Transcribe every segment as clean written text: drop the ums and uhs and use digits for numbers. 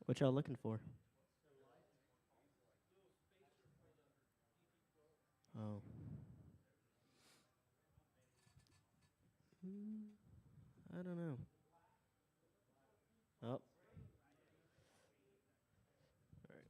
What y'all looking for? Oh. I don't know. Oh. All right.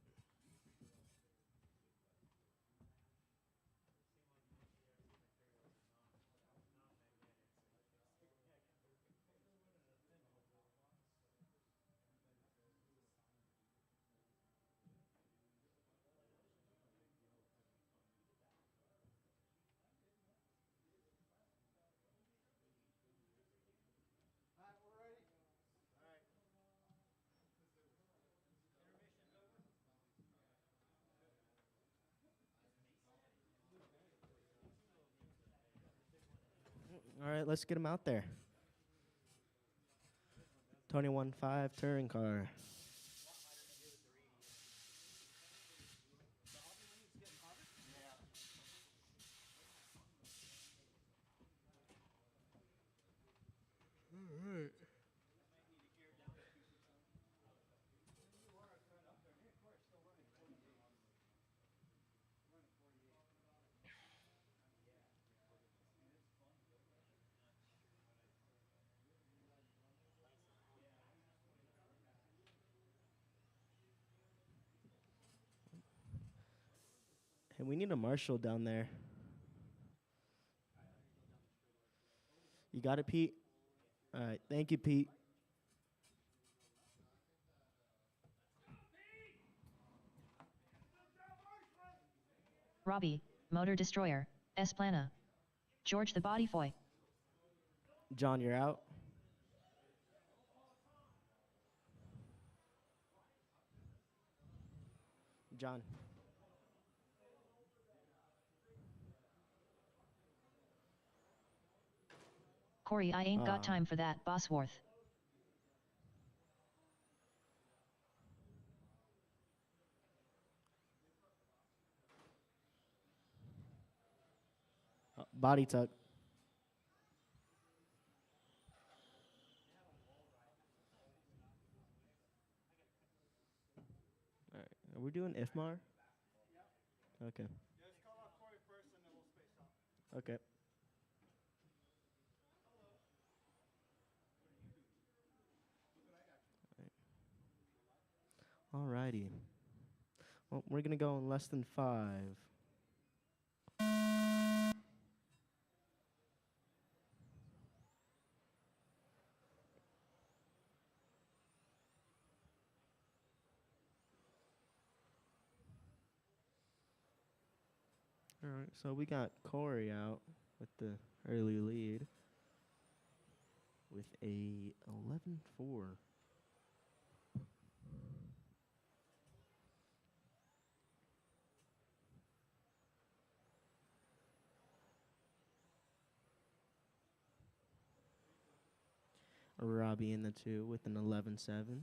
All right, let's get him out there. 21.5 touring car. All right. Hey, we need a marshal down there. You got it, Pete? All right, thank you, Pete. Robbie, Motor Destroyer, Esplana. George the Body Boy. John, you're out. John. Corey, I ain't got time for that, Bosworth. Body tuck. All right. Are we doing IFMAR? Okay. Just call out Corey first and then we'll space out. Okay. All righty. Well, we're going to go in less than 5. All right, so we got Corey out with the early lead with a 11-4. Robbie in the 2 with an 11-7.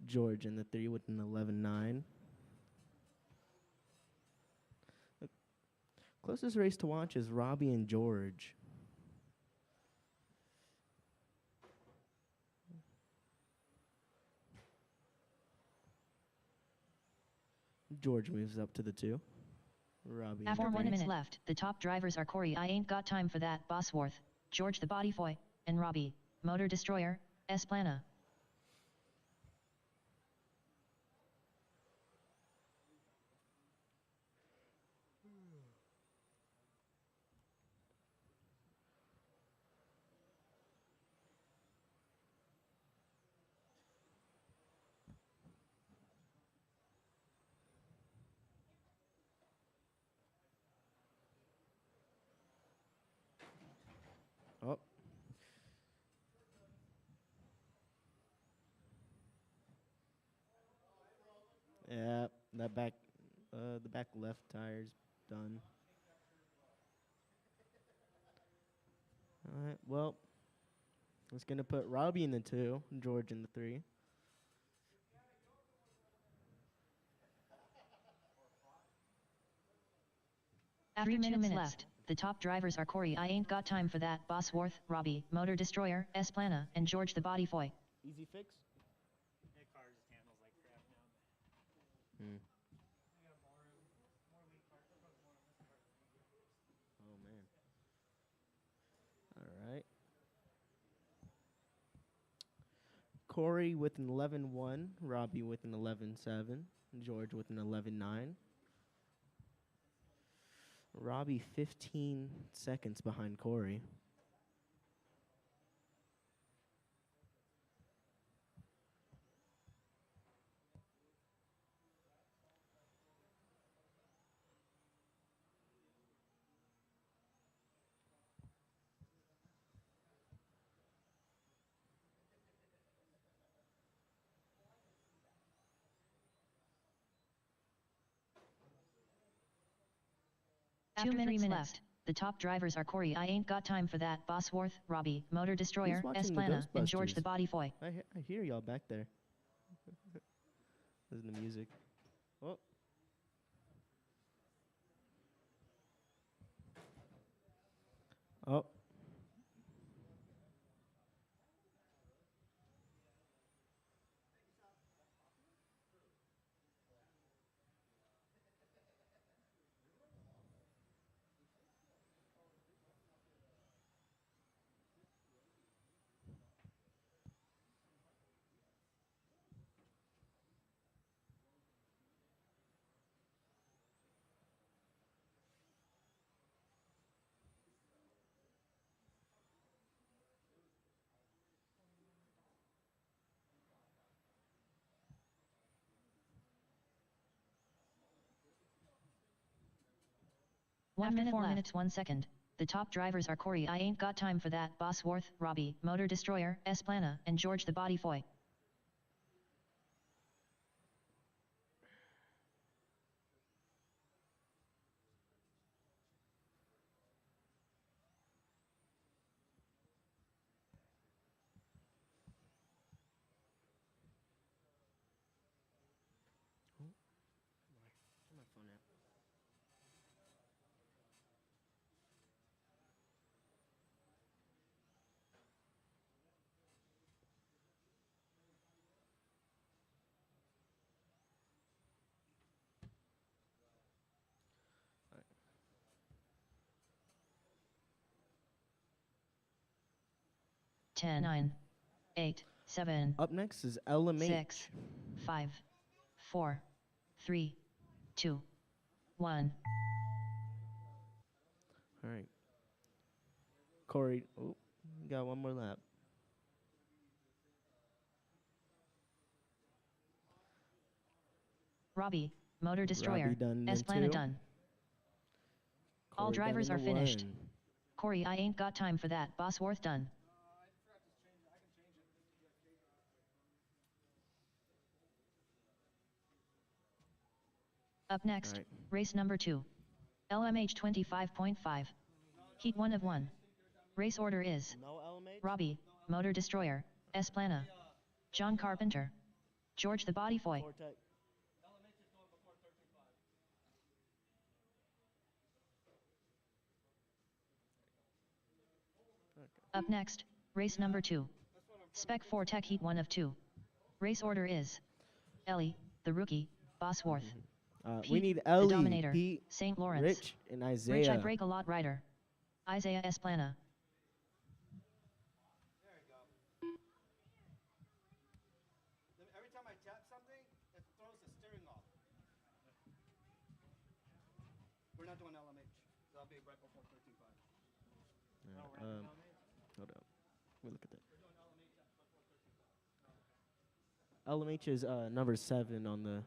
George in the 3 with an 11-9. The closest race to watch is Robbie and George. George moves up to the 2. Robbie. After 1 minute left, the top drivers are Corey, I ain't got time for that, Bosworth, George the Body Boy, and Robbie, Motor Destroyer, Esplana. Oh. Yeah, that back, the back left tire's done. All right, well, it's going to put Robbie in the 2, George in the 3. After 2 minutes left, the top drivers are Corey, I ain't got time for that, Bosworth, Robbie, Motor Destroyer, Esplana, and George the Body Boy. Easy fix? Hmm. Yeah, more lead card. There goes more missing card than me. Oh man. All right. Corey with an 11-1, Robbie with an 11-7, George with an 11-9. Robbie 15 seconds behind Corey. After 3 minutes left. The top drivers are Corey, I ain't got time for that, Bosworth, Robbie, Motor Destroyer, watching the Esplana, and George the Ghostbusters? Body Boy. I hear y'all back there. Listen to music. Oh. Oh. After 4 minutes 1 second. The top drivers are Corey, I ain't got time for that, Bosworth, Robbie, Motor Destroyer, Esplana, and George the Body Boy. Where's my phone at? All right. 10, 9, 8, 7, Up next is LMH. 6, 5, 4, 3, 2, 1. All right. Corey, oh, you got one more lap. Robbie, Motor Destroyer, Robbie done in Esplana 2. done. All Corey done drivers in are the finished. 1. Corey, I ain't got time for that, Bosworth done. I forgot to change it. I can change it. Up next, All right. race number 2. LMH 25.5. Heat 1 of 1. Race order is No LMH? Robbie, Motor Destroyer, Esplana, John Carpenter, George the Body Boy. Vortex. LMH is going before 13.5. Okay. Up next, race number 2. Spec 4 Tech Heat 1 of 2. Race order is Ellie, the Rookie, Bosworth, We Pete, need the Ellie, Dominator, Pete, St. Lawrence, Rich, and Isaiah. Rich I Break a Lot Rider, Isaiah Esplana. There you go. Every time I tap something, it throws the steering off. We're not doing LMH. So I'll be right before 13.5. Yeah, No, we're not doing LMH. hold up. Let me look at that. We're doing LMH before 13.5. LMH is number 7 on the.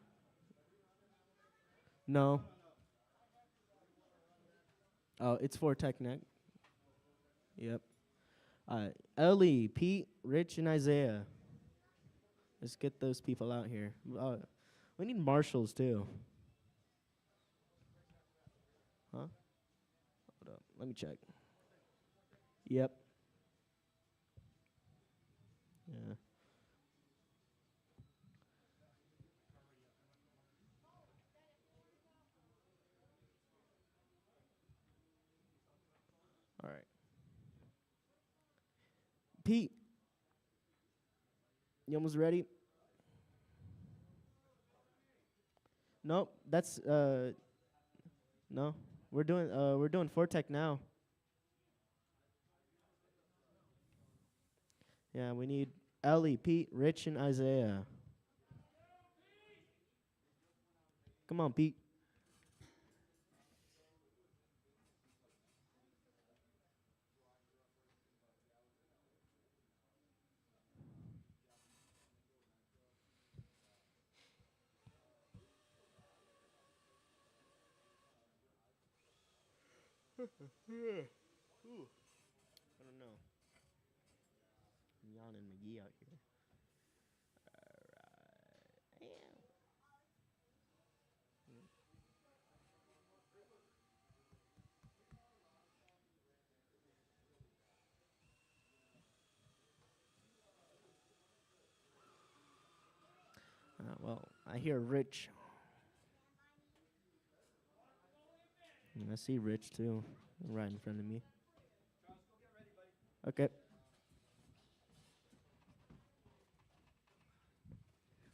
No. Oh, it's for Technic. Yep. Ellie, Pete, Rich, and Isaiah. Let's get those people out here. We need marshals too. Huh? Hold up. Let me check. Yep. Yeah. All right. Pete, you almost ready? Nope. That's no. We're doing Fortech now. Yeah, we need Ellie, Pete, Rich, and Isaiah. Come on, Pete. I don't know. I'm yawning McGee out here. Alright. Well, I hear Rich. And I see Rich too, right in front of me. Okay.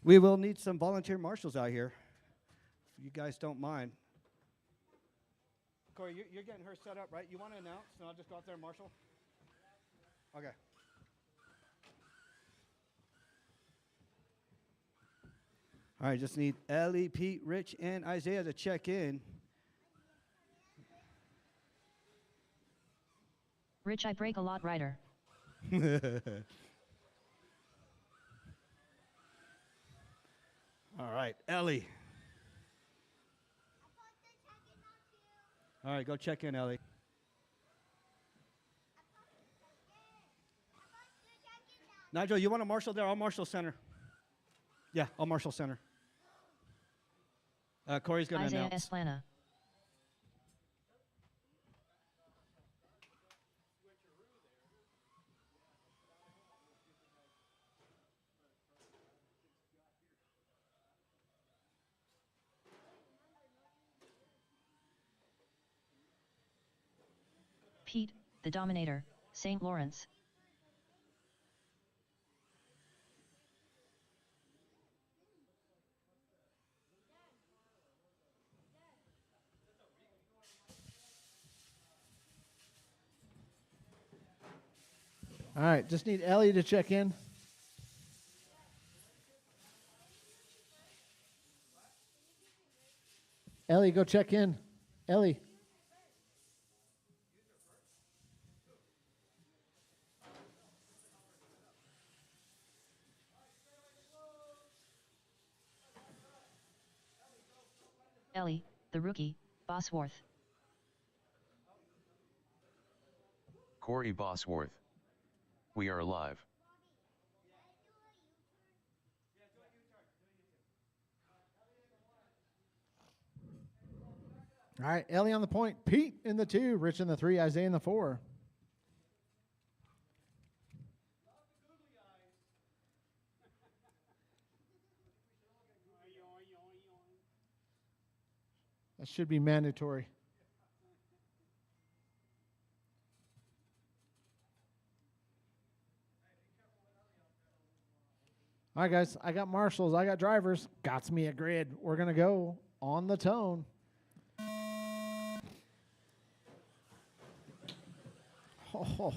We will need some volunteer marshals out here, if you guys don't mind. Corey, you're getting her set up, right? You want to announce, and I'll just go out there and marshal? Okay. All right, just need Ellie, Pete, Rich, and Isaiah to check in. Rich, I break a lot rider. All right, Ellie. All right, go check in, Ellie. Nigel, you want to marshal there? I'll marshal center. Yeah, I'll marshal center. Corey's going to Isaiah announce. Esplana. Pete, the Dominator, St. Lawrence. All right, just need Ellie to check in. Ellie, go check in. Ellie. Ellie, the rookie, Bosworth. Corey Bosworth. We are alive. All right, Ellie on the point. Pete in the 2. Rich in the 3. Isaiah in the 4. That should be mandatory. All right, guys. I got marshals. I got drivers. Got me a grid. We're going to go on the tone. Oh.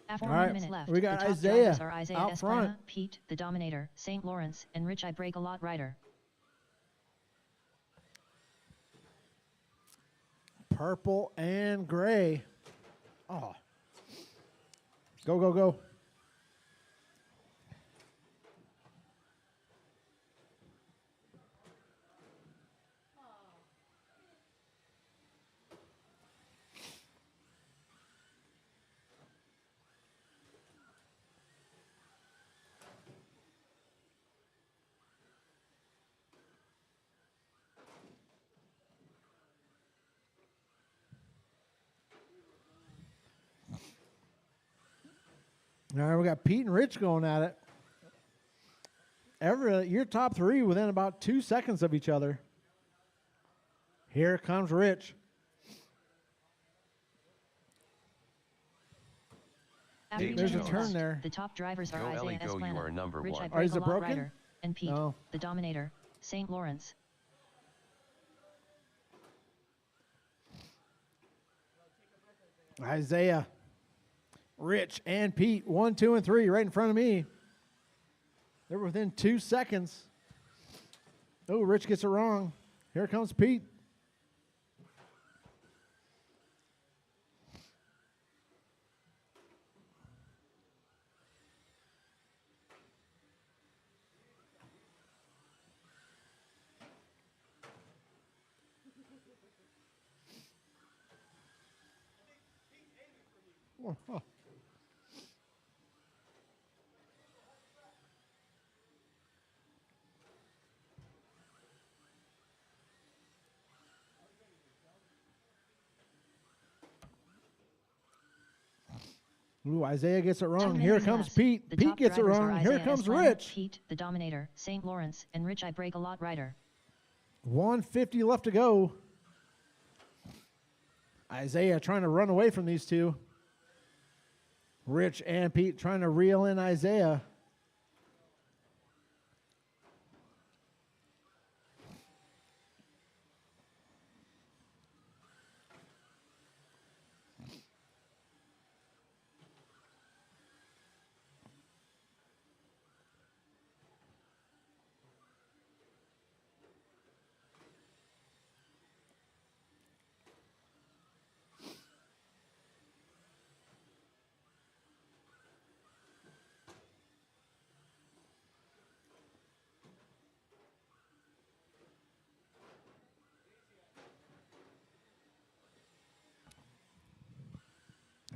After All 1 right, minute left, we got the top Isaiah drivers are Isaiah out Esplana, front. Pete, the Dominator, St. Lawrence, and Rich, I break a lot rider. Purple and gray. Go, go, go. All right, we got Pete and Rich going at it. Your top three within about 2 seconds of each other. Here comes Rich. After David There's a each Jones. turn there. The top drivers are Go, Ellie, Isaiah go, you Esplana, are number Rich one. Oh, is it Ibrahim broken? Ryder, and Pete, Oh. the Dominator, St. Lawrence. Isaiah, Rich, and Pete. 1, 2, and 3 right in front of me. They're within 2 seconds. Oh, Rich gets it wrong. Here comes Pete. Oh. Ooh, Isaiah gets it 2 wrong. Here minutes comes left. Pete. The Pete top gets it drivers are wrong. Here Isaiah comes Esplana, Rich. Pete, the Dominator, St. Lawrence, and Rich Ibrahim Ryder. 150 left to go. Isaiah trying to run away from these two. Rich and Pete trying to reel in Isaiah.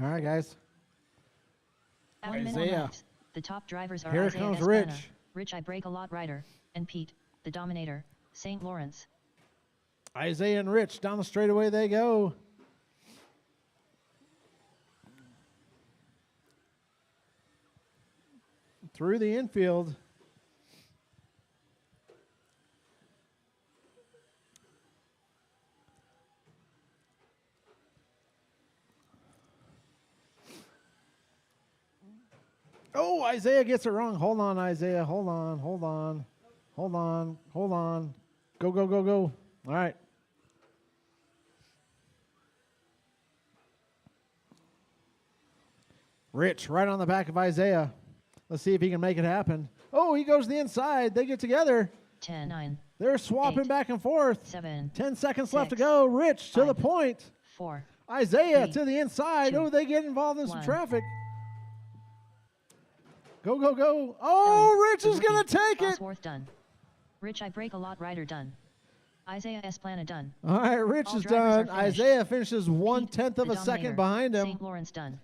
All right, guys. Isaiah. The top drivers are Here Isaiah comes Esplana, Rich. Ibrahim Ryder, and Pete, the Dominator, St. Lawrence. Isaiah and Rich down the straightaway they go. Through the infield. Oh, Isaiah gets it wrong. Hold on, Isaiah. Hold on, hold on. Hold on, hold on. Go, go, go, go. All right. Rich right on the back of Isaiah. Let's see if he can make it happen. Oh, he goes to the inside. They get together. 10, 9, They're swapping 8, back and forth. 7, 10 seconds left to 6, go. Rich to the 5, point. 4. Isaiah 3, to the inside. 2, Oh, they get involved in some 1. traffic. Go, go, go. Oh, Rich is going to take it. Bosworth done. Rich Ibrahim Ryder done. Isaiah Esplana done. All right, Rich All is drivers done. are finished. Isaiah finishes Pete, 1/10 of the a second Dominator, behind him. St. Lawrence done.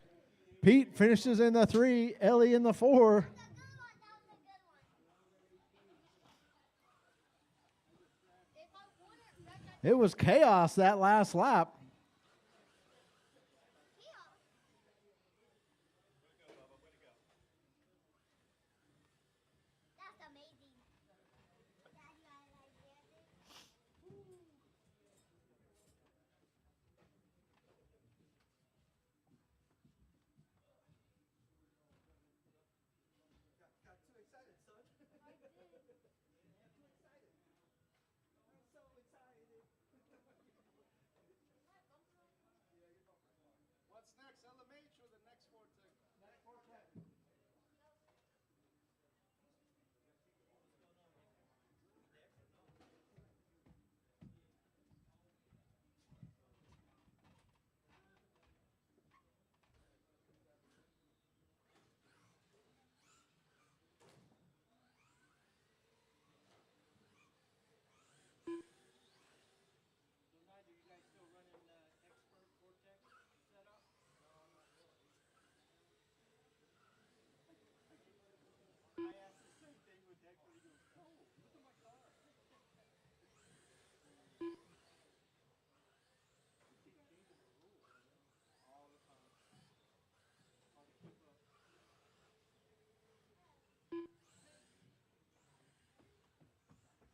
Pete finishes in the 3, Ellie in the 4. It was chaos that last lap.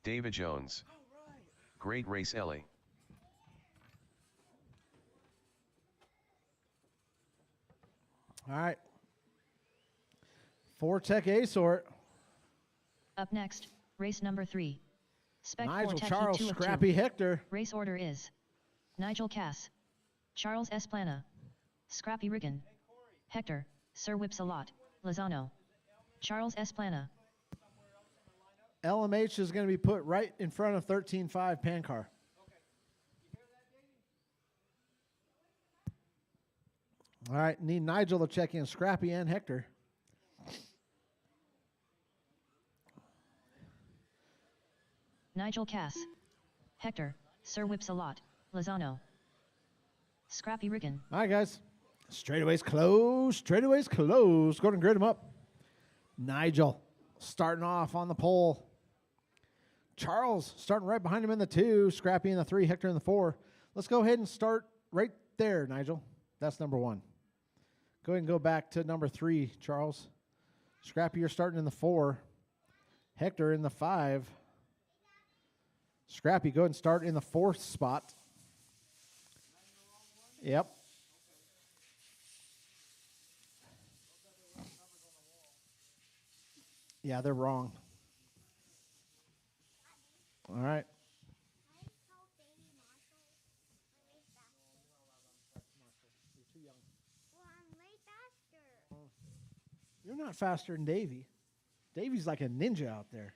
David Jones. Great race, Ellie. All right. 4-Tech A sort. Up next, race number 3. Spec 4 Nigel Tech Charles, Heat 2 of 2. Scrappy Hector. Race order is Nigel Cass, Charles S. Plana, Scrappy Riggin, Hector, Sir Whips-a-Lot, Lozano, Charles S. Plana. LMH is going to be put right in front of 13.5 Pancar. All right, need Nigel to check in Scrappy and Hector. Nigel Cass, Hector, Sir Whips-a-Lot, Lozano, Scrappy Riggin. All right, guys. Straightaways close. Straightaways close. Go ahead and grid them up. Nigel starting off on the pole. Charles starting right behind him in the 2. Scrappy in the 3. Hector in the 4. Let's go ahead and start right there, Nigel. That's number 1. Go ahead and go back to number 3, Charles. Scrappy, you're starting in the 4. Hector in the 5. Scrappy, go ahead and start in the 4th spot. Yep. Yeah, they're wrong. All right. You're not faster than Davey. Davey's like a ninja out there.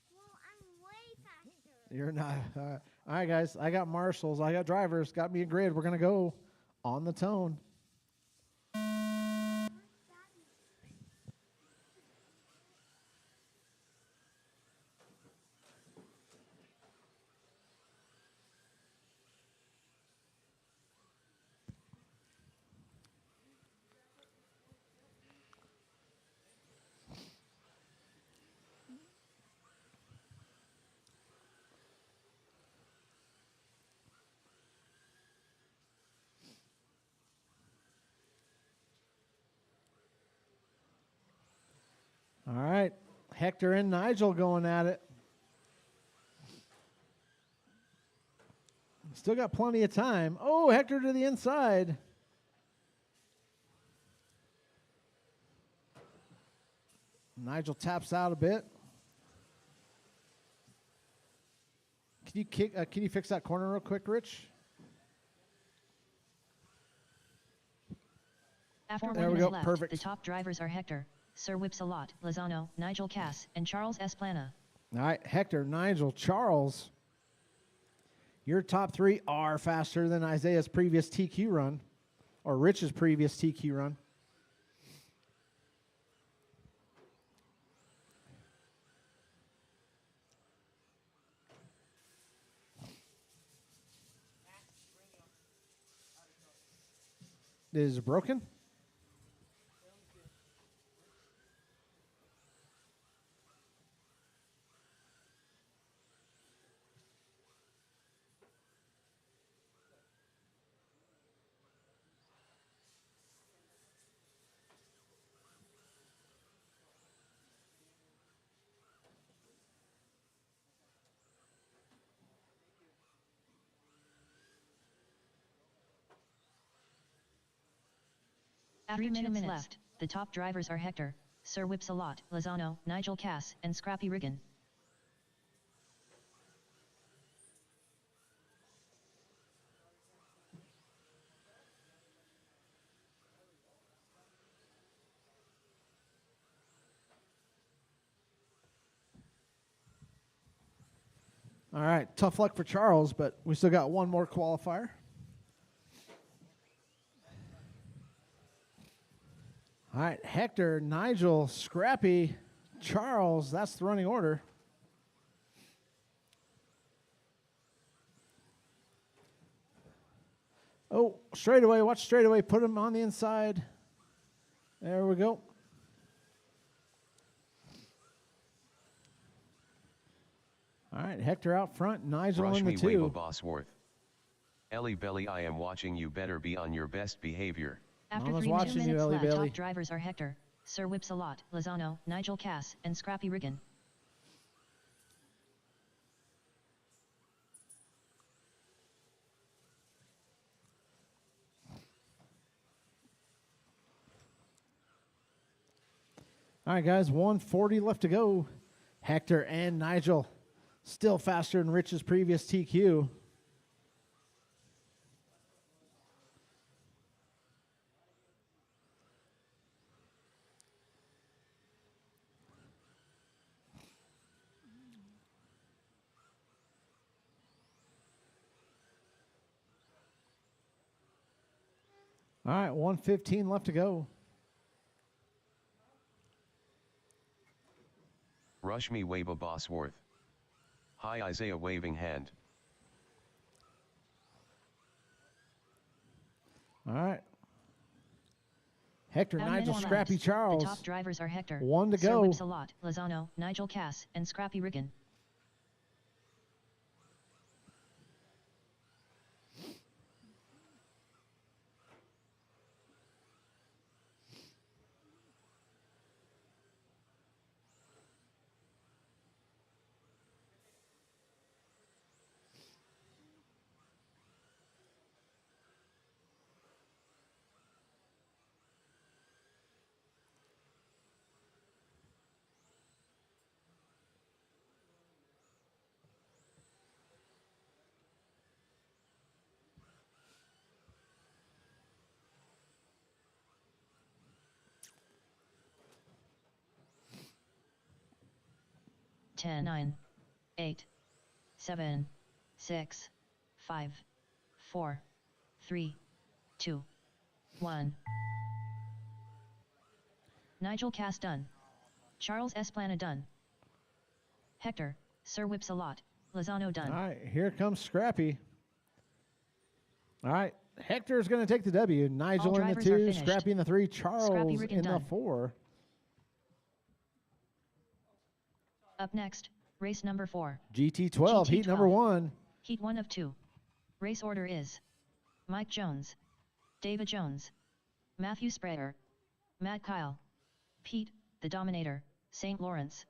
Well, I'm way faster. You're not. All right, guys. I got marshals. I got drivers. Got me a grid. We're going to go on the tone. All right. Hector and Nigel going at it. Still got plenty of time. Oh, Hector to the inside. Nigel taps out a bit. Can you fix that corner real quick, Rich? After There 1 we minute go. left, Perfect. the top drivers are Hector, Sir Whips-a-Lot, Lozano, Nigel Cass, and Charles S. Plana. All right, Hector, Nigel, Charles. Your top 3 are faster than Isaiah's previous TQ run, or Rich's previous TQ run. Is it broken? After 2 minutes left, the top drivers are Hector, Sir Whips-a-Lot, Lozano, Nigel Cass, and Scrappy Riggin. All right, tough luck for Charles, but we still got one more qualifier. All right, Hector, Nigel, Scrappy, Charles. That's the running order. Oh, straightaway. Watch straightaway. Put him on the inside. There we go. All right, Hector out front. Nigel Rush in the me 2. Wavo Bosworth. Ellie Belly, I am watching you, better be on your best behavior. After Mama's 3 watching you, minutes Ellie left, Bailey. top drivers are Hector, Sir Whips-a-Lot, Lozano, Nigel Cass, and Scrappy Riggin. All right, guys, 140 left to go. Hector and Nigel still faster than Rich's previous TQ. All right, 115 left to go. Rush me Waba Bosworth. Hi Isaiah waving hand. All right. Hector, Howdy, Nigel, Minnow Scrappy, Labs. Charles. The top drivers are Hector, One to Sir go. Whipsalot, Lozano, Nigel Cass, and Scrappy Riggin. Ten, 9, 8, 7, 6, 5, 4, 3, 2, 1. Nigel Cass done. Charles Esplana done. Hector, Sir Whipsalot, Lozano done. All right, here comes Scrappy. All right, Hector's going to take the W. Nigel in the drivers are 2, finished. Scrappy in the 3, Charles Riggin in the done. 4. Up next, race number 4. GT12, heat number GT12. 1. Heat 1 of 2. Race order is Mike Jones, David Jones, Matthew Sprayer, Matt Kyle, Pete, the Dominator, St. Lawrence.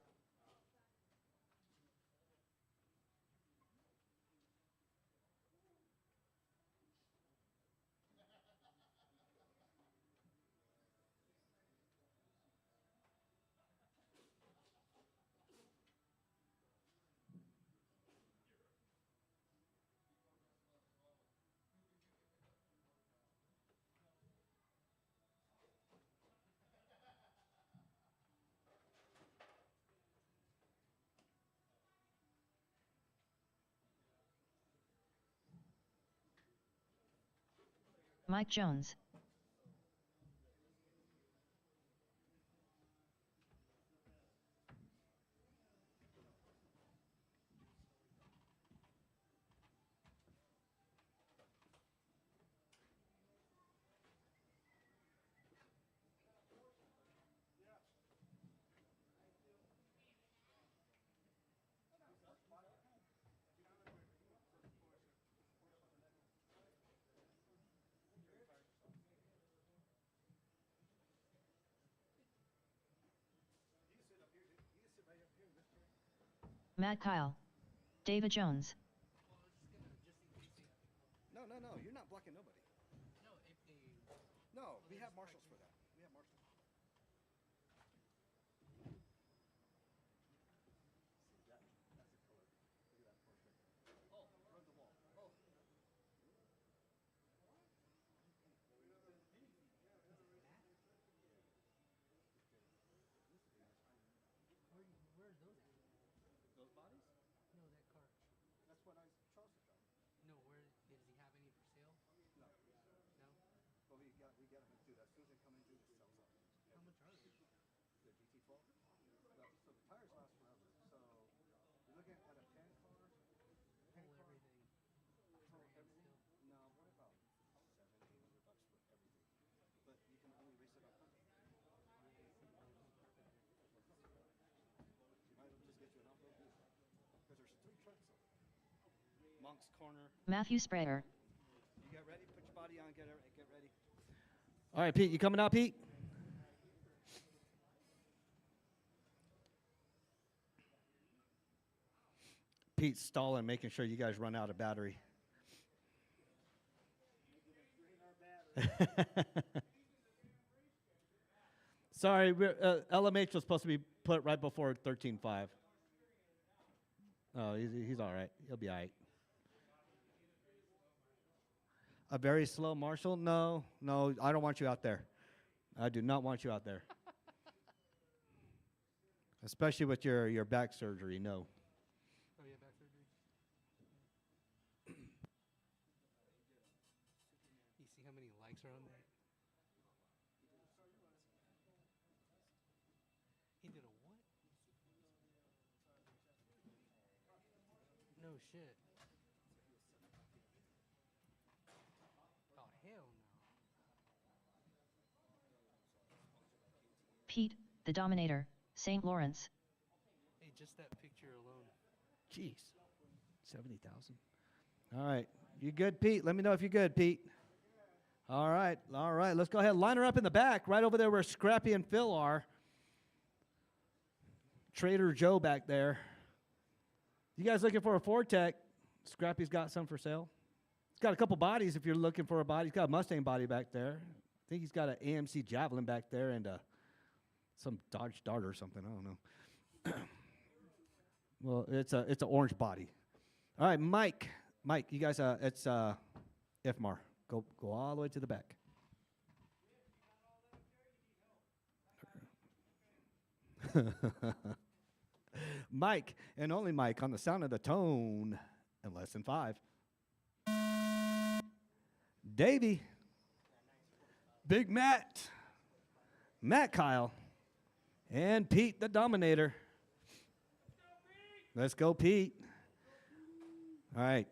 Mike Jones. Matt Kyle. David Jones. No, you're not blocking nobody. No, if they... No, we have marshals for that. We have marshals. Where are those at? Those bodies? No, that car. That's what Charles took out. No, where does he have any for sale? No. No. But we got them to do that. As soon as they come in, do the cells up. How much are they? The GT12. So the tires last forever. So you're looking at a 10 car. Whole everything. Total Brand everything. still. No, what about $700-800 for everything? But you can only race it up front. You might as well just get you an off-road vehicle. Because there's 3 trucks over there. Monk's Corner. Matthew Sprayer. You get ready, put your body on, get ready. All right, Pete, you coming out, Pete? Pete's stalling, making sure you guys run out of battery. Sorry, LMH was supposed to be put right before 13.5. Oh, he's all right. He'll be all right. A very slow Marshall? No, I don't want you out there. I do not want you out there. Especially with your back surgery, no. Oh, yeah, back surgery. You see how many likes are on that? He did a what? No shit. Oh, hell no. Pete, the Dominator, St. Lawrence. Hey, just that picture alone. Jeez. 70,000. All right. You good, Pete? Let me know if you're good, Pete. All right. Let's go ahead. Line her up in the back, right over there where Scrappy and Phil are. Trader Joe back there. You guys looking for a Fortec? Scrappy's got some for sale. He's got a couple bodies if you're looking for a body. He's got a Mustang body back there. I think he's got an AMC Javelin back there and some Dodge Dart or something. I don't know. Well, it's an orange body. All right, Mike. Mike, you guys, it's IFMAR. Go all the way to the back. Mike, and only Mike, on the sound of the tone in less than 5. Davey. Big Matt. Matt Kyle. And Pete, the Dominator. Let's go, Pete. All right.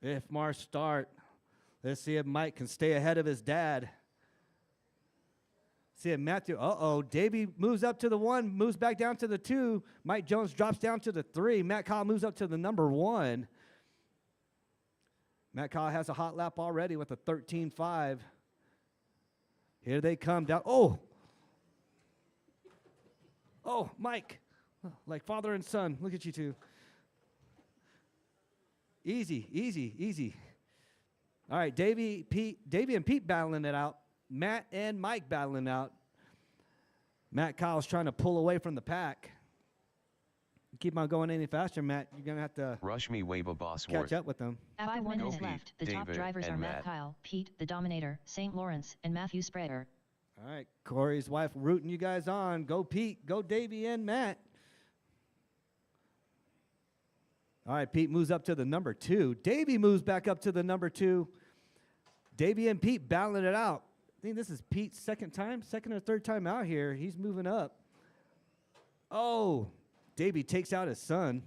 If Mars start, let's see if Mike can stay ahead of his dad. See if Matthew, Davey moves up to the 1, moves back down to the 2. Mike Jones drops down to the 3. Matt Kyle moves up to the number 1. Matt Kyle has a hot lap already with a 13.5. Here they come down. Oh, Mike. Like father and son. Look at you two. Easy. All right, Davey and Pete battling it out. Matt and Mike battling out. Matt Kyle's trying to pull away from the pack. You keep on going any faster, Matt, you're going to have to Rush me, Wave a Boss catch up with them. After 1 minute Pete, left, the top David, drivers are and Matt Matt. Kyle, Pete, the Dominator, St. Lawrence, and Matthew Spreader. All right, Corey's wife rooting you guys on. Go Pete, go Davey and Matt. All right, Pete moves up to the number 2. Davey moves back up to the number 2. Davey and Pete battling it out. I think this is Pete's second or third time out here. He's moving up. Oh, Davey takes out his son.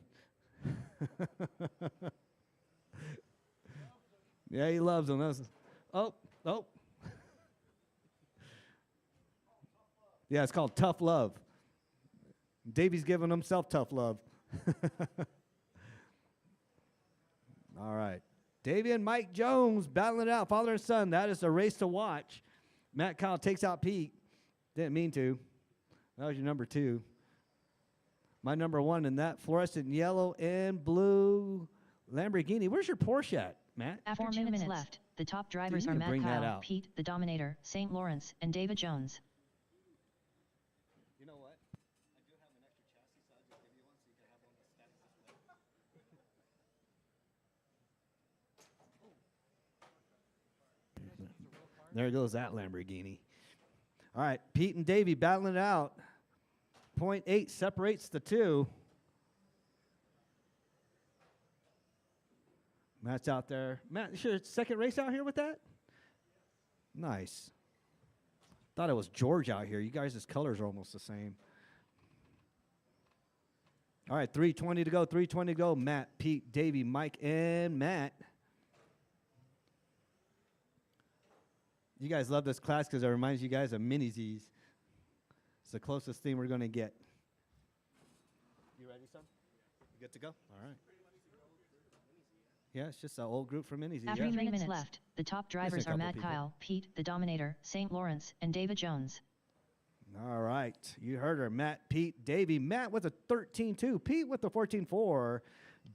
Yeah, he loves him. Oh. Yeah, it's called tough love. Davey's giving himself tough love. All right. Davey and Mike Jones battling it out, father and son. That is a race to watch. Matt Kyle takes out Pete. Didn't mean to. That was your number 2. My number 1 in that fluorescent yellow and blue Lamborghini. Where's your Porsche at, Matt? After 2 minutes left, the top drivers you are need to Matt bring that Kyle, out. Pete, the Dominator, St. Lawrence, and David Jones. You know what? I do have an extra chassis, so I'll just give you one so you can have one that's static display. There goes that Lamborghini. All right, Pete and Davey battling it out. 0.8 separates the 2. Matt's out there. Matt, is your second race out here with that? Nice. Thought it was George out here. You guys' colors are almost the same. All right, 3:20 to go, 3:20 to go. Matt, Pete, Davey, Mike, and Matt. You guys love this class because it reminds you guys of Mini Z's. It's the closest thing we're going to get. You ready, son? You good to go? All right. Yeah, it's just an old group from Mini Z. After Yeah. 3 minutes left, the top drivers are couple Matt people. Kyle, Pete, the Dominator, St. Lawrence, and David Jones. All right. You heard her. Matt, Pete, Davey. Matt with a 13.2. Pete with the 14.4.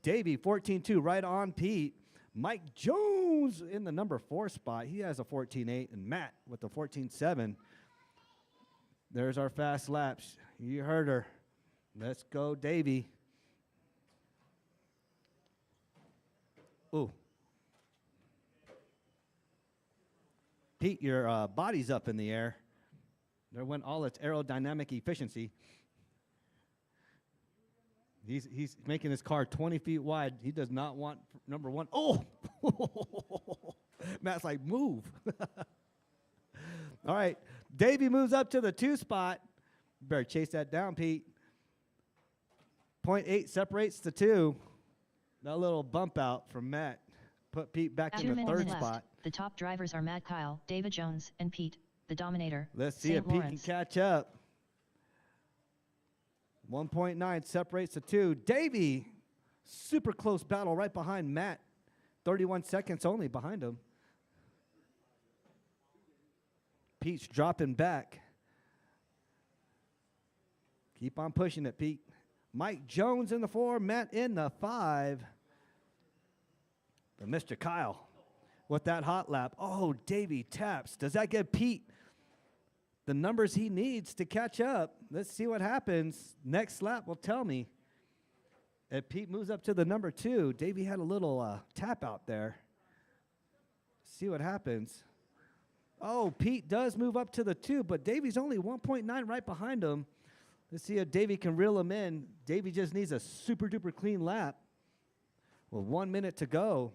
Davey, 14.2, right on Pete. Mike Jones in the number 4 spot. He has a 14.8. And Matt with the 14.7. There's our fast laps. You heard her. Let's go, Davy. Ooh. Pete, your body's up in the air. There went all its aerodynamic efficiency. He's making his car 20 feet wide. He does not want number one. Oh! Matt's like, move. All right. Davey moves up to the 2 spot. Better chase that down, Pete. 0.8 separates the 2. That little bump out from Matt put Pete back in the 3rd left. spot. The top drivers are Matt Kyle, David Jones, and Pete, the Dominator. Let's see St. if Pete Lawrence. can catch up. 1.9 separates the 2. Davey, super close battle right behind Matt. 31 seconds only behind him. Pete's dropping back. Keep on pushing it, Pete. Mike Jones in the 4, Matt in the 5. But Mr. Kyle with that hot lap. Oh, Davey taps. Does that give Pete the numbers he needs to catch up? Let's see what happens. Next lap will tell me. If Pete moves up to the number 2, Davey had a little tap out there. See what happens. Oh, Pete does move up to the 2, but Davey's only 1.9 right behind him. Let's see if Davey can reel him in. Davey just needs a super duper clean lap. With 1 minute to go.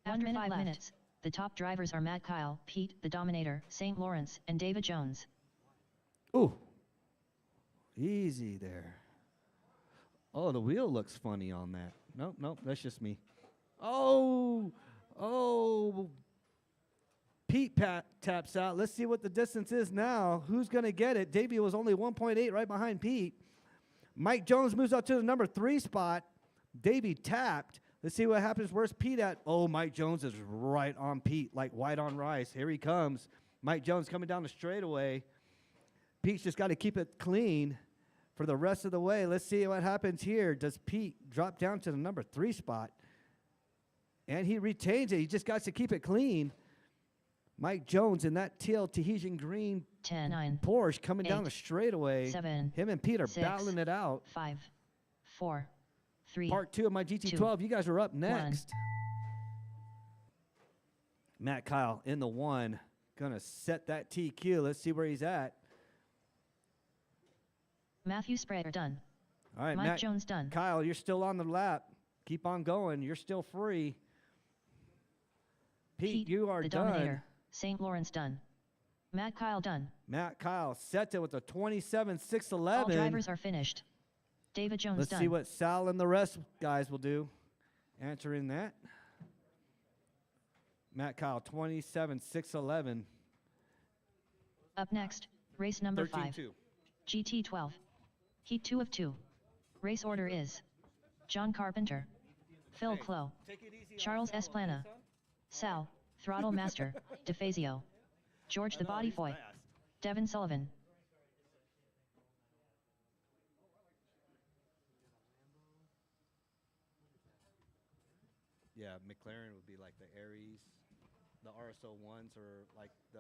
After 5 minutes, the top drivers are Matt Kyle, Pete, the Dominator, St. Lawrence, and David Jones. Ooh. Easy there. Oh, the wheel looks funny on that. Nope, that's just me. Oh. Pete taps out. Let's see what the distance is now. Who's going to get it? Davey was only 1.8 right behind Pete. Mike Jones moves up to the number 3 spot. Davey tapped. Let's see what happens. Where's Pete at? Oh, Mike Jones is right on Pete, like white on rice. Here he comes. Mike Jones coming down the straightaway. Pete's just got to keep it clean for the rest of the way. Let's see what happens here. Does Pete drop down to the number 3 spot? And he retains it. He just got to keep it clean. Mike Jones in that teal Tahitian green 10, 9, Porsche coming 8, down the straightaway. 7, Him and Pete are 6, battling it out. 5, 4, 3. Part 2 of my GT12. You guys are up 1. next. Matt Kyle in the 1. Gonna set that TQ. Let's see where he's at. Matthew Sprayer done. All right, Mike Matt, Jones done. Kyle, you're still on the lap. Keep on going. You're still free. Pete, you are the done. Dominator, St. Lawrence done. Matt Kyle done. Matt Kyle sets it with a 27.611. All drivers are finished. David Jones Let's done. see what Sal and the rest guys will do. Answering that. Matt Kyle, 27.611. Up next, race number 5. 13-2. GT12. Heat 2 of 2. Race order is John Carpenter, Phil Clough, Charles Esplana, Sal, Throttle Master, DeFazio, George the Body Boy, Devin Sullivan. Yeah, McLaren would be like the Aries. The RSO ones are like the.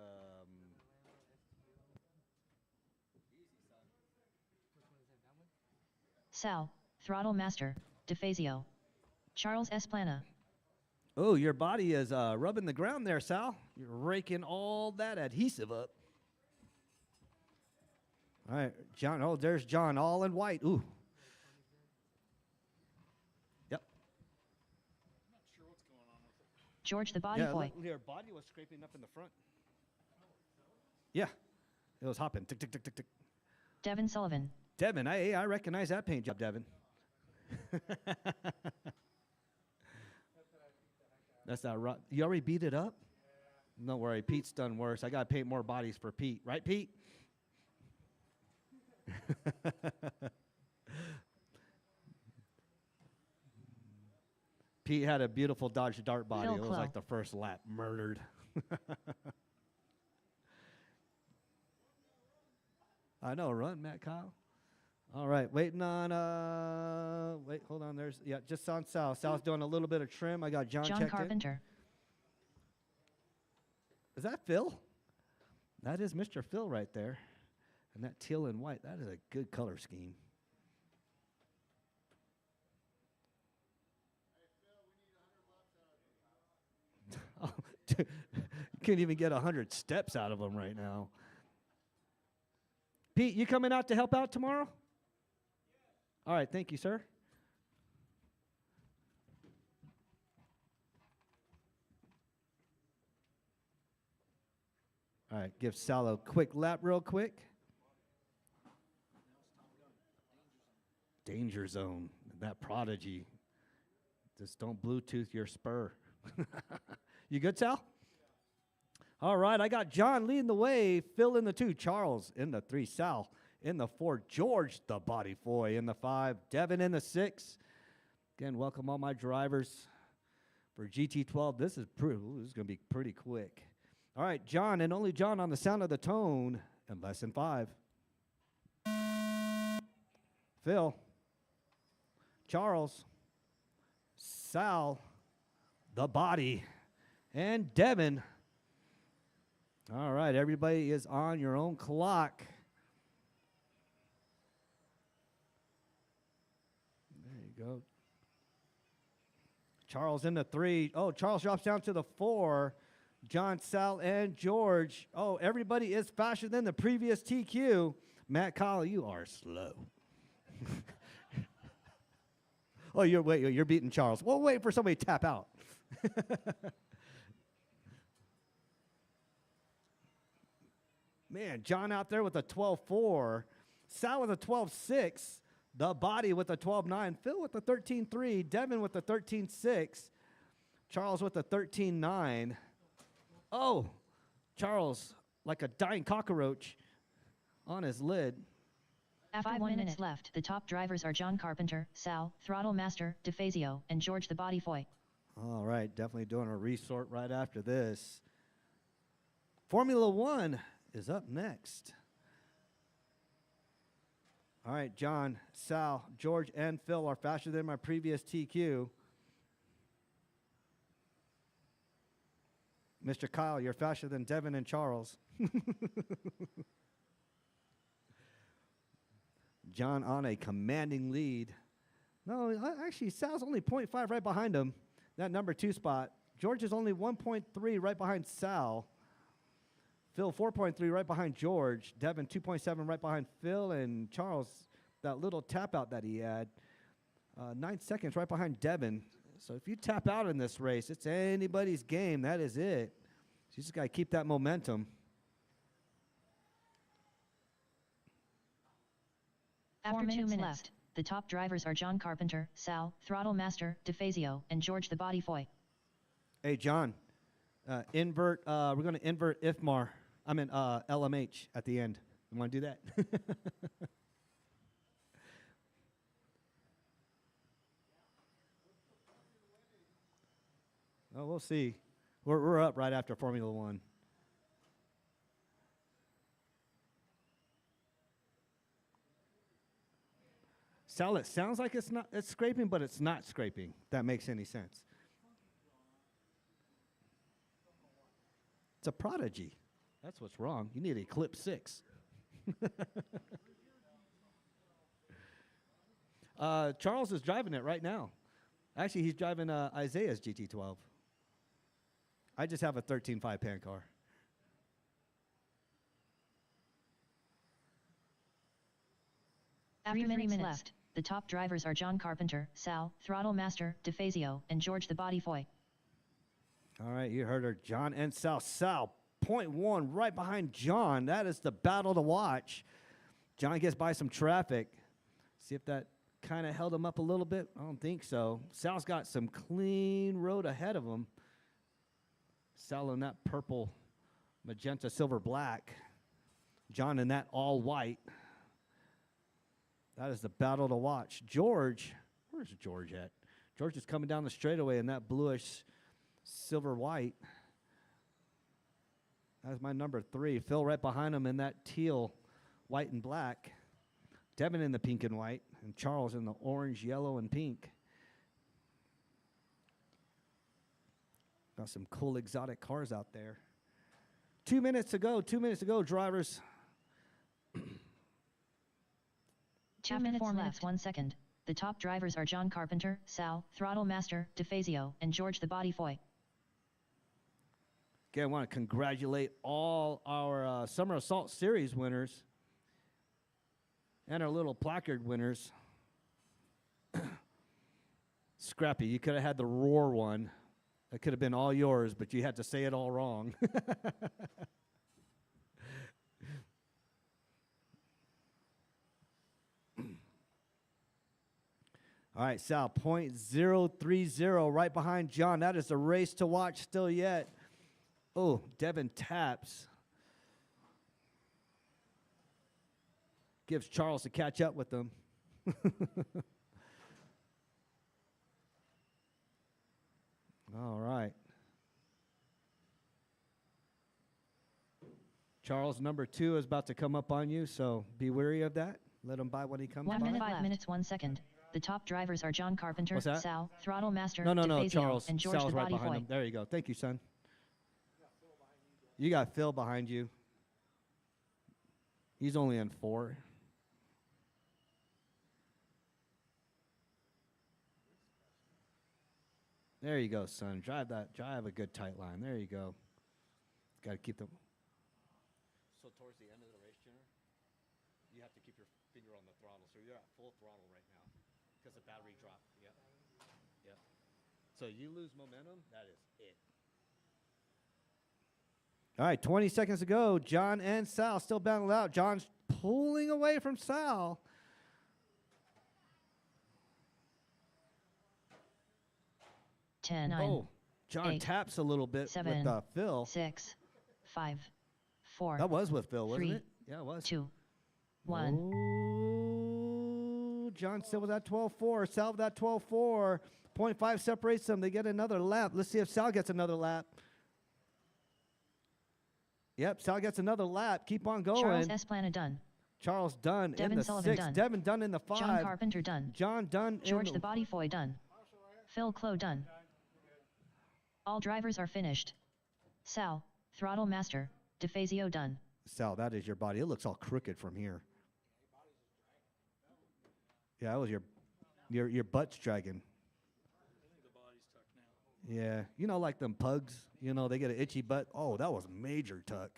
Sal, Throttle Master, DeFazio, Charles Esplana. Oh, your body is rubbing the ground there, Sal. You're raking all that adhesive up. All right, John. Oh, there's John, all in white. Ooh. Yep. George the Body Boy. Your body was scraping up in the front. Yeah, it was hopping. Tick, tick, tick, tick, tick. Devin Sullivan. Devin, I recognize that paint job, Devin. That's that rock. You already beat it up? Don't worry, Pete's done worse. I got to paint more bodies for Pete. Right, Pete? Pete had a beautiful Dodge Dart body. Phil It was Clough. like the first lap. Murdered. I know, run, Matt Kyle. All right, waiting on, wait, hold on, there's, yeah, just on Sal. Sal's doing a little bit of trim. I got John checked Carpenter. in. Is that Phil? That is Mr. Phil right there. And that teal and white, that is a good color scheme. Oh, can't even get 100 steps out of them right now. Pete, you coming out to help out tomorrow? All right, thank you, sir. All right, give Sal a quick lap real quick. Danger zone, that prodigy. Just don't Bluetooth your spur. You good, Sal? All right, I got John leading the way, Phil in the 2, Charles in the 3, Sal in the 4, George the body boy in the 5, Devin in the 6. Again, welcome all my drivers for GT12. This is going to be pretty quick. All right, John and only John on the sound of the tone in lesson 5. Phil, Charles, Sal, the body, and Devin. All right, everybody is on your own clock. There you go. Charles in the 3. Oh, Charles drops down to the 4. John, Sal, and George. Oh, everybody is faster than the previous TQ. Matt Kyle, you are slow. Oh, you're beating Charles. Well, wait for somebody to tap out. Man, John out there with a 12.4. Sal with a 12.6. The body with a 12.9. Phil with a 13.3. Devin with a 13.6. Charles with a 13.9. Oh, Charles, like a dying cockroach on his lid. After 1 minute left, the top drivers are John Carpenter, Sal, Throttle Master, DeFazio, and George the Body Boy. All right, definitely doing a resort right after this. Formula One is up next. All right, John, Sal, George, and Phil are faster than my previous TQ. Mr. Kyle, you're faster than Devin and Charles. John on a commanding lead. No, actually, Sal's only 0.5 right behind him, that number 2 spot. George is only 1.3 right behind Sal. Phil, 4.3 right behind George. Devin, 2.7 right behind Phil. And Charles, that little tap out that he had, 9 seconds right behind Devin. So if you tap out in this race, it's anybody's game. That is it. So you just got to keep that momentum. After 4 minutes left, the top drivers are John Carpenter, Sal, Throttle Master, DeFazio, and George the Body Boy. Hey, John, we're going to invert IFMAR. LMH at the end. You want to do that? Oh, we'll see. We're up right after Formula One. Sal, it sounds like it's scraping, but it's not scraping. If that makes any sense. It's a prodigy. That's what's wrong. You need Eclipse 6. Charles is driving it right now. Actually, he's driving Isaiah's GT12. I just have a 13.5 pan car. After 3 minutes left, the top drivers are John Carpenter, Sal, Throttle Master, DeFazio, and George the Body Boy. All right, you heard her, John and Sal. Sal, 0.1 right behind John. That is the battle to watch. John gets by some traffic. See if that kind of held him up a little bit. I don't think so. Sal's got some clean road ahead of him. Sal in that purple, magenta, silver, black. John in that all white. That is the battle to watch. George, where's George at? George is coming down the straightaway in that bluish silver white. That's my number 3. Phil right behind him in that teal, white and black. Devin in the pink and white. And Charles in the orange, yellow, and pink. Got some cool exotic cars out there. 2 minutes to go. 2 minutes to go, drivers. 2 minutes 4 minutes 1 second. The top drivers are John Carpenter, Sal, Throttle Master, DeFazio, and George the Body Foy. Again, I want to congratulate all our Summer Assault Series winners and our little placard winners. Scrappy, you could have had the roar one. That could have been all yours, but you had to say it all wrong. All right, Sal, .030 right behind John. That is a race to watch still yet. Oh, Devin taps. Gives Charles to catch up with them. All right. Charles, number 2 is about to come up on you, so be wary of that. Let him by when he comes 1 by. minute 5 minutes 1 second. The top drivers are John Carpenter, What's that? Sal, Throttle Master, No, DeFazio, Charles. and George Sal's the right Body behind Foy. him. There you go. Thank you, son. You got Phil behind you. He's only in 4. There you go, son. Drive a good tight line. There you go. Got to keep them. So towards the end of the race, Jenner, you have to keep your finger on the throttle. So you're at full throttle right now because the battery dropped. Yep. Yep. So you lose momentum, that is it. All right, 20 seconds to go. John and Sal still battling out. John's pulling away from Sal. Ten, 9, Oh, John 8, taps a little bit 7, with Phil. 6, 5, 4, That was with Phil, wasn't 3, it? Yeah, it was. 2, 1. Oh, John still with that 12.4. Sal with that 12.4. 0.5 separates them. They get another lap. Let's see if Sal gets another lap. Yep, Sal gets another lap. Keep on going. Charles Esplana done. Charles Dunn in Devin the Sullivan 6. done. Devin Dunn in the 5. John Carpenter done. John Dunn George in the Body Foy done. Phil Clo done. All drivers are finished. Sal, Throttle Master, DeFazio done. Sal, that is your body. It looks all crooked from here. Yeah, that was your butt's dragging. Yeah, you know, like them pugs, you know, they get an itchy butt. Oh, that was a major tuck.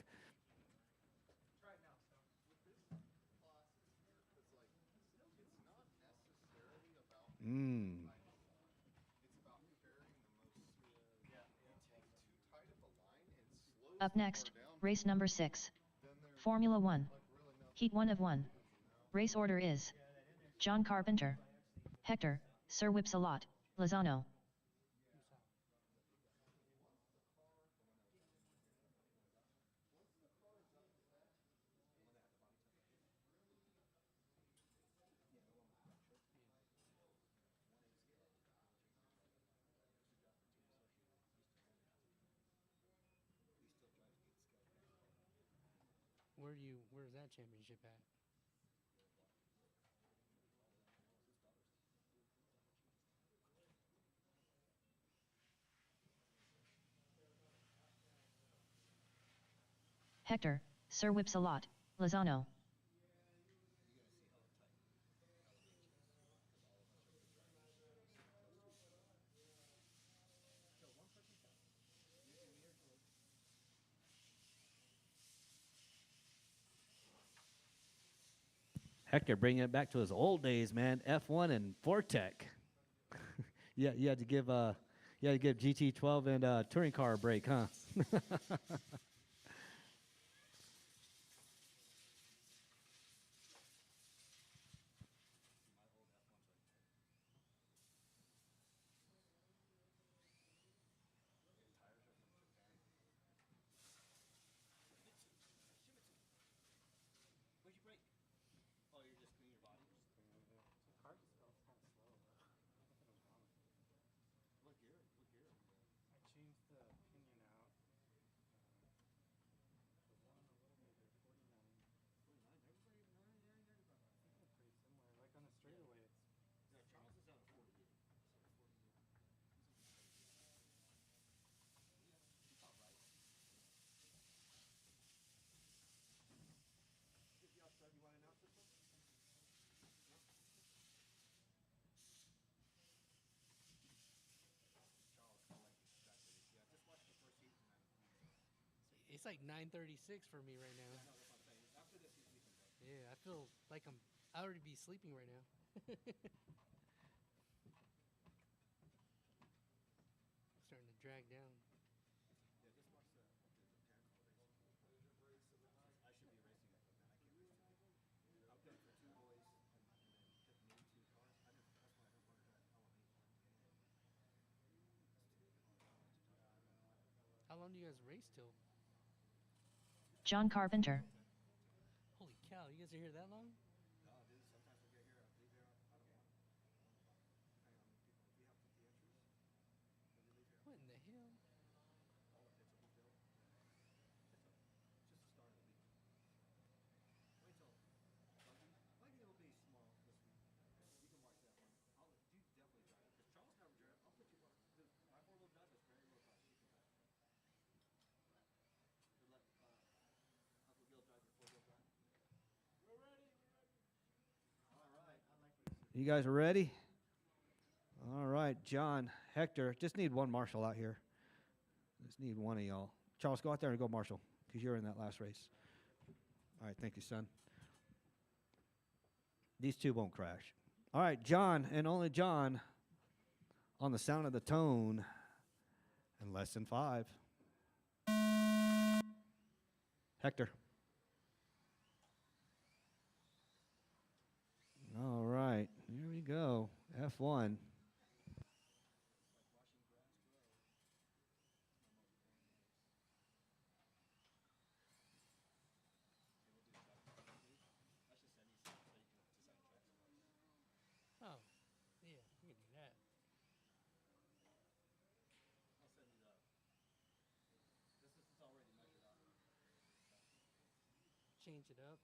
Up next, race number 6. Formula 1. Heat 1 of 1. Race order is John Carpenter, Hector, Sir Whipsalot, Lozano. Where's that championship at? Hector, Sir Whipsalot, Lozano. Hector bringing it back to his old days, man. F1 and Fortec. Yeah, you had to give GT12 and touring car a break, huh? I changed the opinion out. like 9:36 for me right now. Yeah, I feel like I already be sleeping right now. Starting to drag down. How long do you guys race till? John Carpenter. Holy cow, you guys are here that long? What in the hell? You guys are ready? All right, John, Hector, just need one marshal out here. Just need one of y'all. Charles, go out there and go marshal, because you're in that last race. All right, thank you, son. These two won't crash. All right, John, and only John, on the sound of the tone, and less than 5. Hector. All right, here we go. F1. Oh, yeah, we can do that. Change it up.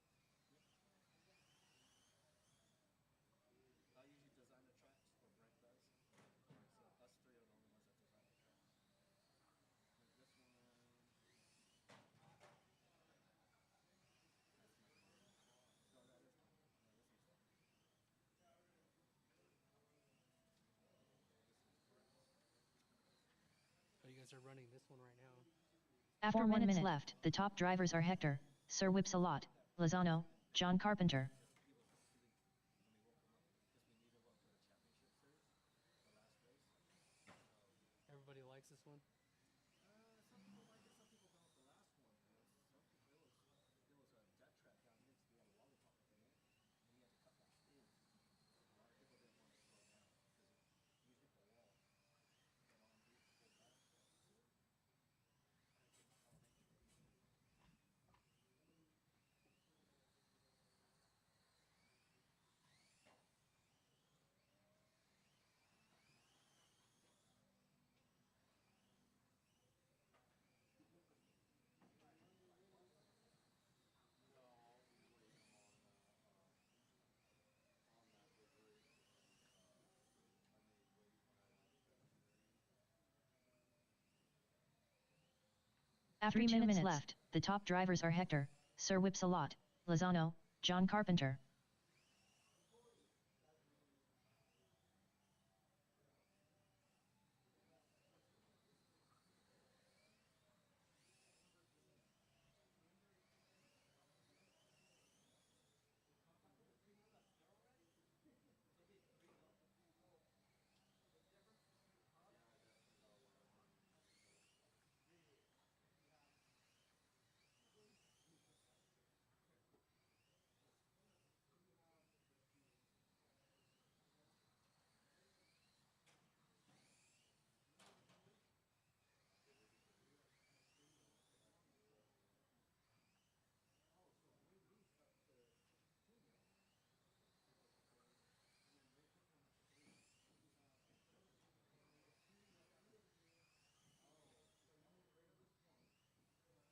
Oh, you guys are running this one right now. After 4 minutes minute. left, the top drivers are Hector, Sir Whipsalot, Lozano, John Carpenter. Everybody likes this one. After 2 minutes left, the top drivers are Hector, Sir Whipsalot, Lozano, John Carpenter.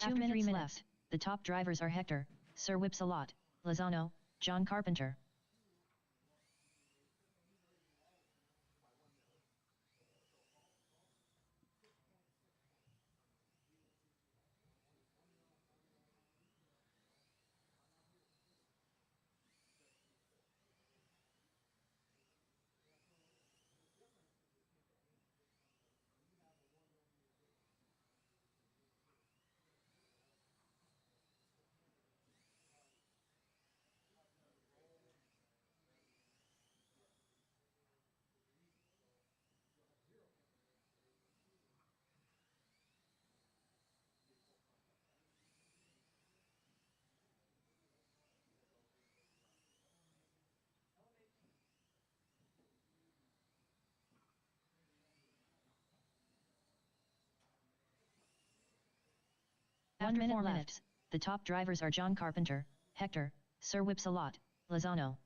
After 3 minutes left, the top drivers are Hector, Sir Whipsalot, Lozano, John Carpenter. After 4 minutes, the top drivers are John Carpenter, Hector, Sir Whipsalot, Lozano.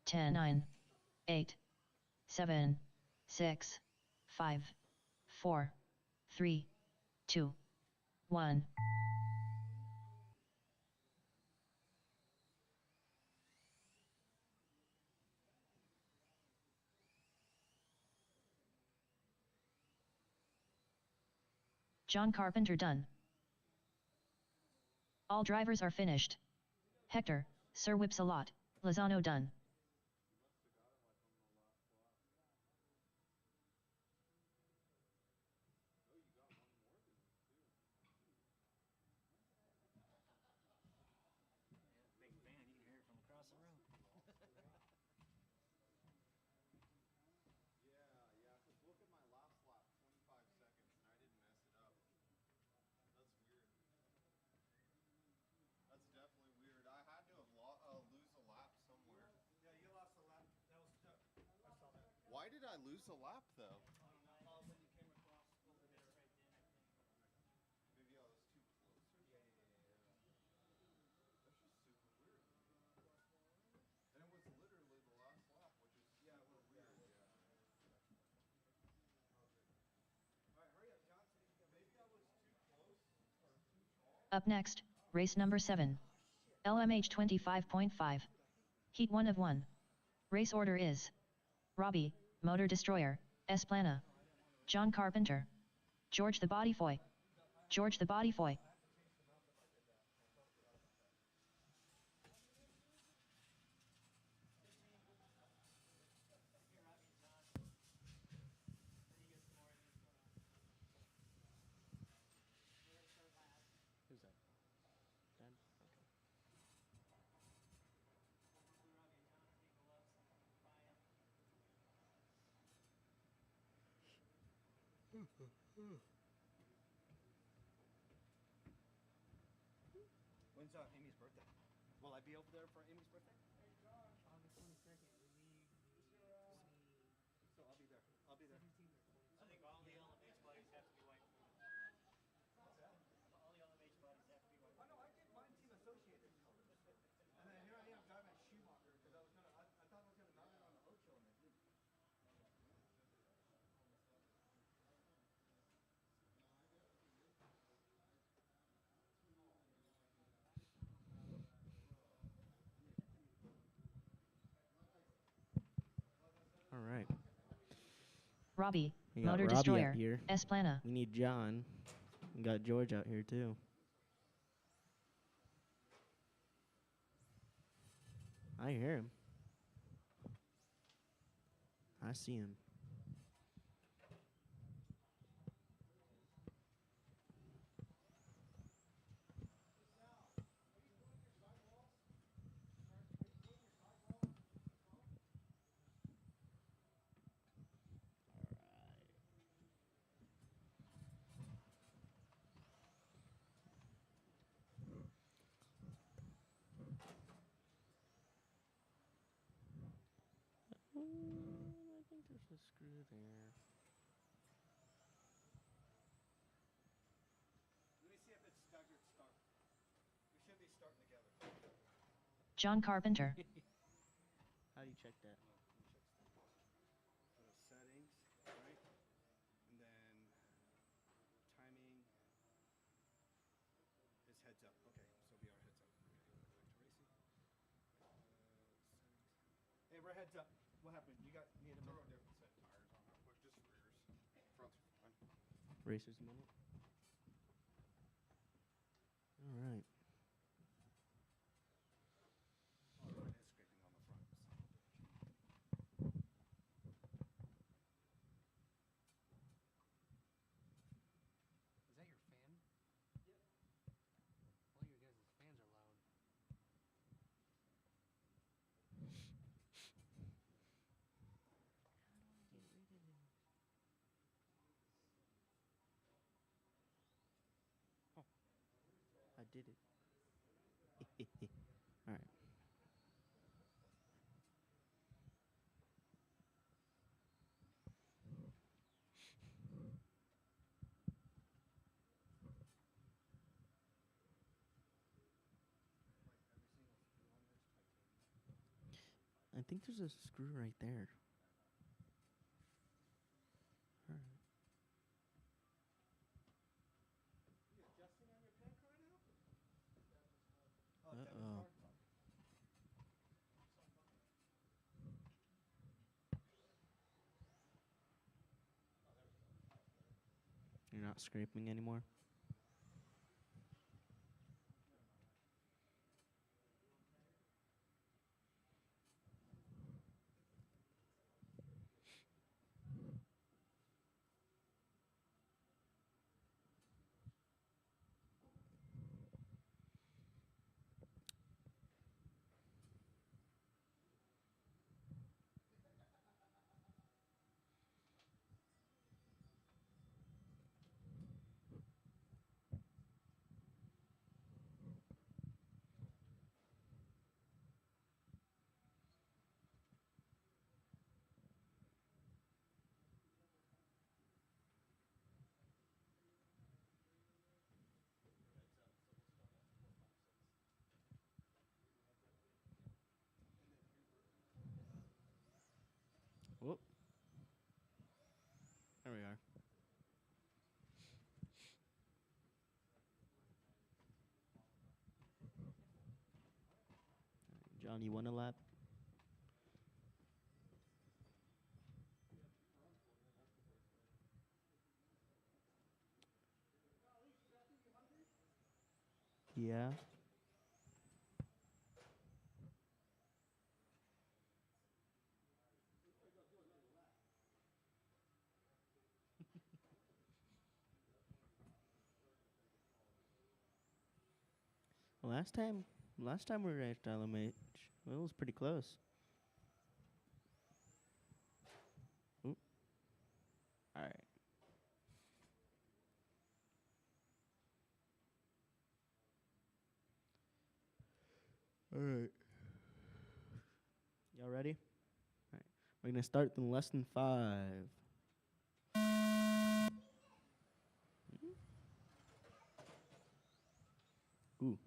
Ten, 9, 8, 7, 6, 5, 4, 3, 2, 1. John Carpenter done. All drivers are finished. Hector, Sir Whipsalot, Lozano done. Big fan, you can hear it from across the room. Yeah, because look at my last lap, 25 seconds, and I didn't mess it up. That's weird. That's definitely weird. I had to have lose a lap somewhere. Yeah, you lost a lap. That was tough. I saw that. Why did I lose a lap, though? When you came across over there, right then, I think. Maybe I was too close or something? That's just super weird. And it was literally the last lap, which is super weird, yeah. All right, hurry up, John. Maybe I was too close or too tall. Up next, race number 7. LMH 25.5. Heat 1 of 1. Race order is Robbie, Motor Destroyer, Esplana. John Carpenter. George the Bodyfoy. George the Bodyfoy. Who's that? Dad? Okay. When's Amy's birthday? Will I be over there for Amy's birthday? On the 22nd, we leave So I'll be there. I'll be there. 17 or 20. I think all the LMH buddies have to be white. What's that? All the LMH buddies have to be white. Oh no, I did mine team associated colors. And then here I am driving at Schumacher because I thought I was gonna drive it on the Ocho and I didn't. All right. Robbie, We got Motor Robbie Destroyer, up here. Esplana. We need John. We got George out here too. I hear him. I see him. I think there's a screw there. Let me see if it's staggered start. We should be starting together. John Carpenter. How do you check that? Go to settings, right? And then timing is heads up. Okay, so we are heads up. Okay, back to racing. Settings. Hey, we're heads up. What happened? You need a Throw a minute? different set of tires on real quick, just rears. Fronts are fine. Racers minute. All right. did it. All right. I think there's a screw right there. All right. Uh-oh. You're not scraping anymore? Whoop. There we are. John, you want a lap? Yeah. Last time we raced LMH, well, it was pretty close. Oop. All right. All right. Y'all ready? All right. We're gonna start in less than 5. Ooh.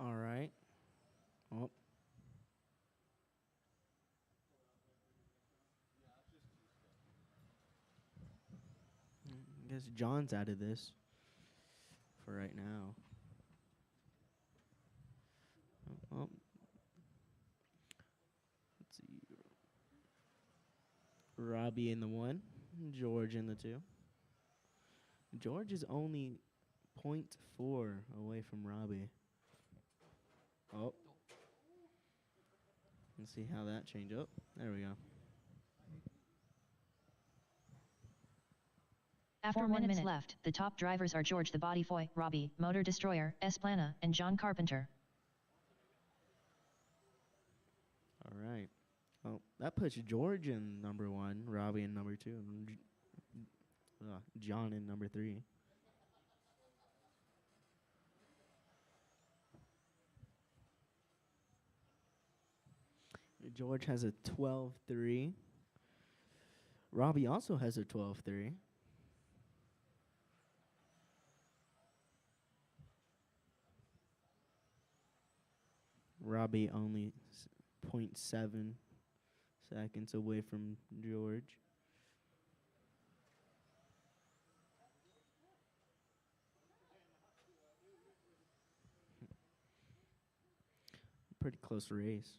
All right. Oh. I guess John's out of this for right now. Oh. Let's see. Robbie in the 1, George in the 2. George is only 0.4 away from Robbie. Oh. Let's see how that change up. There we go. After 4 minutes left, the top drivers are George the Body Boy, Robbie, Motor Destroyer, Esplana, and John Carpenter. All right. Well, that puts George in number 1, Robbie in number 2, and John in number 3. George has a 12.3. Robbie also has a 12.3. Robbie only 0.7 seconds away from George. Pretty close race.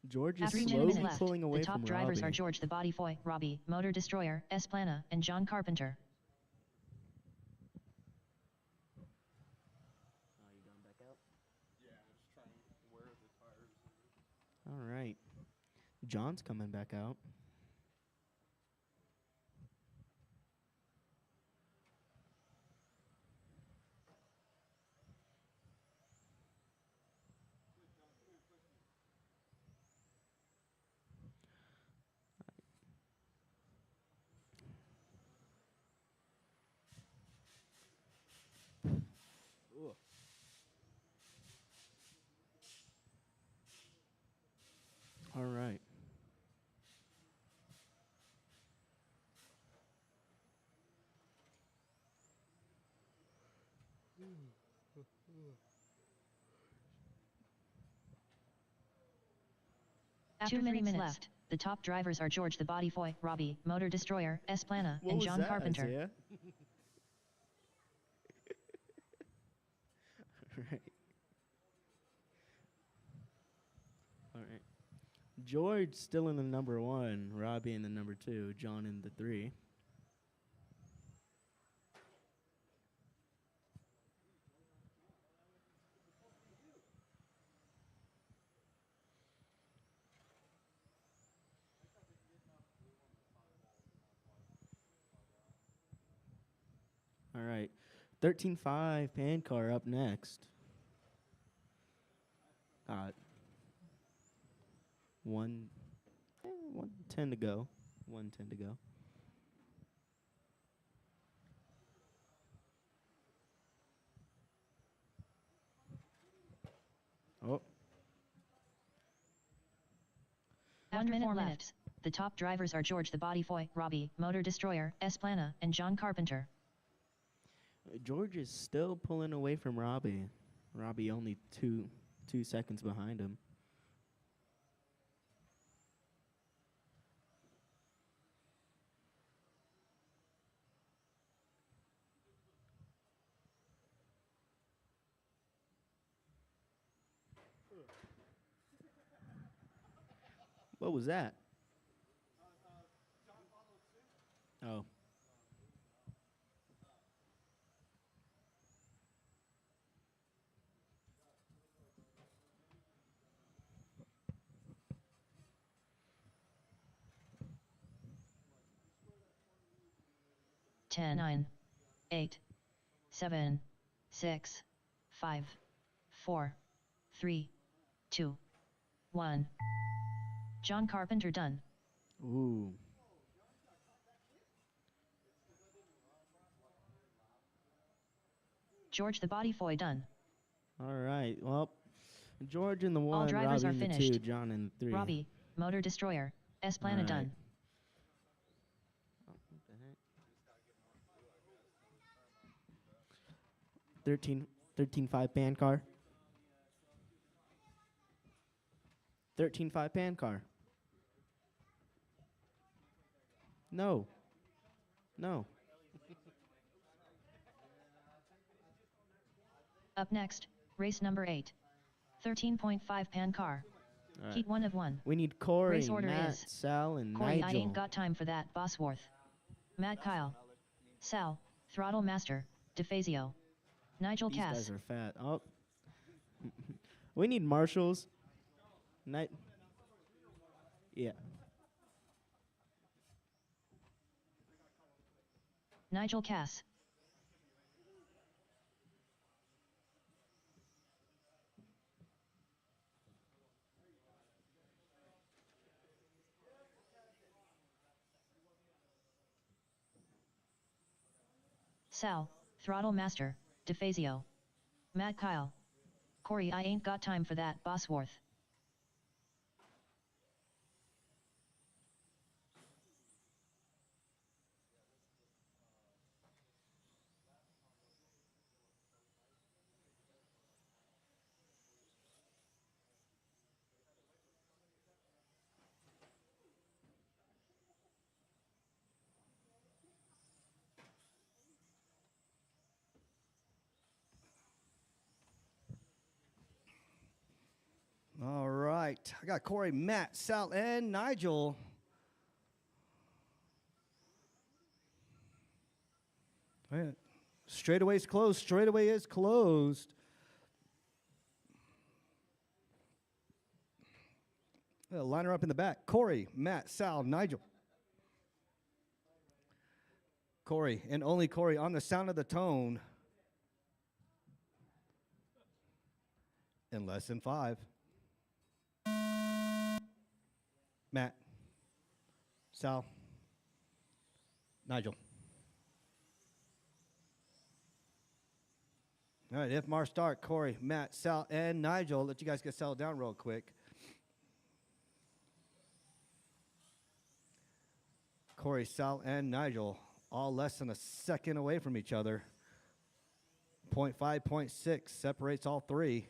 George is After 3 slowly minutes left, pulling away the top from drivers Robbie. are George the Body Boy, Robbie, Motor Destroyer, Esplana, and John Carpenter. Oh, you going back out? Yeah, just trying where the tires are. All right. John's coming back out. After 2 minutes left. The top drivers are George the Body Boy, Robbie, Motor Destroyer, S Plana, What and was John that, Carpenter. Isaiah? Right. All right. George still in the number 1, Robbie in the number 2, John in the 3. All right. 13.5 pan car up next. 1:10 to go. 1:10 to go. Oh, 1 minute left. The top drivers are George the Body Boy, Robbie, Motor Destroyer, S Plana, and John Carpenter. George is still pulling away from Robbie. Robbie only two seconds behind him. What was that? Oh. Ten, 9, 8, 7, 6, 5, 4, 3, 2, 1. John Carpenter done. Ooh. George the Body Boy done. All right. Well, George in the 1, All drivers Robbie are in the finished. 2, John in the 3. Robbie, Motor Destroyer, S Plana Alright. done. Oh, what the heck? 13.5 pan car. 13.5 pan car. No. No. Up next, race number 8. 13.5 pan car. All right. Heat 1 of 1. We need Corey, Race order Matt, is Sal, and Corey, Nigel. I ain't got time for that, Bosworth. Matt Kyle. Sal, Throttle Master, DeFazio. Nigel These Cass. guys are fat. Oh. We need marshals. Yeah. Nigel Cass. Sal, Throttle Master, DeFazio. Matt Kyle. Corey, I ain't got time for that, Bosworth. All right. I got Corey, Matt, Sal, and Nigel. All right. Straightaway is closed. Straightaway is closed. Line her up in the back. Corey, Matt, Sal, Nigel. Corey, and only Corey, on the sound of the tone. In less than 5. Matt, Sal, Nigel. All right, IFMAR start. Corey, Matt, Sal, and Nigel. Let you guys get settled down real quick. Corey, Sal, and Nigel, all less than a second away from each other. .5, .6 separates all three.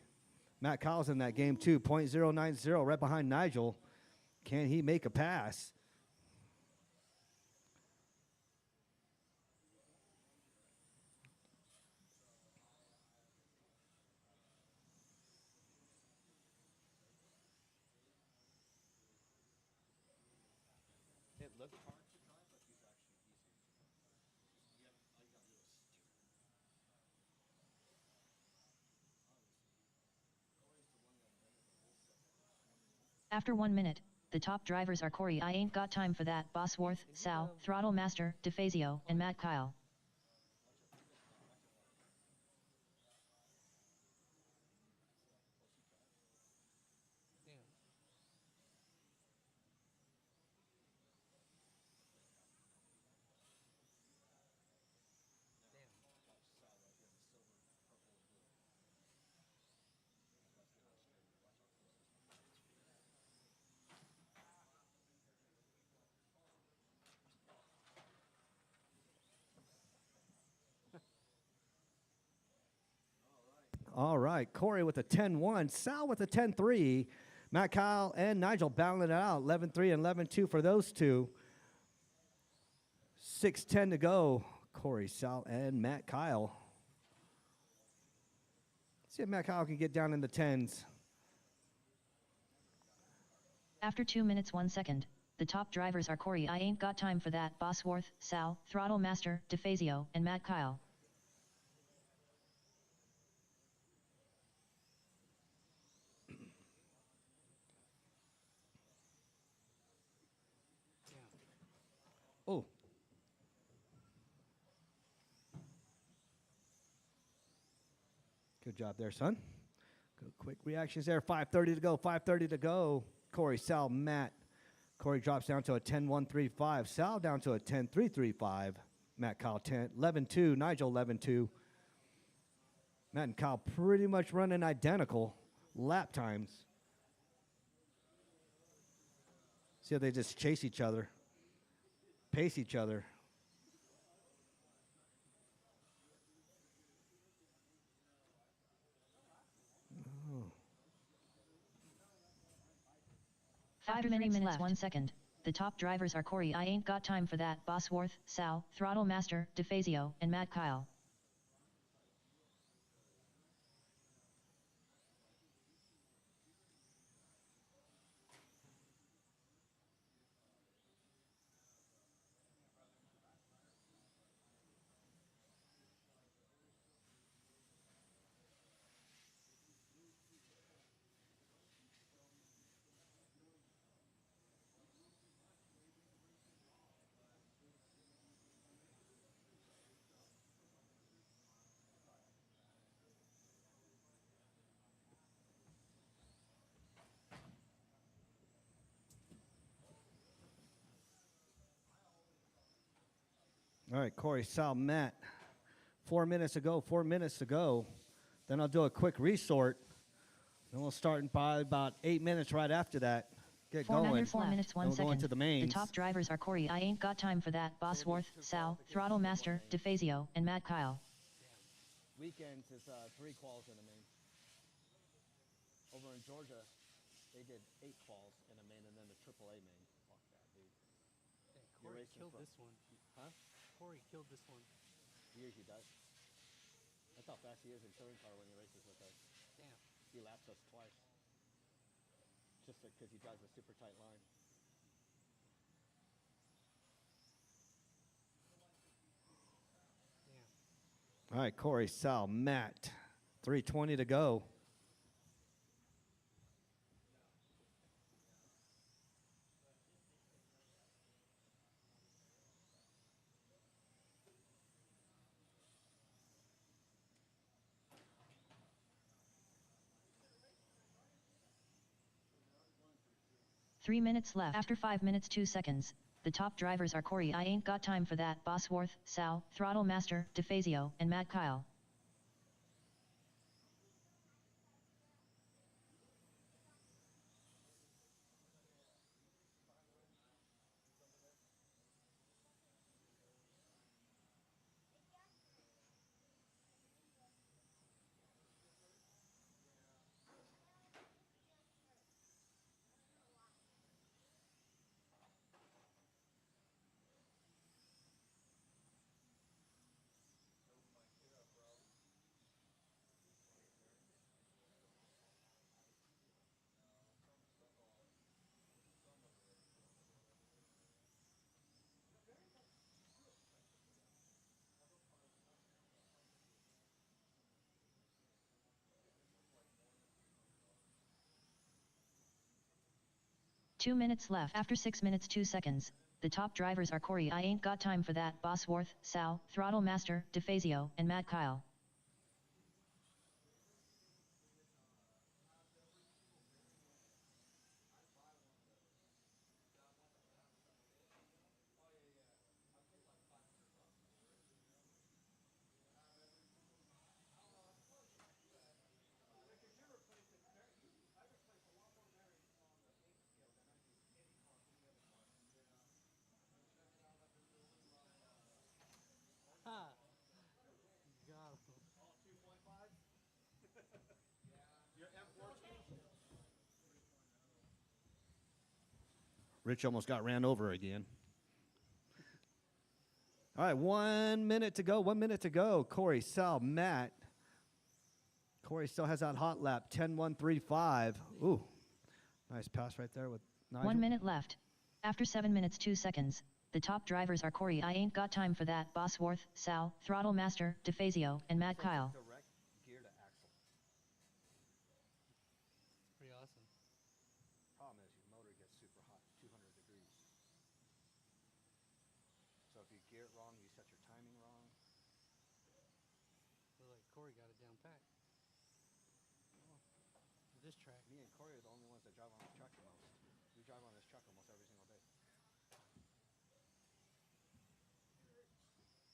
Matt Kyle's in that game too. .090 right behind Nigel. Can he make a pass? It looked hard to drive, but he's actually easier to drive. After 1 minute, the top drivers are Corey I Ain't Got Time for That, Bosworth, Sal, Throttle Master, DeFazio, and Matt Kyle. All right, Corey with a 10-1, Sal with a 10-3. Matt Kyle and Nigel battling it out, 11-3 and 11-2 for those two. 6:10 to go. Corey, Sal, and Matt Kyle. See if Matt Kyle can get down in the 10s. After 2 minutes 1 second, the top drivers are Corey I Ain't Got Time for That, Bosworth, Sal, Throttle Master, DeFazio, and Matt Kyle. Oh. Good job there, son. Good quick reactions there. 5:30 to go. 5:30 to go. Corey, Sal, Matt. Corey drops down to a 10-1-3-5. Sal down to a 10-3-3-5. Matt, Kyle 11-2. Nigel 11-2. Matt and Kyle pretty much running identical lap times. See how they just chase each other, pace each other. Oh. 5 minutes left. 1 second. The top drivers are Corey I Ain't Got Time for That, Bosworth, Sal, Throttle Master, DeFazio, and Matt Kyle. All right, Corey, Sal, Matt. 4 minutes ago, 4 minutes to go. Then I'll do a quick resort. Then we'll start in probably about 8 minutes right after that. Get going. Under 4 minutes 1 Then we'll go second. into the mains. The top drivers are Corey I Ain't Got Time for That, Bosworth, Sal, Throttle Master, DeFazio, and Matt Kyle. Weekends is 3 quals in a main. Over in Georgia, they did 8 quals in a main and then the AAA main. Fuck that, dude. You're Corey racing killed from- this one. Huh? Corey killed this one. He usually does. That's how fast he is in touring car when he races with us. Damn. He laps us twice. Just because he drives a super tight line. Damn. All right, Corey, Sal, Matt. 3:20 to go. Three minutes left. After 5 minutes 2 seconds, the top drivers are Corey I Ain't Got Time for That, Bosworth, Sal, Throttle Master, DeFazio, and Matt Kyle. 2 minutes left. After 6 minutes 2 seconds, the top drivers are Corey I Ain't Got Time for That, Bosworth, Sal, Throttle Master, DeFazio, and Mad Kyle. Rich almost got ran over again. All right, 1 minute to go. 1 minute to go. Corey, Sal, Matt. Corey still has that hot lap, 10-1-3-5. Ooh, nice pass right there with Nigel. 1 minute left. After 7 minutes 2 seconds, the top drivers are Corey I Ain't Got Time for That, Bosworth, Sal, Throttle Master, DeFazio, and Mad Kyle. Direct gear to axle. Pretty awesome. Problem is your motor gets super hot, 200 degrees. So if you gear it wrong, you set your timing wrong. Feel like Corey got it down pat. For this track. Me and Corey are the only ones that drive on this track the most. We drive on this track almost every single day.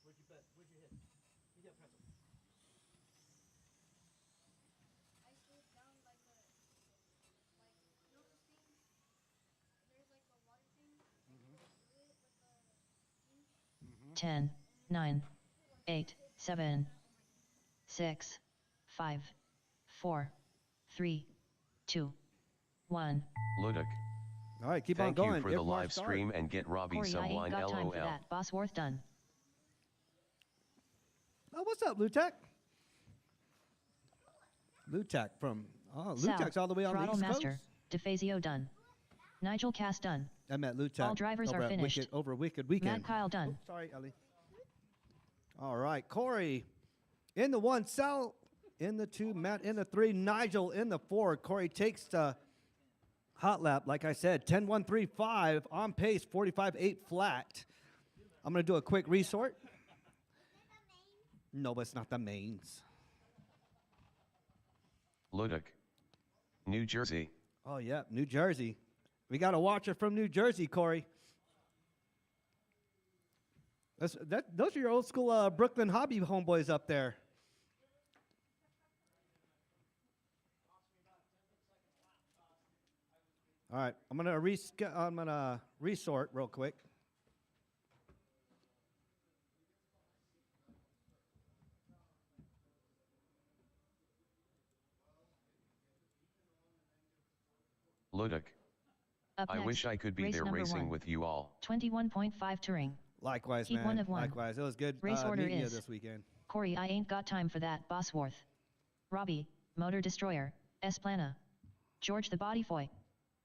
Where'd you bet? Where'd you hit? You got pretzel. I slid down like a, you know those things? There's like a water thing. Mm-hmm. With a 10, 9, 8, 7, 6, 5, 4, 3, 2, 1. Ludic. All right, keep on Thank going. you for If the Mark live start. stream and get Robbie Corey some I wine, Ain't Got Time for LOL. That, Bosworth done. Oh, what's up, Lutek? Lutek from Sal, Lutek's all the way on the Throttle East Master, Coast. DeFazio done. Nigel Cass done. I met Lutek. All drivers over are at finished. Over Wicked Weekend. Mad Kyle done. Oh, sorry, Ellie. All right, Corey in the 1, Sal in the 2, Matt in the 3, Nigel in the 4. Corey takes the hot lap, like I said, 10-1-3-5 on pace, 45-8 flat. I'm going to do a quick resort. No, but it's not the mains. Ludic. New Jersey. Oh, yeah, New Jersey. We got a watcher from New Jersey, Corey. Those are your old school Brooklyn hobby homeboys up there. All right, I'm gonna resort real quick. Ludic. Up I next, wish I could be race there number racing 1. with you all. 21.5 touring. Likewise, Heat man. 1 of 1. Likewise, it was good Race order meeting you is this weekend. Corey I Ain't Got Time for That, Bosworth. Robbie, Motor Destroyer, Esplana. George the Bodyfoy.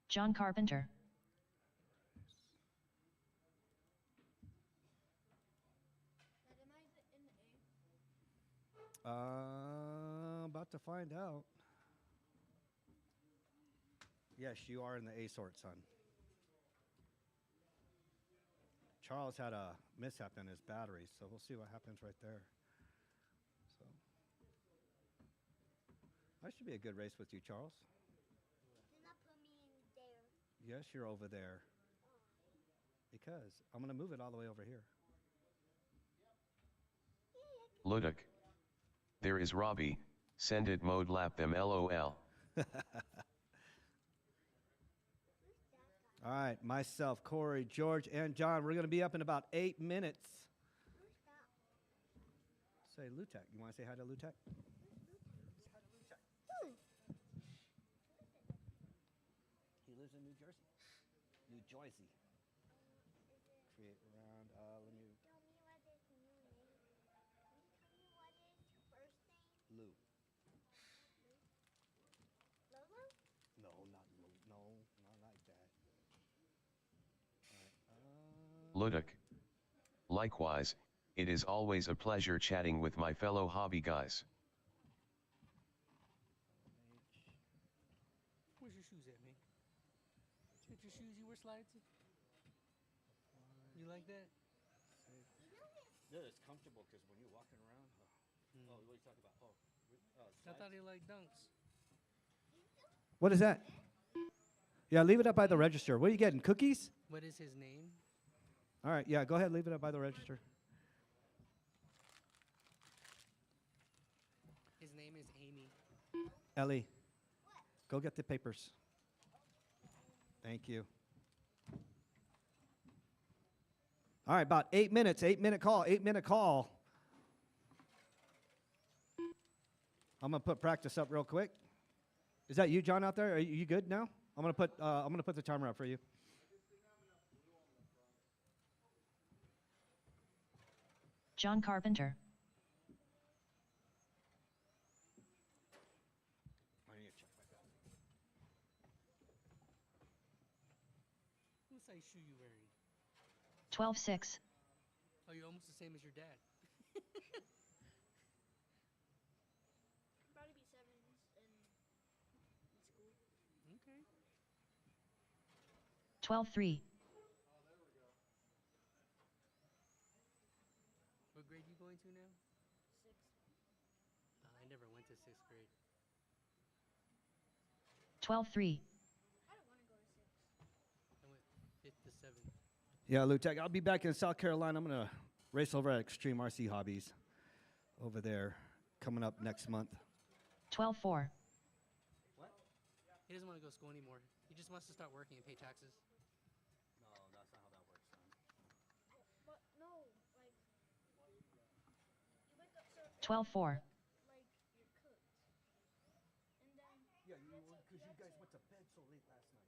John Carpenter. About to find out. Yes, you are in the A sort, son. Charles had a mishap in his battery, so we'll see what happens right there. So that should be a good race with you, Charles. Do not put me in there. Yes, you're over there. Because I'm going to move it all the way over here. Ludic. There is Robbie. Send it mode lap them LOL. All right, myself, Corey, George, and John. We're going to be up in about 8 minutes. Say Lutek. You want to say hi to Lutek? He lives in New Jersey. New Jersey. Create around. Let me. Tell me what is new name. Can you tell me what is your first name? Lou. Lolo? No, not Lou. No, not like that. All right. Ludic. Likewise, it is always a pleasure chatting with my fellow hobby guys. Where's your shoes at, man? With your shoes, you wear slides? You like that? Yeah, it's comfortable because when you're walking around. Oh, what are you talking about? I thought he liked dunks. What is that? Yeah, leave it up by the register. What are you getting? Cookies? What is his name? All right, yeah, go ahead, leave it up by the register. His name is Amy. Ellie, go get the papers. Thank you. All right, about 8 minutes, 8-minute call, 8-minute call. I'm gonna put practice up real quick. Is that you, John, out there? Are you good now? I'm gonna put the timer up for you. John Carpenter. I need to check my belt. What size shoe you wearing? 12-6. Oh, you're almost the same as your dad. Probably be sevens in school. Okay. 12-3. What grade you going to now? 6. I never went to 6th grade. 12-3. I don't want to go to 6. I went 5th to 7th. Yeah, Lutek, I'll be back in South Carolina. I'm gonna race over at Extreme RC Hobbies over there coming up next month. 12-4. He doesn't want to go to school anymore. He just wants to start working and pay taxes. No, that's not how that works, son. But no, like you wake up so 12-4. like you're cooked, and then Yeah, because you guys went to bed so late last night.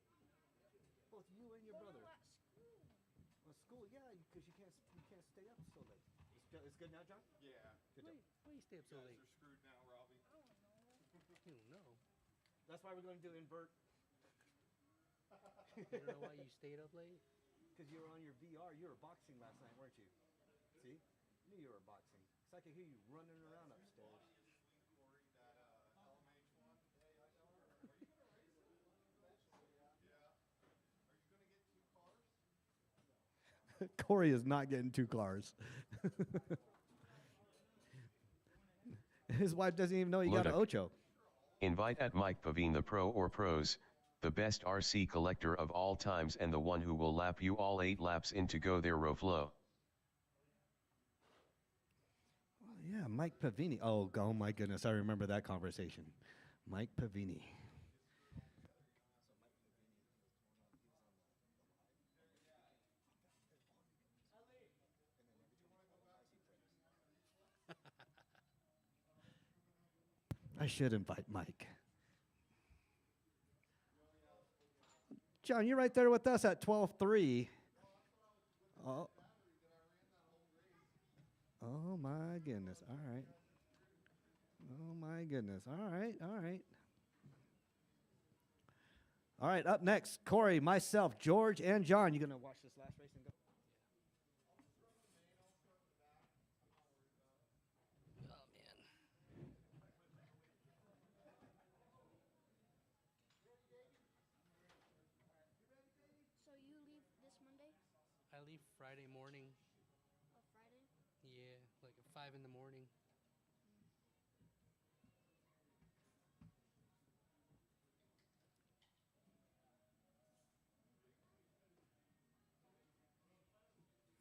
Both you and your brother. no, at school. Well, school, yeah, because you can't stay up so late. It's good now, John? Yeah. Good job. Why you stay up so You late? guys are screwed now, Robbie. I don't know. You don't know. That's why we're going to do invert. You don't know why you stayed up late? Because you were on your VR. You were boxing last night, weren't you? See? Knew you were boxing. So I could hear you running around upstairs. Corey, that LMH one. Hey, I know her. Are you gonna race it eventually? Yeah. Are you gonna get 2 cars? Corey is not getting 2 cars. His wife doesn't even know he got an Look. Ocho. Invite at Mike Pavine, the pro or pros, the best RC collector of all times and the one who will lap you all 8 laps in to go there Roflo. Oh, yeah, Mike Pavini. Oh, my goodness, I remember that conversation. Mike Pavini. I should invite Mike. John, you're right there with us at 12-3. Oh. Oh, my goodness. All right. Oh, my goodness. All right. All right. All right, up next, Corey, myself, George, and John. You going to watch this last race and go? Oh, man. So you leave this Monday I leave Friday morning. or Friday? Yeah, like at 5 in the morning.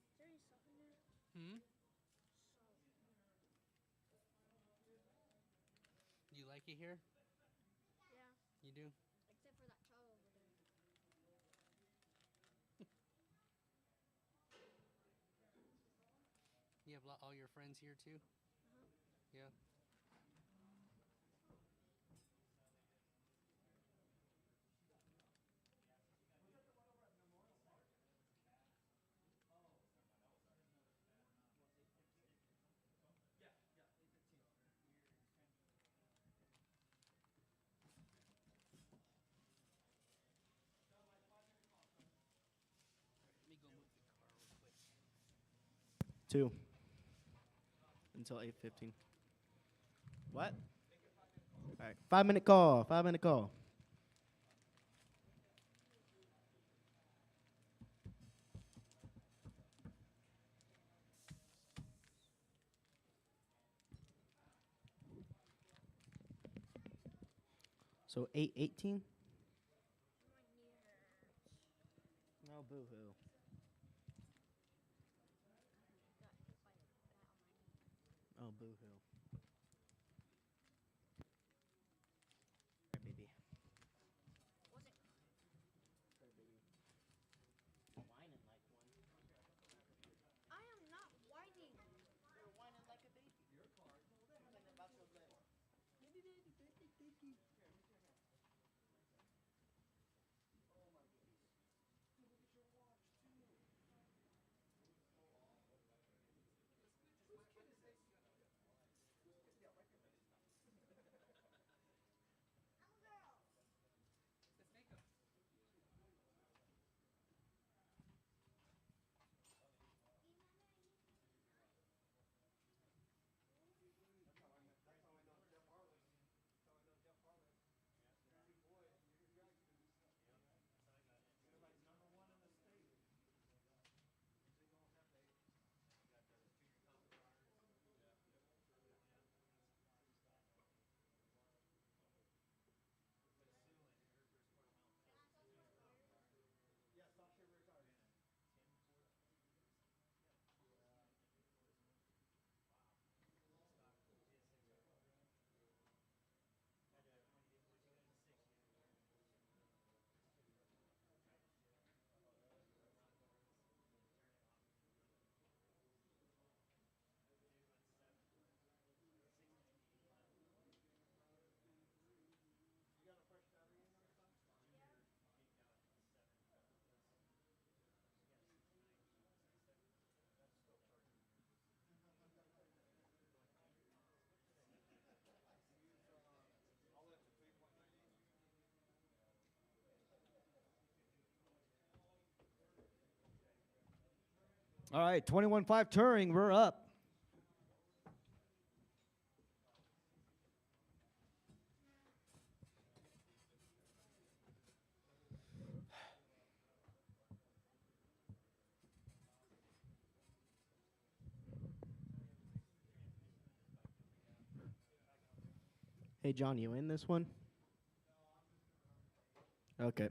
Is there any salt in there? Hmm? Salt. You like it here? Yeah, You do? except for that tub over there. You have all your friends here too? Yeah. Let me go move the car real quick. 2. Until 8:15. What? All right. 5-minute call. 5-minute call. So 8-18? My knee hurts. No, boo-hoo. Got hit by a bat on my knee. Oh, boo-hoo. Right, baby. Was it? Sorry, baby. Whining like one. I am not whining. You're whining like a baby. Your car. Complaining about your leg. Baby, baby, baby, baby. All right, 21.5 Turing, we're up. Hey, John, you in this one? Okay.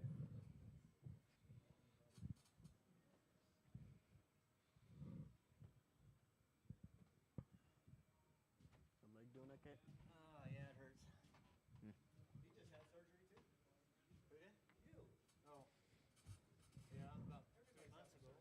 Your leg doing okay? Oh, yeah, it hurts. Hmm. You just had surgery too? Who did? You. Oh. Yeah, about 3 months ago.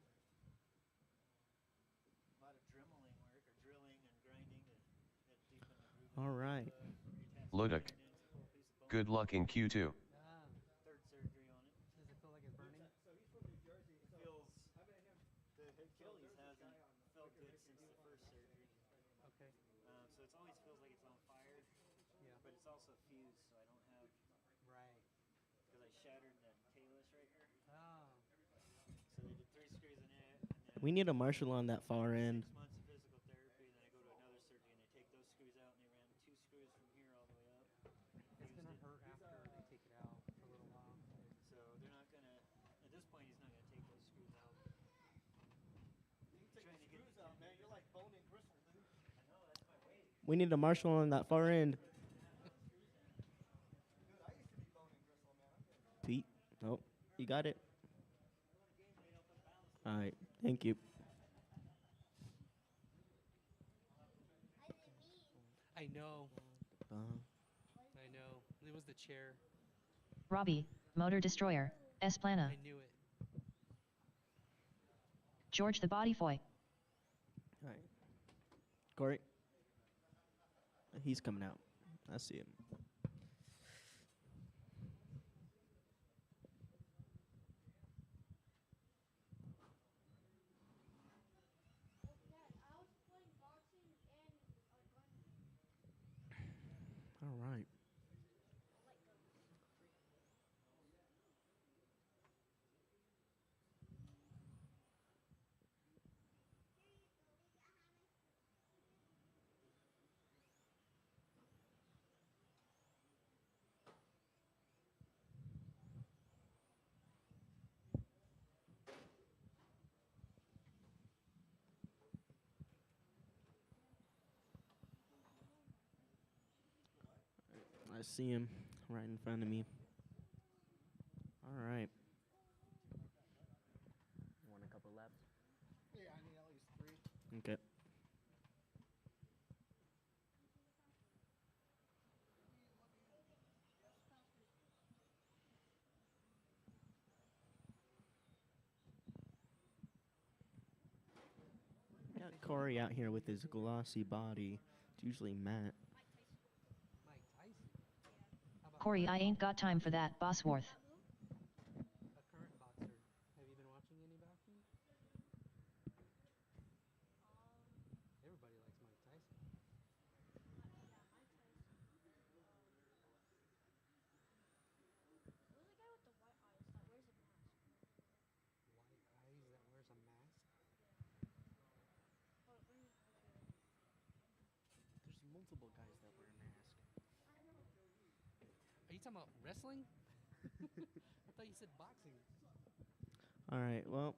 A lot of dremeling work, or drilling and grinding to deepen the groove. All right. Reattach the Luduk. tendons, a full piece of bone. Good luck in Q2. Ah. Third surgery on it. Does it feel like it's burning? So he's from New Jersey. It So feels. I met him. The Achilles there's this hasn't guy on felt Wicked good Ricky since the Deal. first surgery. Okay. So it always feels like it's on fire. Yeah. But it's also fused, so I don't have. Right. Because I shattered that talus right here. Oh. So they did 3 screws in it, and then We need a marshal on that far end. 6 months of physical therapy, and then I go to another surgery, and they take those screws out, and they ran 2 screws from here all the way up. It's gonna hurt after they take it out for a little while. So they're not gonna. At this point, he's not gonna take those screws out. You take Trying the to get screws the out, man. You're like bone and gristle, dude. I know that's my weight. We need a marshal on that far end. Dude, I used to be bone and gristle, man. I'm getting Pete. Oh, you got it. All right. Thank you. I know. Uh, I know. It was the chair. Robbie, Motor Destroyer, Esplana. I knew it. George the Body Boy. all right. Corey. He's coming out. I see him. Dad, I was playing boxing and gun. All right. Like guns. I see him right in front of me. All right. Want a couple laps? Yeah, I need at least 3. Okay. Got Corey out here with his glossy body. It's usually matte. Mike Tyson. How about Corey, I ain't got time for that, Bosworth. a current boxer? Have you been watching any boxing? Everybody likes Mike Tyson. Who's the guy with the white eyes that wears a mask? White eyes that wears a mask. Oh, let me look it up. There's multiple guys that wear a mask. Are you talking about wrestling? I thought you said boxing. All right, well,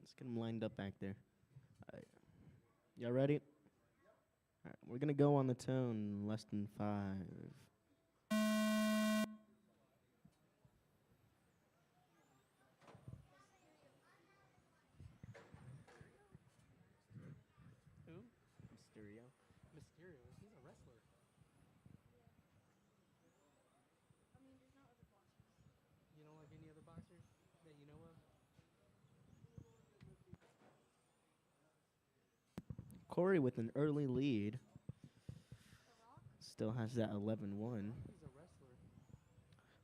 let's get them lined up back there. All right. Y'all ready? All right, we're going to go on the tone in less than 5. Who? Mysterio. Mysterio. He's a wrestler. I mean, there's no other boxers. You don't like any other boxers that you know of? Corey with an early lead. The Rock? Still has that 11-1. He's a wrestler.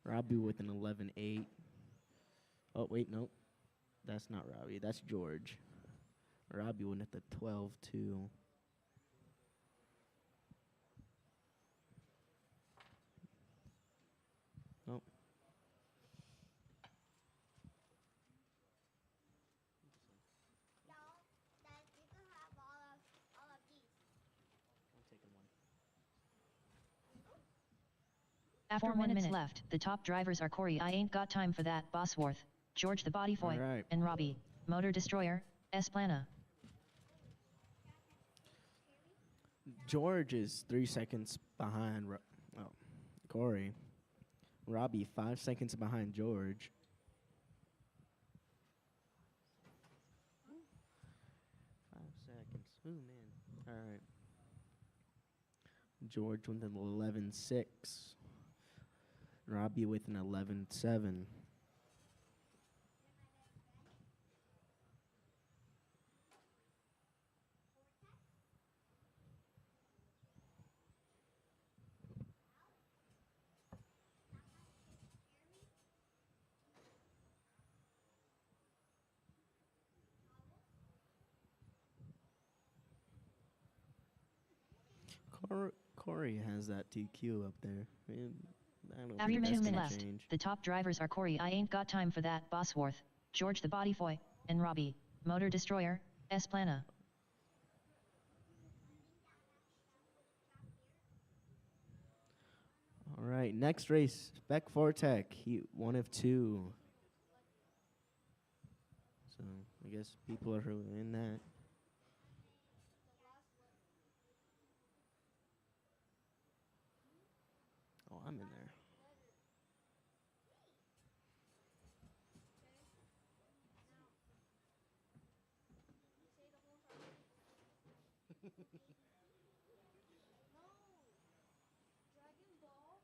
Robbie with an 11-8. Oh, wait, nope. That's not Robbie. That's George. Robbie went at the 12-2. Nope. No, that you can have all of these. I'm taking one. After 1 minute left, the top drivers are Corey, I ain't got time for that, Bosworth, George the Body Boy, Alright. and Robbie, Motor Destroyer, Esplana. George is 3 seconds behind Corey. Robbie 5 seconds behind George. 5 seconds. Ooh, man. All right. George with an 11-6. Robbie with an 11-7. Corey has that TQ up there. I don't After think 2 that's minutes gonna left, change. the top drivers are Corey, I ain't got time for that, Bosworth, George the Body Boy, and Robbie, Motor Destroyer, Esplana. All right, next race, Beck Fortec. He 1 of 2. So I guess people are in that. Oh, I'm in there. No. Dragon Ball.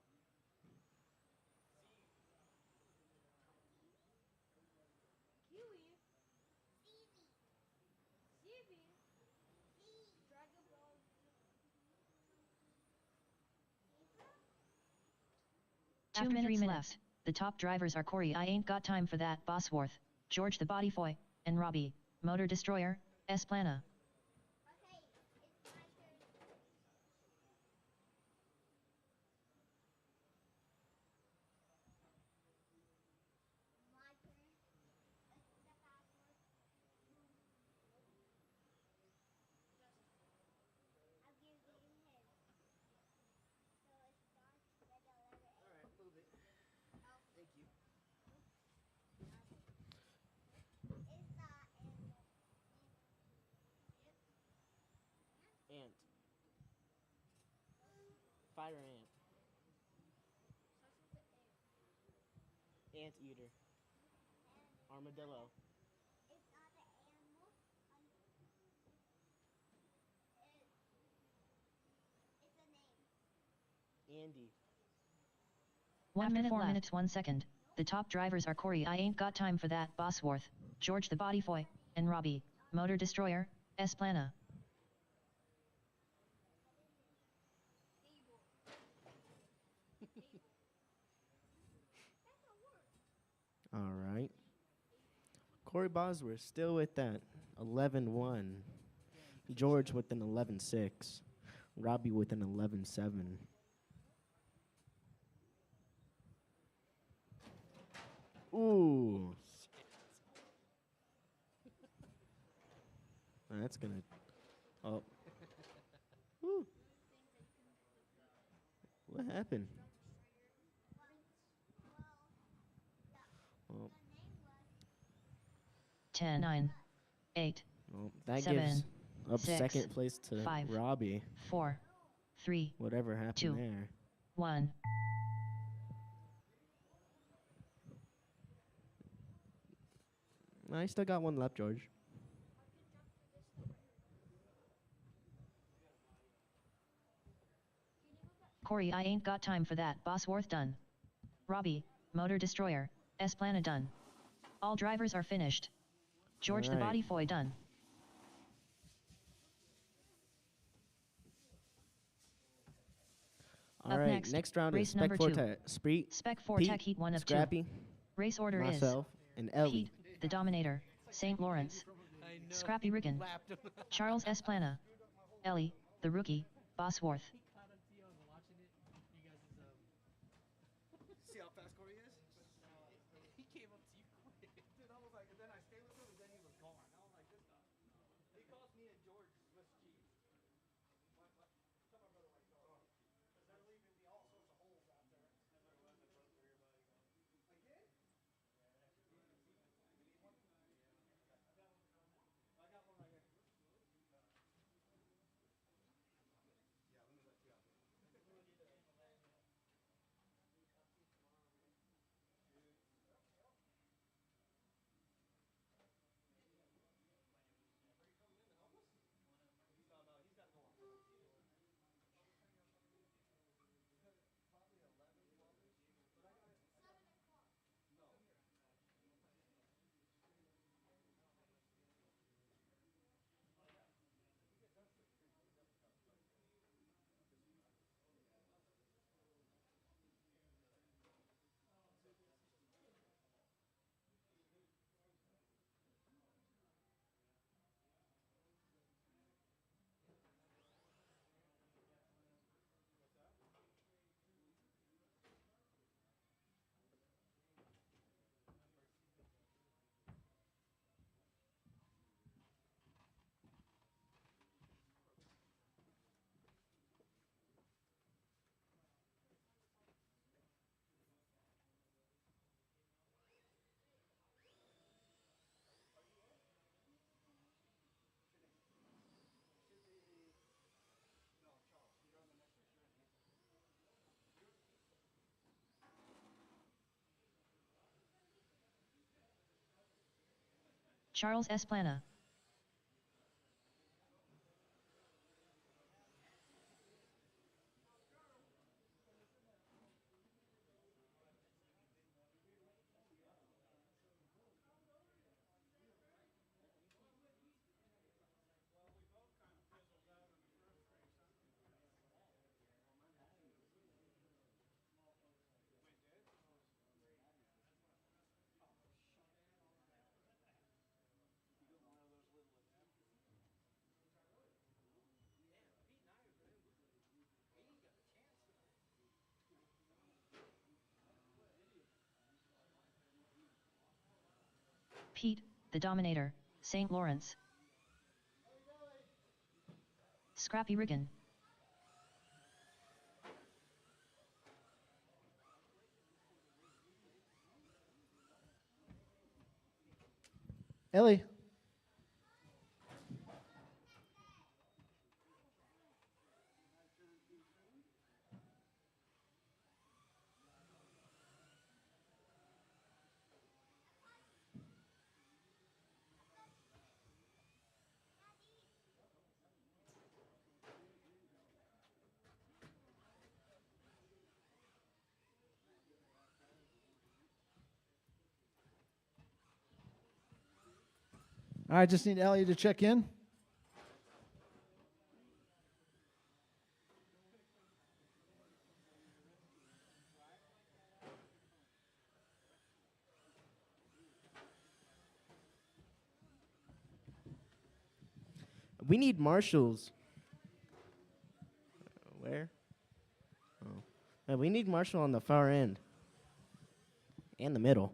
Kiwi. Eevee. Dragon Ball. 2 minutes left, the top drivers are Corey, I ain't got time for that, Bosworth, George the Body Boy, and Robbie, Motor Destroyer, Esplana. Okay, it's my turn. My turn. Let's put the password. I'll give you his. So it starts with the letter A. All right, move it. Oh. Thank you. Is that and Ant. Fire ant. starts with the Anteater. Armadillo. It's not the animal. It's a name. Andy. 1 After minute 4 left. minutes 1 second. The top drivers are Corey I Ain't Got Time for That, Bosworth, George the Bodyfoy, and Robbie, Motor Destroyer, Esplana. All right. Corey Bosworth still with that 11-1. George with an 11-6. Robbie with an 11-7. Ooh. That's gonna. Oh. Woo. What happened? Oh, 10, 9, 8, well, that 7, gives up 6, second place to 5, Robbie. 4, 3, Whatever happened 2, there. 1. I still got one left, George. Corey I Ain't Got Time for That, Bosworth done. Robbie, Motor Destroyer, Esplana done. All drivers are finished. George the Alright. Bodyfoy done. All Up right, next, next round is race Spec number 4 2. Tech. Spree, Spec 4 Pete, Tech Heat 1 of 2. Scrappy, Race order myself, and Ellie. Pete, the Dominator, St. Lawrence. Scrappy Riggin. Charles Esplana. Ellie, the Rookie, Bosworth. See how fast Corey is? He came up to you quick. Dude, I was like, and then I stayed with him, and then he was gone. I was like, this guy. He calls me and George Swiss cheese. Tell my brother what he calls me. Because they're leaving me all sorts of holes out there. I did? I got one right here. Yeah, let me let you out. No, no, he's got to go on. Probably 11, 12-ish. But I got it. 7 o'clock. No. Charles Esplana. Pete, the Dominator, St. Lawrence. Scrappy Riggin. Ellie. I just need Ellie to check in. We need marshals. Where? Oh. We need marshal on the far end. And the middle.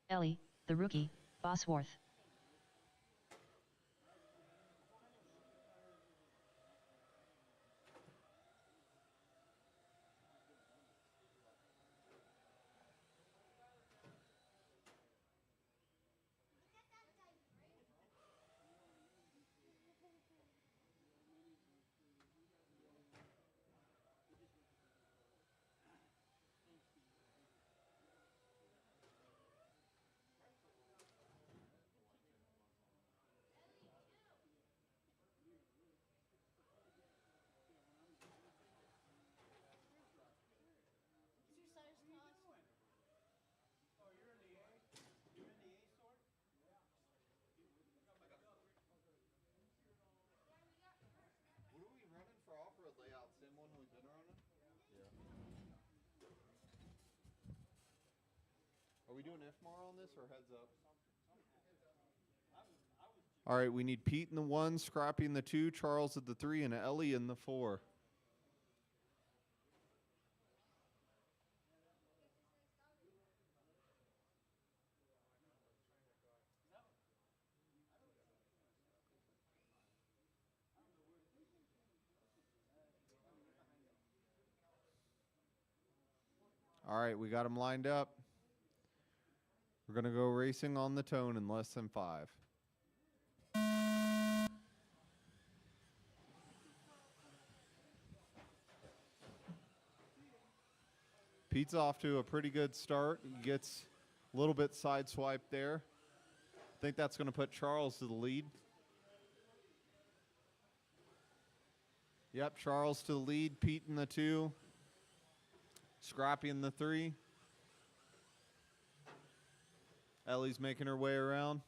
Ellie, the rookie, Bosworth. What are we running for off-road layout? Same one we've been running? Yeah. Are we doing IFMAR on this or heads up? All right, we need Pete in the 1, Scrappy in the 2, Charles at the 3, and Ellie in the 4. All right, we got them lined up. We're going to go racing on the tone in less than 5. Pete's off to a pretty good start. He gets a little bit sideswiped there. I think that's going to put Charles to the lead. Yep, Charles to the lead. Pete in the 2. Scrappy in the 3. Ellie's making her way around.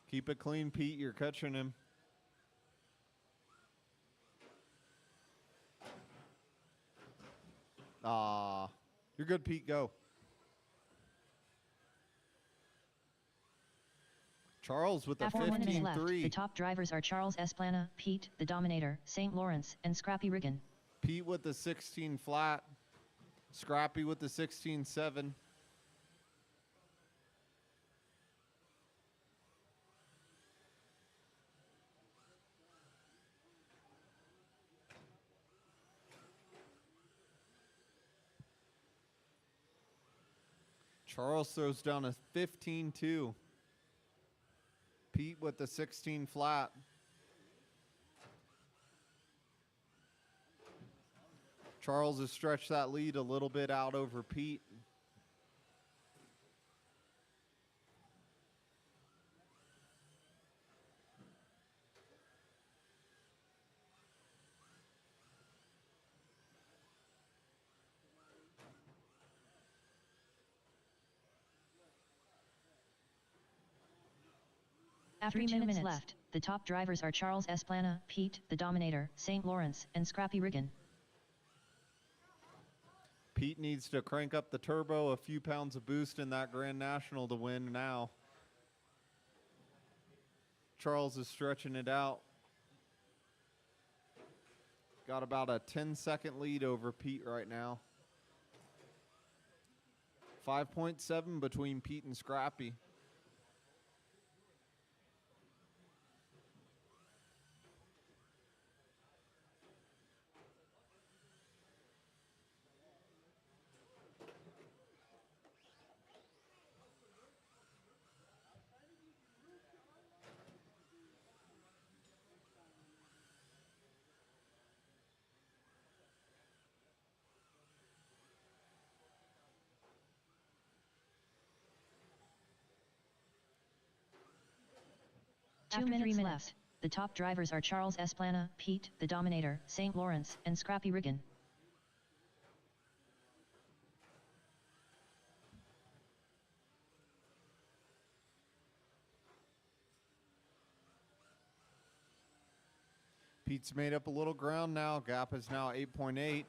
Keep it clean, Pete. You're catching him. You're good, Pete. Go. Charles with the After 1 minute left, 15-3. the top drivers are Charles Esplana, Pete, the Dominator, St. Lawrence, and Scrappy Riggin. Pete with the 16 flat. Scrappy with the 16-7. Charles throws down a 15-2. Pete with the 16 flat. Charles has stretched that lead a little bit out over Pete. After 2 minutes left, the top drivers are Charles Esplana, Pete, the Dominator, St. Lawrence, and Scrappy Riggin. Pete needs to crank up the turbo, a few pounds of boost in that Grand National to win now. Charles is stretching it out. Got about a 10-second lead over Pete right now. 5.7 between Pete and Scrappy. After 3 minutes left, the top drivers are Charles Esplana, Pete, the Dominator, St. Lawrence, and Scrappy Riggin. Pete's made up a little ground now. Gap is now 8.8.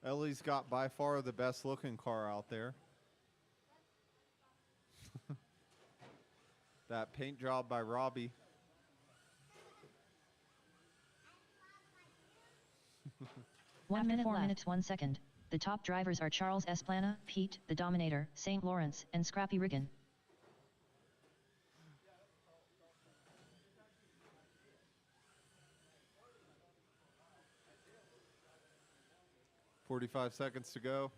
Ellie's got by far the best looking car out there. That paint job by Robbie. One minute, 4 minutes, 1 second. The top drivers are Charles Esplana, Pete, the Dominator, St. Lawrence, and Scrappy Riggin. 45 seconds to go.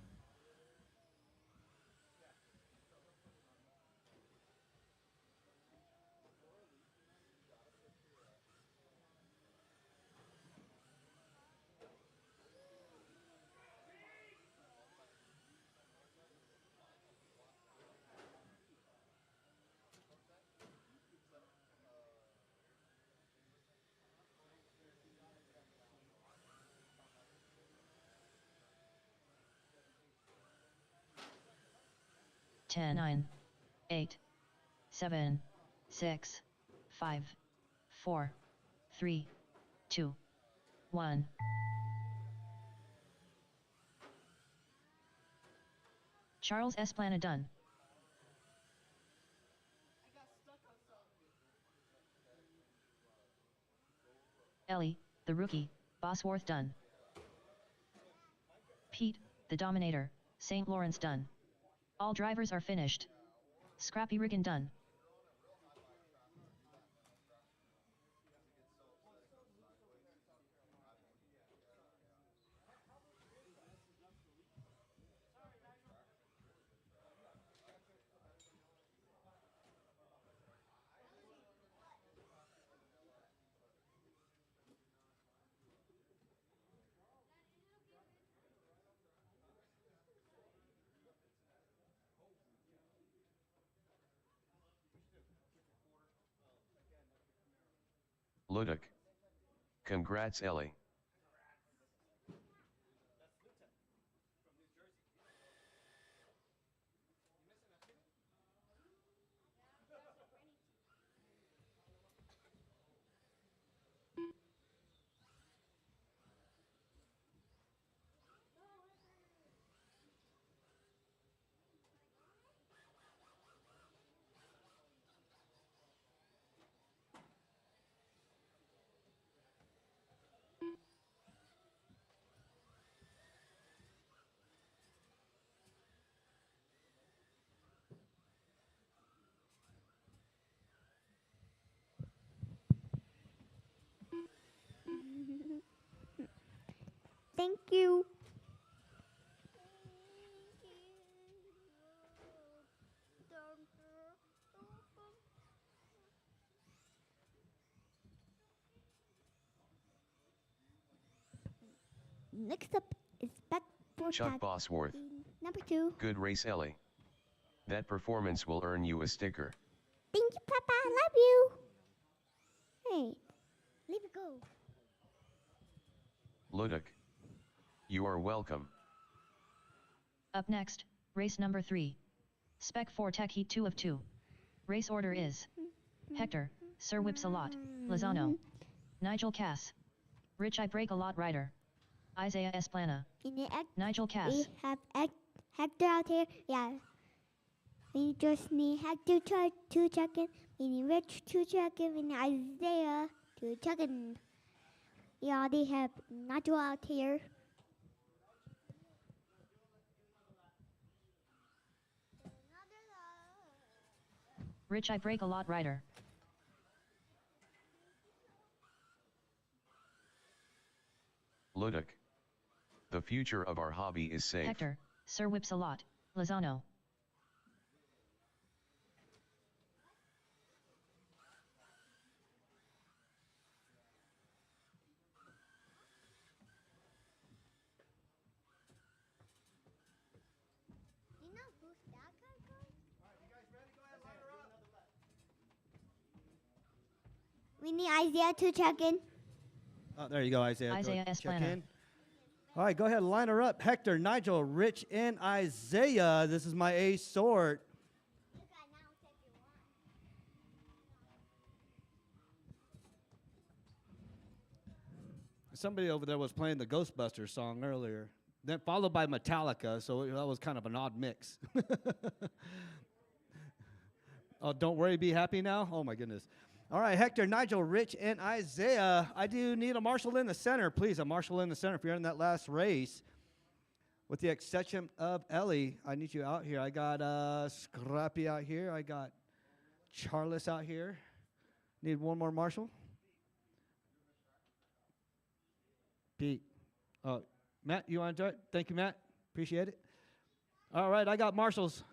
Ten, 9, 8, 7, 6, 5, 4, 3, 2, 1. Charles Esplana done. Ellie, the rookie, Bosworth done. Pete, the Dominator, St. Lawrence done. All drivers are finished. Scrappy Riggin done. Luduk. Congrats Ellie. Thank you. Next up is back for Chuck tag Bosworth. number 2. Good race Ellie. That performance will earn you a sticker. Thank you, Papa. I love you. Hey, leave it go. Luduk. You are welcome. Up next, race number 3. Spec 4 Tech Heat 2 of 2. Race order is Hector, Sir Whips a Lot, Lozano, Nigel Cass, Rich I Break a Lot Rider, Isaiah Esplana, Nigel Cass. We have Hector out here. Yeah. We just need Hector to check in. We need Rich to check in. We need Isaiah to check in. Yeah, they have Nigel out here. Rich I Break a Lot Rider. Luduk. The future of our hobby is safe. Hector, Sir Whips-a-Lot, Lozano. You know who's that guy goes? We need Isaiah to check in. Oh, there you go, Isaiah. Go Isaiah check Esplana. in. All right, go ahead, line her up. Hector, Nigel, Rich, and Isaiah. This is my A sort. Somebody over there was playing the Ghostbusters song earlier, then followed by Metallica, so that was kind of an odd mix. Oh, don't worry, be happy now? Oh, my goodness. All right, Hector, Nigel, Rich, and Isaiah. I do need a marshal in the center, please. A marshal in the center if you're in that last race. With the exception of Ellie, I need you out here. I got Scrappy out here. I got Charles out here. Need one more marshal. Pete. Oh, Matt, you want to do it? Thank you, Matt. Appreciate it. All right, I got marshals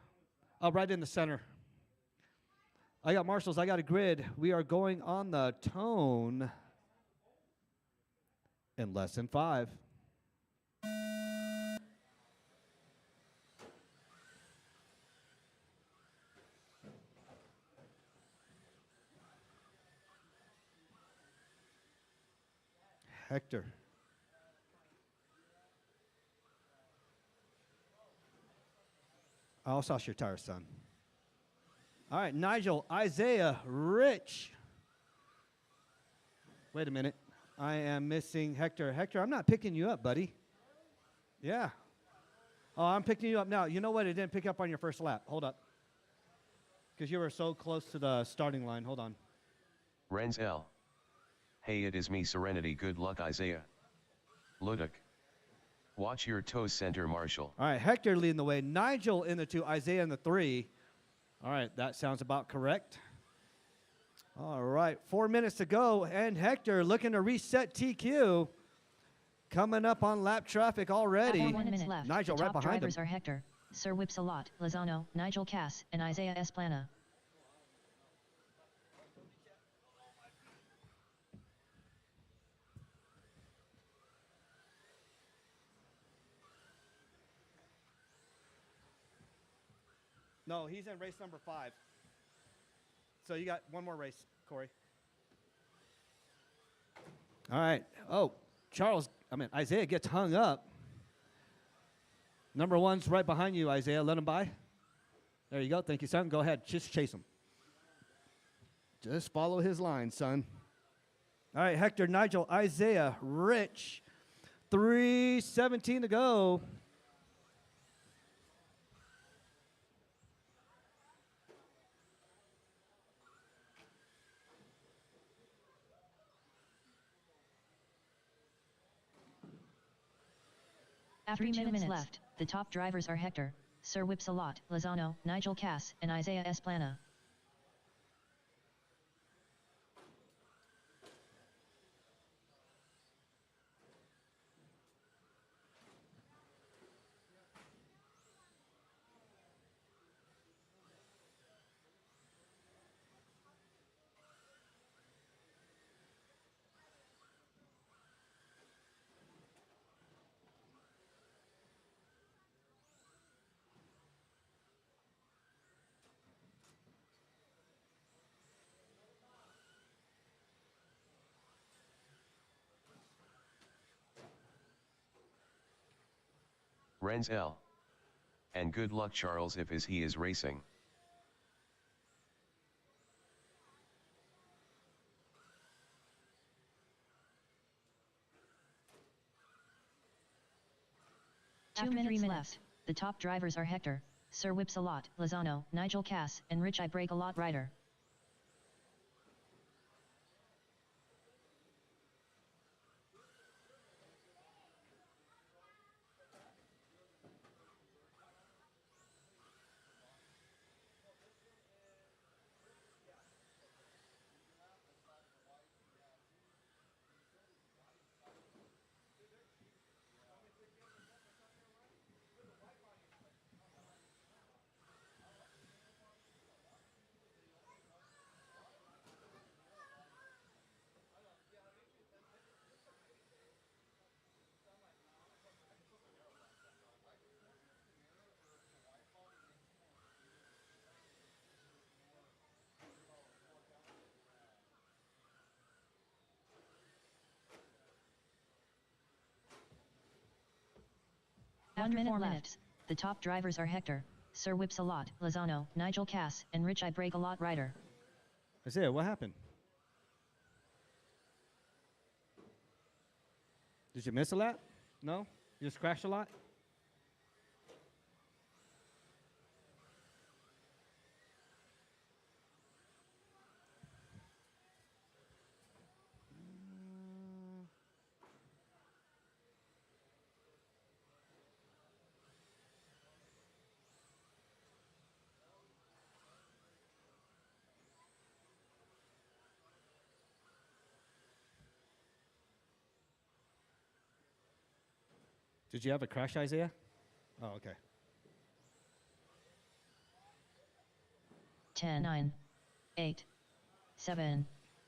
right in the center. I got marshals. I got a grid. We are going on the tone in less than 5. Hector. I'll sauce your tires, son. All right, Nigel, Isaiah, Rich. Wait a minute. I am missing Hector. Hector, I'm not picking you up, buddy. Yeah. Oh, I'm picking you up now. You know what? It didn't pick up on your first lap. Hold up. Because you were so close to the starting line. Hold on. Renzel. Hey, it is me, Serenity. Good luck, Isaiah. Ludwig. Watch your toes, center marshal. All right, Hector leading the way. Nigel in the 2, Isaiah in the 3. All right, that sounds about correct. All right, 4 minutes to go, and Hector looking to reset TQ. Coming up on lap traffic already. 1 minute left. Nigel the right top behind drivers him. are Hector, Sir Whips-a-Lot, Lozano, Nigel Cass, and Isaiah Esplana. No, he's in race number 5. So you got one more race, Corey. All right. Oh, Isaiah gets hung up. Number 1's right behind you, Isaiah. Let him by. There you go. Thank you, son. Go ahead. Just chase him. Just follow his line, son. All right, Hector, Nigel, Isaiah, Rich. 3:17 to go. After 2 minutes left, the top drivers are Hector, Sir Whips-a-Lot, Lozano, Nigel Cass, and Isaiah Esplana. Renzel. And good luck, Charles, if he is racing. After 3 minutes left, the top drivers are Hector, Sir Whips-a-Lot, Lozano, Nigel Cass, and Rich I Break a Lot Rider. After 4 minutes, the top drivers are Hector, Sir Whips-a-Lot, Lozano, Nigel Cass, and Rich I Break a Lot Rider. Isaiah, what happened? Did you miss a lap? No? You just crashed a lot? Did you have a crash, Isaiah? Oh, okay. 10, 9, 8, 7,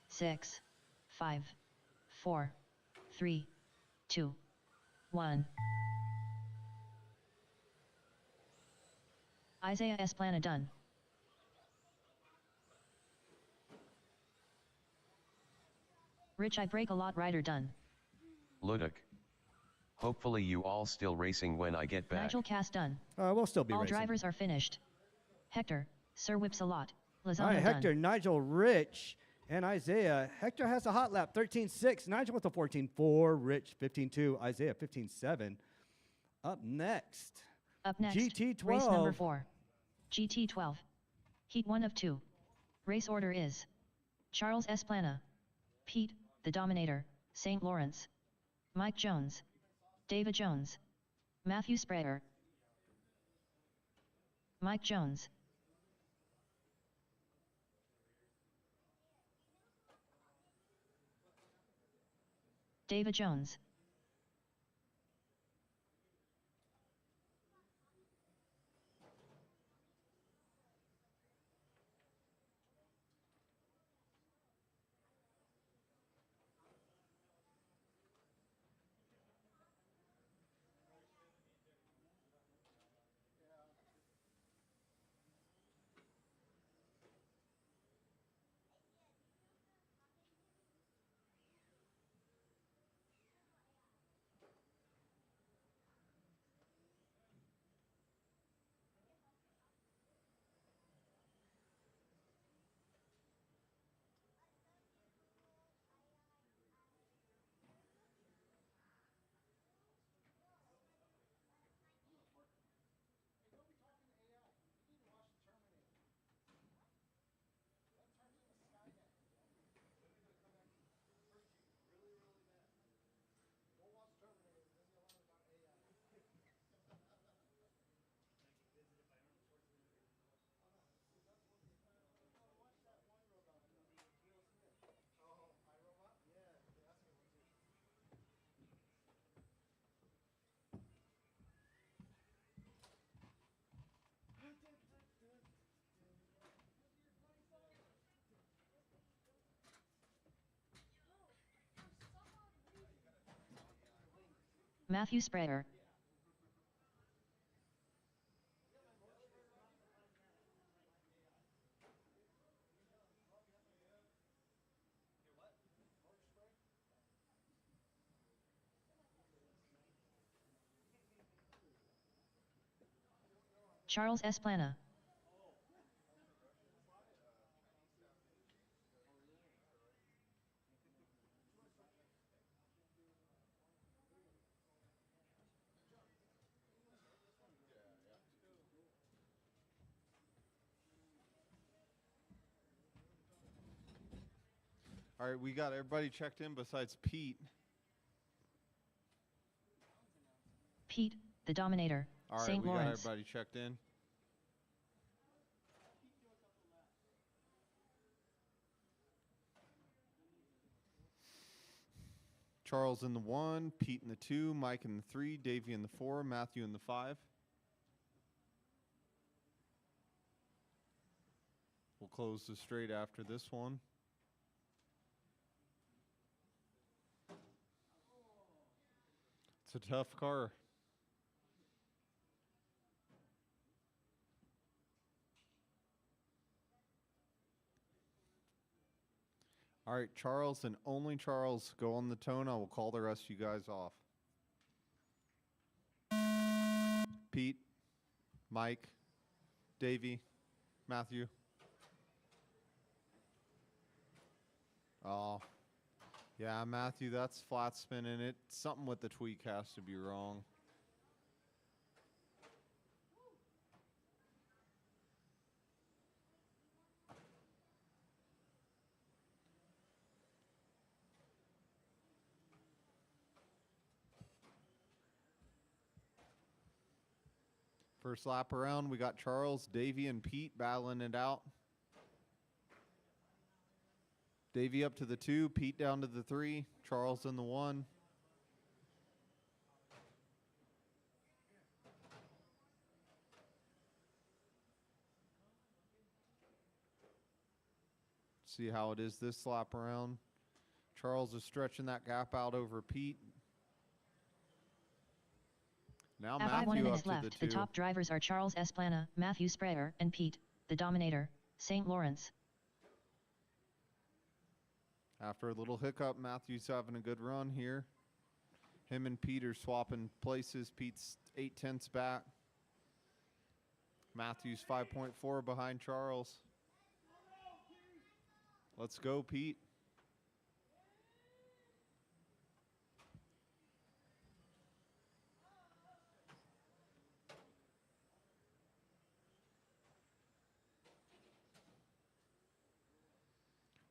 6, 5, 4, 3, 2, 1. Isaiah Esplana done. Rich I Break a Lot Rider done. Luduk. Hopefully you all still racing when I get back. Nigel Cass done. We'll still be All racing. drivers are finished. Hector, Sir Whips-a-Lot, Lozano All right, done. Hector, Nigel, Rich, and Isaiah. Hector has a hot lap, 13.6. Nigel with a 14.4. Rich, 15.2. Isaiah, 15.7. Up next. Up next, GT12. race number 4. GT12. Heat 1 of 2. Race order is Charles Esplana, Pete, the Dominator, St. Lawrence, Mike Jones, David Jones, Matthew Sprayer, Mike Jones, David Jones, Matthew Sprayer, Charles Esplana, All right, we got everybody checked in besides Pete. Pete, the Dominator, All right, St. we got Lawrence, everybody checked in. Charles in the 1, Pete in the 2, Mike in the 3, Davey in the 4, Matthew in the 5. We'll close the straight after this one. It's a tough car. All right, Charles and only Charles, go on the tone. I will call the rest of you guys off. Pete, Mike, Davey, Matthew. Oh, yeah, Matthew, that's flat spinning it. Something with the tweak has to be wrong. First lap around, we got Charles, Davey, and Pete battling it out. Davey up to the 2, Pete down to the 3, Charles in the 1. See how it is this lap around. Charles is stretching that gap out over Pete. Now At 5 Matthew up minutes to left. the 2. The top drivers are Charles S. Plana, Matthew Sprayer, and Pete, the Dominator, St. Lawrence. After a little hiccup, Matthew's having a good run here. Him and Pete are swapping places. Pete's 0.8 back. Matthew's 5.4 behind Charles. Let's go, Pete.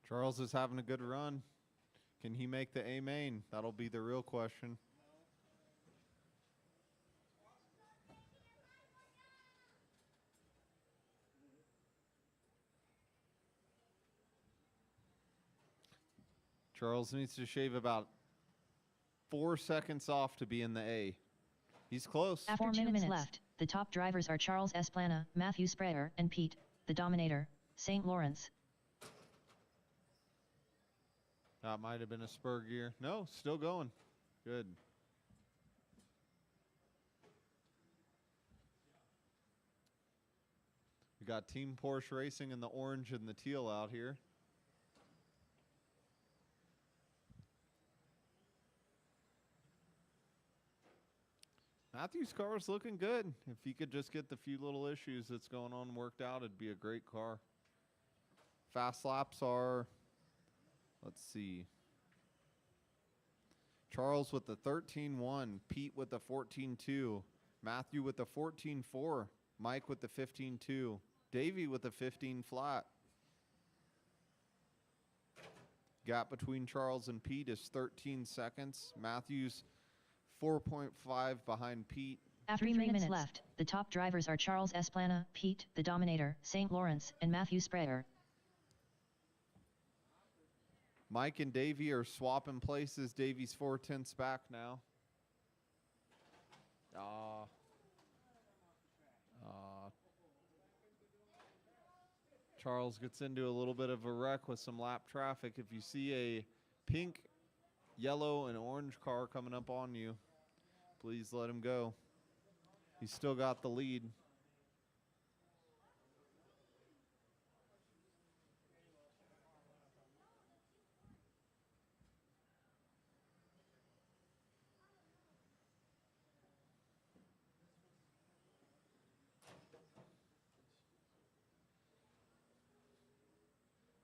Charles is having a good run. Can he make the A main? That'll be the real question. Charles needs to shave about 4 seconds off to be in the A. He's close. After 2 minutes left, the top drivers are Charles S. Plana, Matthew Sprayer, and Pete, the Dominator, St. Lawrence. That might have been a spur gear. No, still going. Good. We got Team Porsche Racing in the orange and the teal out here. Matthew's car is looking good. If he could just get the few little issues that's going on worked out, it'd be a great car. Fast laps are, let's see. Charles with the 13.1, Pete with the 14.2, Matthew with the 14.4, Mike with the 15.2, Davey with the 15 flat. Gap between Charles and Pete is 13 seconds. Matthew's 4.5 behind Pete. After 3 minutes left, the top drivers are Charles S. Plana, Pete, the Dominator, St. Lawrence, and Matthew Sprayer. Mike and Davey are swapping places. Davey's 4/10 back now. Charles gets into a little bit of a wreck with some lap traffic. If you see a pink, yellow, and orange car coming up on you, please let him go. He's still got the lead.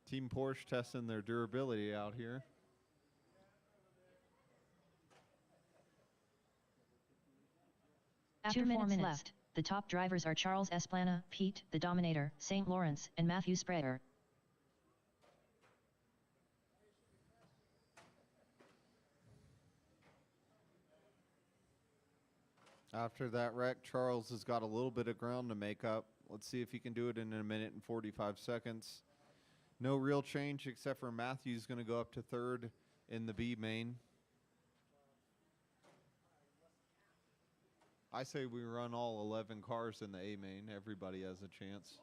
Team Porsche testing their durability out here. After 2 minutes left, the top drivers are Charles S. Plana, Pete, the Dominator, St. Lawrence, and Matthew Sprayer. After that wreck, Charles has got a little bit of ground to make up. Let's see if he can do it in a minute and 45 seconds. No real change except for Matthew's going to go up to third in the B main. I say we run all 11 cars in the A main. Everybody has a chance.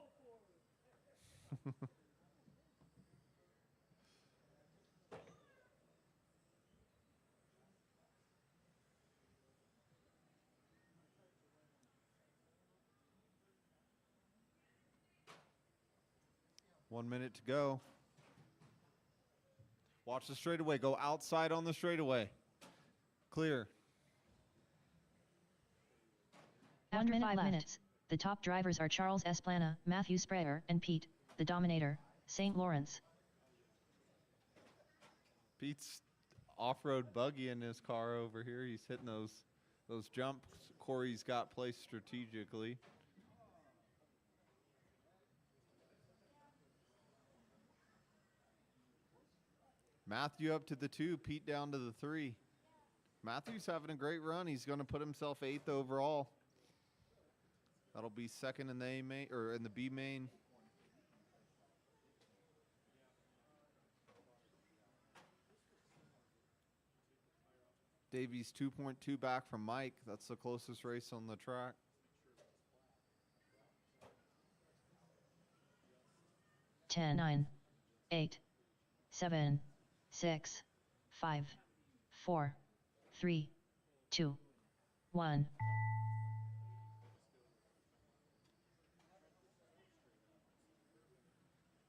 1 minute to go. Watch the straightaway. Go outside on the straightaway. Clear. After 5 minutes, the top drivers are Charles Esplana, Matthew Sprayer, and Pete, the Dominator, St. Lawrence. Pete's off-road buggy in his car over here. He's hitting those jumps Corey's got placed strategically. Matthew up to the 2, Pete down to the 3. Matthew's having a great run. He's going to put himself 8th overall. That'll be second in the A main or in the B main. Davies 2.2 back from Mike. That's the closest race on the track. Ten, 9, 8, 7, 6, 5, 4, 3, 2, 1.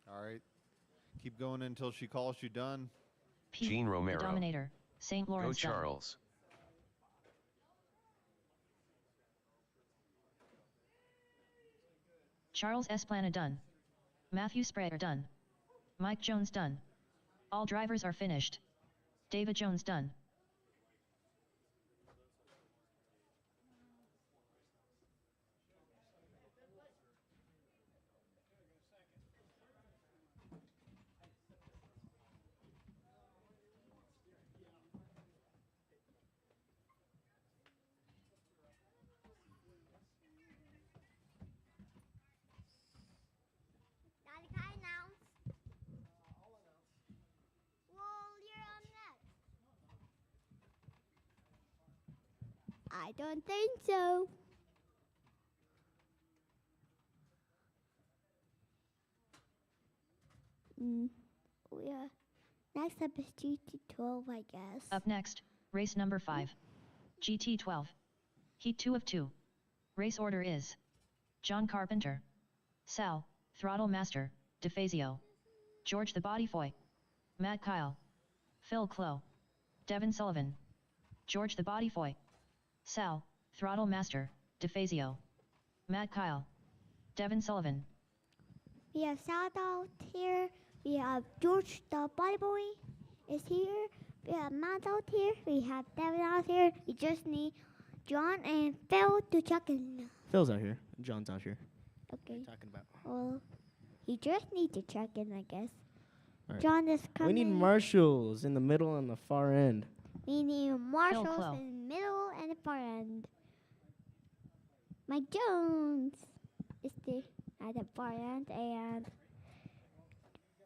All right. Keep going until she calls you done. Pete, Gene Romero. the Dominator, St. Go Lawrence. Charles. Charles Esplana done. Matthew Sprayer done. Mike Jones done. All drivers are finished. David Jones done. Daddy, can I announce? Well, you're on next. I don't think so. Yeah. Next up is GT12, I guess. Up next, race number 5. GT12. Heat 2 of 2. Race order is John Carpenter, Sal, Throttle Master, DeFazio, George the Bodyfoy, Matt Kyle, Phil Clow, Devin Sullivan, George the Bodyfoy, Sal, Throttle Master, DeFazio, Matt Kyle, Devin Sullivan. We have Sal out here. We have George the Body Boy is here. We have Matt out here. We have Devin out here. We just need John and Phil to check in. Phil's out here. John's out here. Okay. Talking about. Well, he just need to check in, I guess. All right. John is We coming. need marshals in the middle and the far end. We need marshals Clow. in the middle and the far end. Mike Jones is the at the far end, and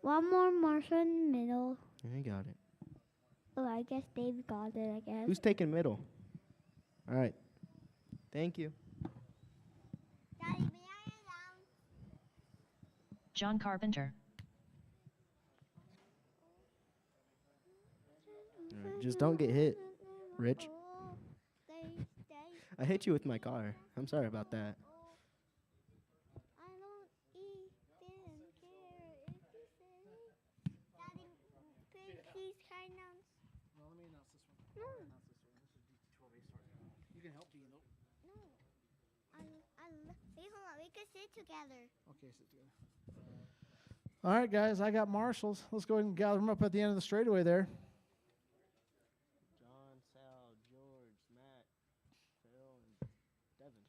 one more marshal in the middle. I got it. Oh, I guess Dave got it, I guess. Who's taking middle? All right. Thank you. Daddy, may I announce? John Carpenter. All right, just don't get hit, Rich. I hit you with my car. I'm sorry about that. I don't even care if you say. Daddy, please try announce. Well, let me announce this one. No. Announce this one. This is GT12A start. You can help me, though. No. Wait, hold on. We can sit together. Okay, sit together. All right, guys, I got marshals. Let's go ahead and gather them up at the end of the straightaway there. John, Sal, George, Matt, Phil, and Devin.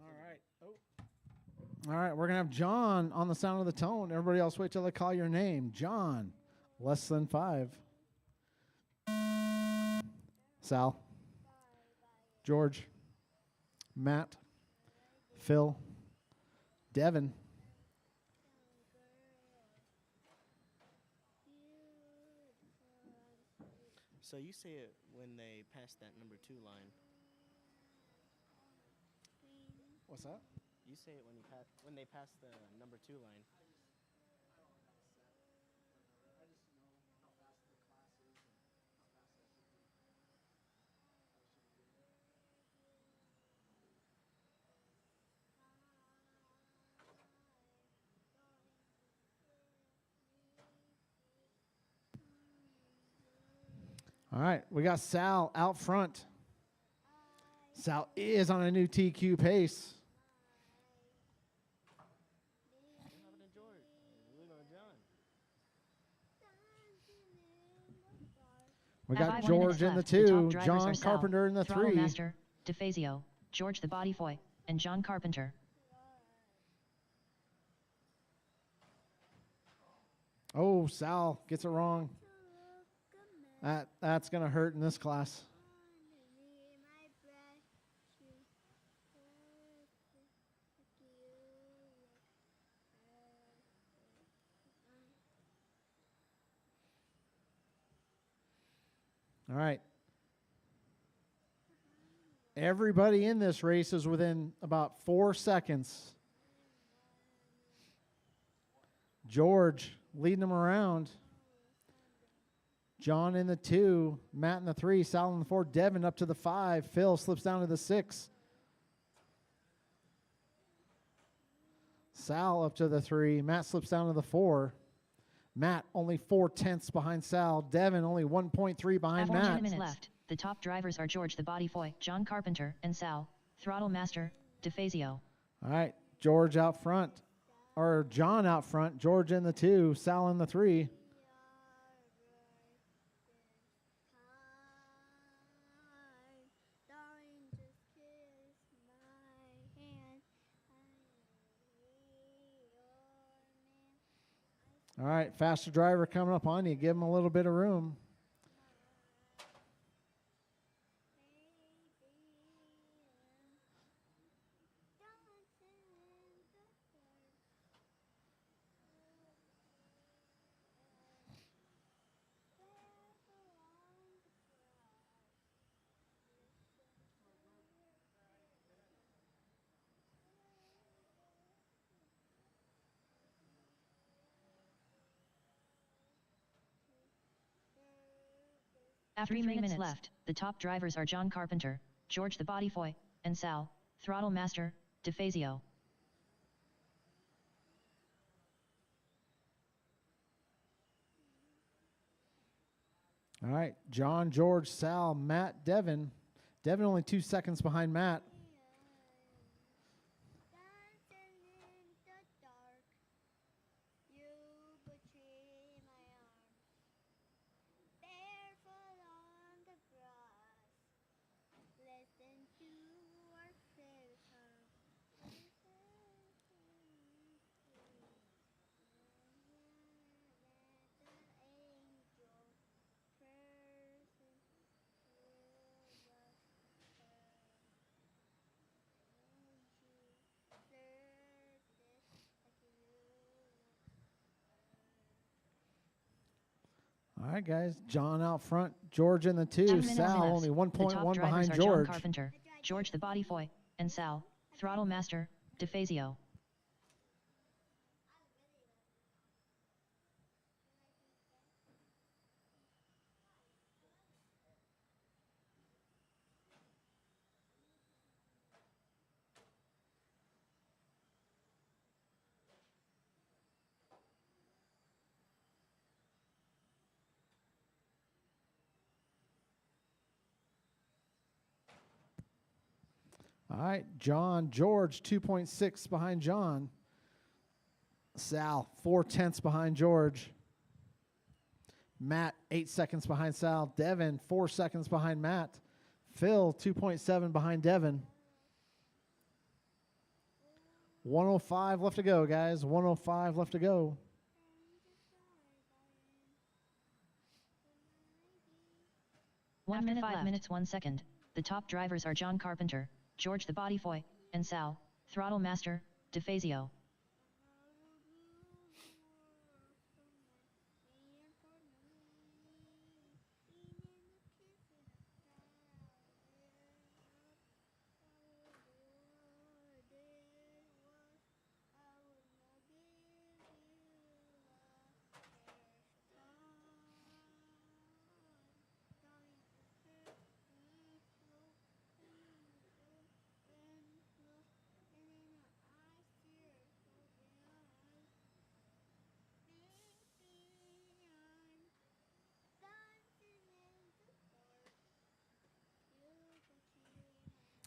All right. Oh. All right, we're going to have John on the sound of the tone. Everybody else wait till I call your name. John, less than 5. Sal. George. Matt. Phil. Devin. So you say it when they pass that number 2 line. What's that? You say it when they pass the number 2 line. All right, we got Sal out front. Sal is on a new TQ pace. We got 5 George minutes in the left. The top 2, drivers John are Sal, Carpenter in the Throttle 3. Master, DeFazio, George the Bodyfoy, and John Carpenter. Oh, Sal gets it wrong. That's going to hurt in this class. All right. Everybody in this race is within about 4 seconds. George leading them around. John in the 2, Matt in the 3, Sal in the 4, Devin up to the 5. Phil slips down to the 6. Sal up to the 3. Matt slips down to the 4. Matt only 4/10 behind Sal. Devin only 1.3 behind Matt. 10 minutes left. The top drivers are George the Bodyfoy, John Carpenter, and Sal, Throttle Master, DeFazio. All right, George out front, or John out front. George in the 2, Sal in the 3. All right, faster driver coming up on you. Give him a little bit of room. After 3 minutes left, the top drivers are John Carpenter, George the Bodyfoy, and Sal, Throttle Master, DeFazio. All right, John, George, Sal, Matt, Devin. Devin only 2 seconds behind Matt. All right, guys. John out front, George in the 2, Sal only 1.1 behind George. John Carpenter, George the Bodyfoy, and Sal, Throttle Master, DeFazio. All right, John, George, 2.6 behind John. Sal, 4/10 behind George. Matt, 8 seconds behind Sal. Devin, 4 seconds behind Matt. Phil, 2.7 behind Devin. 105 left to go, guys. 105 left to go. One minute, 5 minutes, 1 second. The top drivers are John Carpenter, George the Bodyfoy, and Sal, Throttle Master, DeFazio.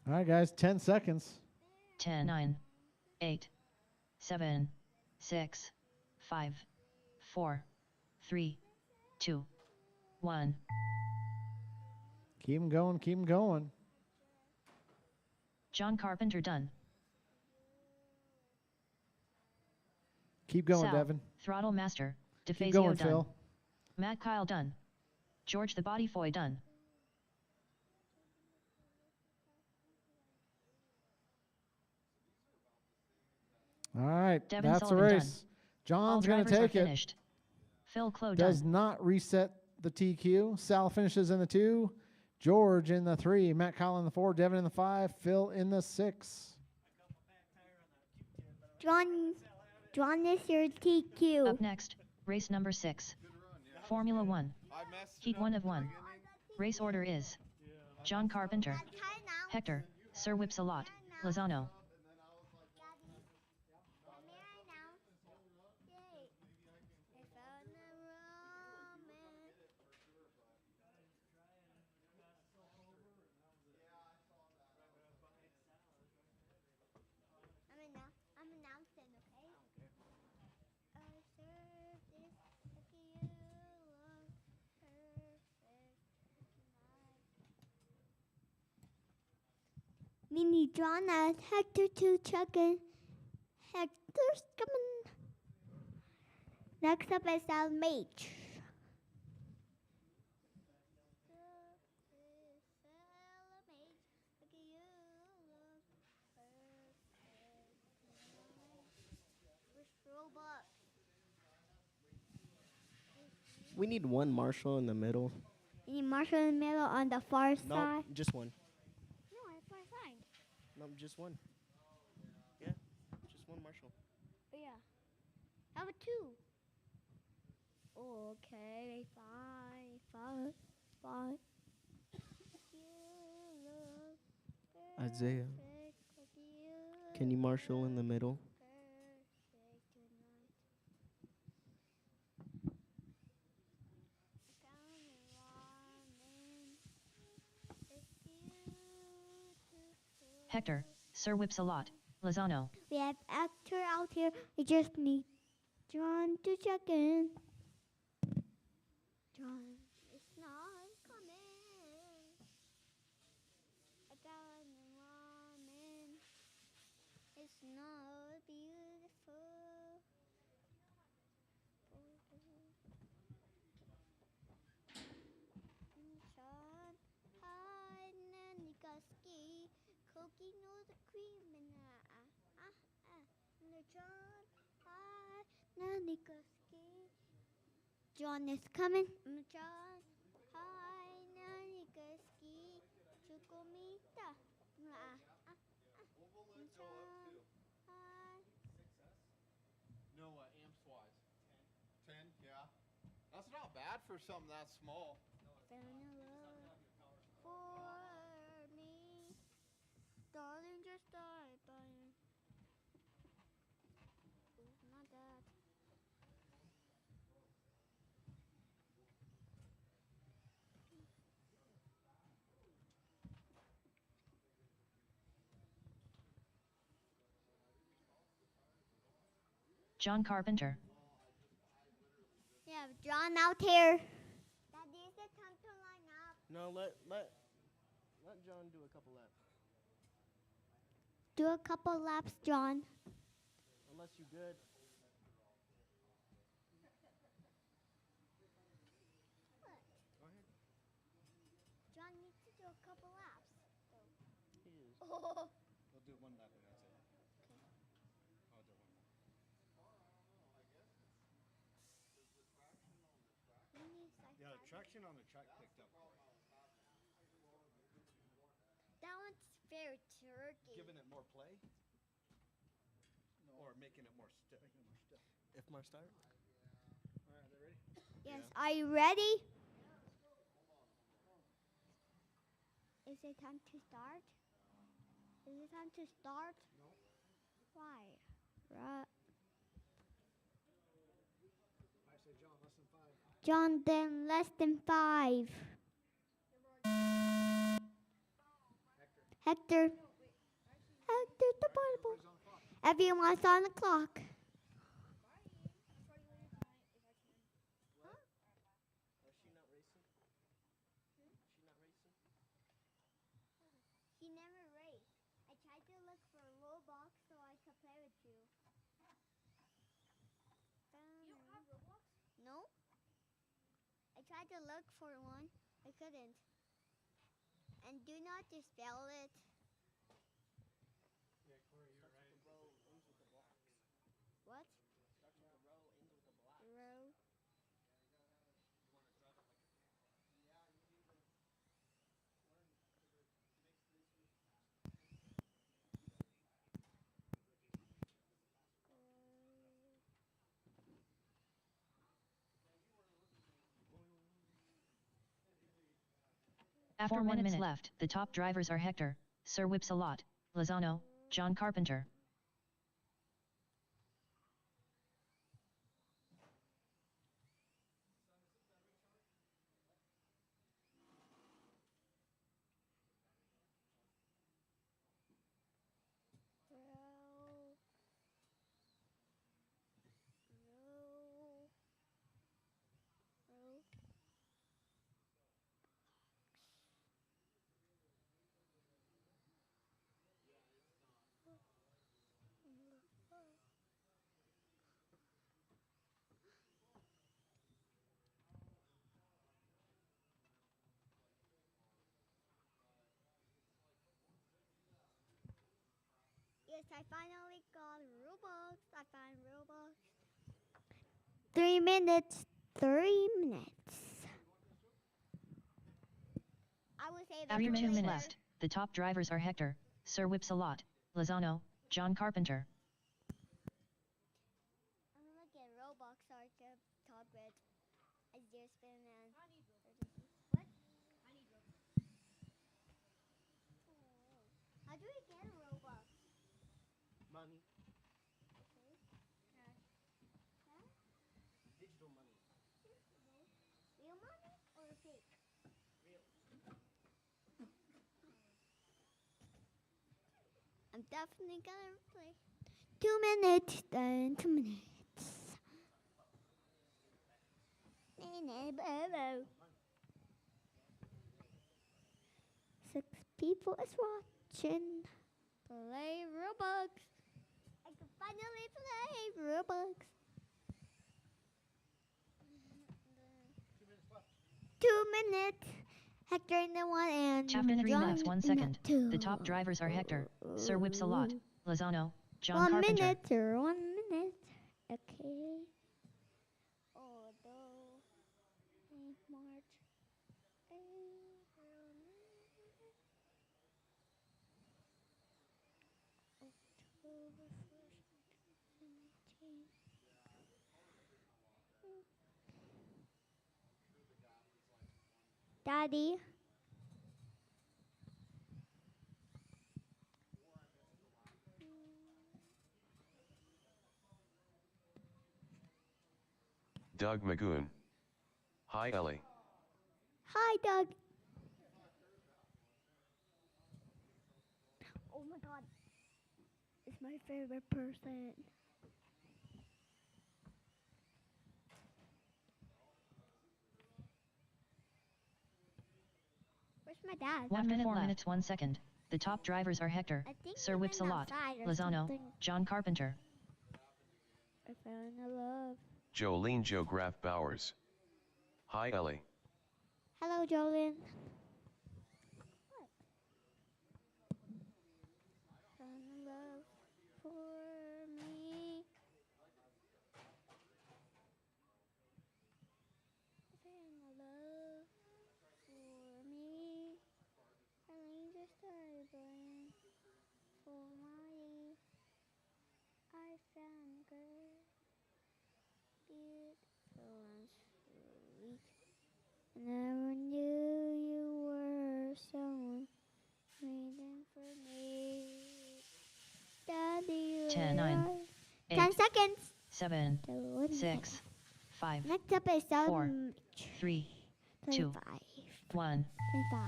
All right, guys, 10 seconds. 10, 9, 8, 7, 6, 5, 4, 3, 2, 1. Keep them going, keep them going. John Carpenter done. Keep going, Sal, Devin. Throttle Master, Keep DeFazio going, done. Phil. Matt Kyle done. George the Body Foy done. All right, Devin that's a Sullivan race. done. John's All going to drivers are take it. finished. Phil Clo Does done. not reset the TQ. Sal finishes in the 2. George in the 3. Matt Kyle in the 4. Devin in the 5. Phil in the 6. John is your TQ. Up next, race number 6. Formula 1. Heat 1 of 1. Race order is John Carpenter, Hector, Sir Whipsalot, Lozano. I'm announcing, okay? Serve this like you love perfect tonight. Mini John as Hector 2 chucking. Hector's coming. Next up is our mage. We need one marshal in the middle. You need Marshall in the middle on the far No, side. just one. No, on the far side. No, just one. Yeah, just one marshal. Oh, yeah. How about 2? Okay, fine. Isaiah, can you marshal in the middle? Hector, Sir Whipsalot, Lozano. We have actor out here. We just need John to check in. John is not coming. I got a woman. It's not beautiful. John, hi, nanny ski. Cookie knows the cream and no John, hi, nanny ski. John is coming. John, hi, nanny ski. Chukomita. John, hi. No, amps wise. 10, yeah. That's not bad for something that small. Found a love for me. Darling, just die by it. Ooh, not that. John Carpenter. Yeah, John out here. Daddy, is it time to line up? No, let John do a couple laps. Do a couple laps, John. Unless you good. John needs to do a couple laps. He is. Oh. We'll do 1 lap and that's it. I'll do 1 lap. Yeah, the traction on the track picked up. That one's very turkey. Giving it more play? Or making it more stiff? If my start. All right, are they ready? Yes, are you ready? Is it time to start? Is it time to start? No. Why? Right. I say John, less than 5. John, then less than 5. Hector. Hector the Bible. Everyone's on the clock. He never raced. I tried to look for a Roblox so I could play with you. You don't have Roblox? No. I tried to look for one. I couldn't. And do not dispel it. Yeah, Corey, you're right. The row ends with the blocks. What? Starts with the row, ends with the blocks. Row. After 1 minute left, the top drivers are Hector, Sir Whipsalot, Lozano, John Carpenter. Row. Row. Row. Yes, I finally got Robux. I found Robux. 3 minutes. 3 minutes. I would say After 2 minutes left, the top drivers are Hector, Sir Whipsalot, Lozano, John Carpenter. I'm gonna get Robux so I can talk with a deer spin and what? I need Robux. How do we get a Robux? Money. Okay. Cash. Cash? Digital money. Real money or fake? Real. I'm definitely gonna play. 2 minutes, then 2 minutes. Six people is watching. Play Robux. I can finally play Robux. 2 minutes. Hector in the one and After 3 John minutes 1 in the second, two. the top drivers are Hector, Sir Whipsalot, Lozano, John 1 Carpenter. minute or 1 minute. Okay. Although March, April, October 1st, 2017. Daddy. Doug Magoon. Hi Ellie. Hi, Doug. Oh my God. It's my favorite person. Where's my dad? 1 minute 4 minutes 1 second. The top drivers are Hector, I think Sir he went Whipsalot, outside or Lozano, something. John Carpenter. I found a love. Jolene Joe Graf Bowers. Hi Ellie. Hello, Jolene. What? Found a love for me. Found a love for me. An angel started burning for my. I found a girl, beautiful and sweet. Never knew you were someone waiting for me. Daddy, 10, 9, 8, 10 seconds. 7, So 6, 5, next up is 4, 3, 2, 25. 1. 25.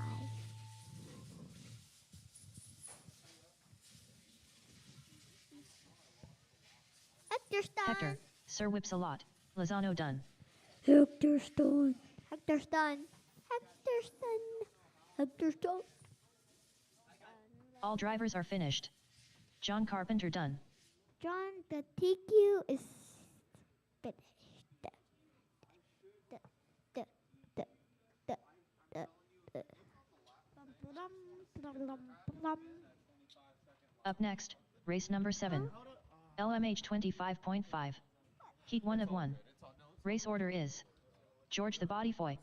Hector Stun. Hector, Sir Whips-a-Lot, Lozano done. Hector Stun. Hector Stun. Hector Stun. Hector Stun. All drivers are finished. John Carpenter done. John, the TQ is finished. Up next, race number 7. LMH 25.5. Heat 1 of 1. Race order is George the Bodyfoy,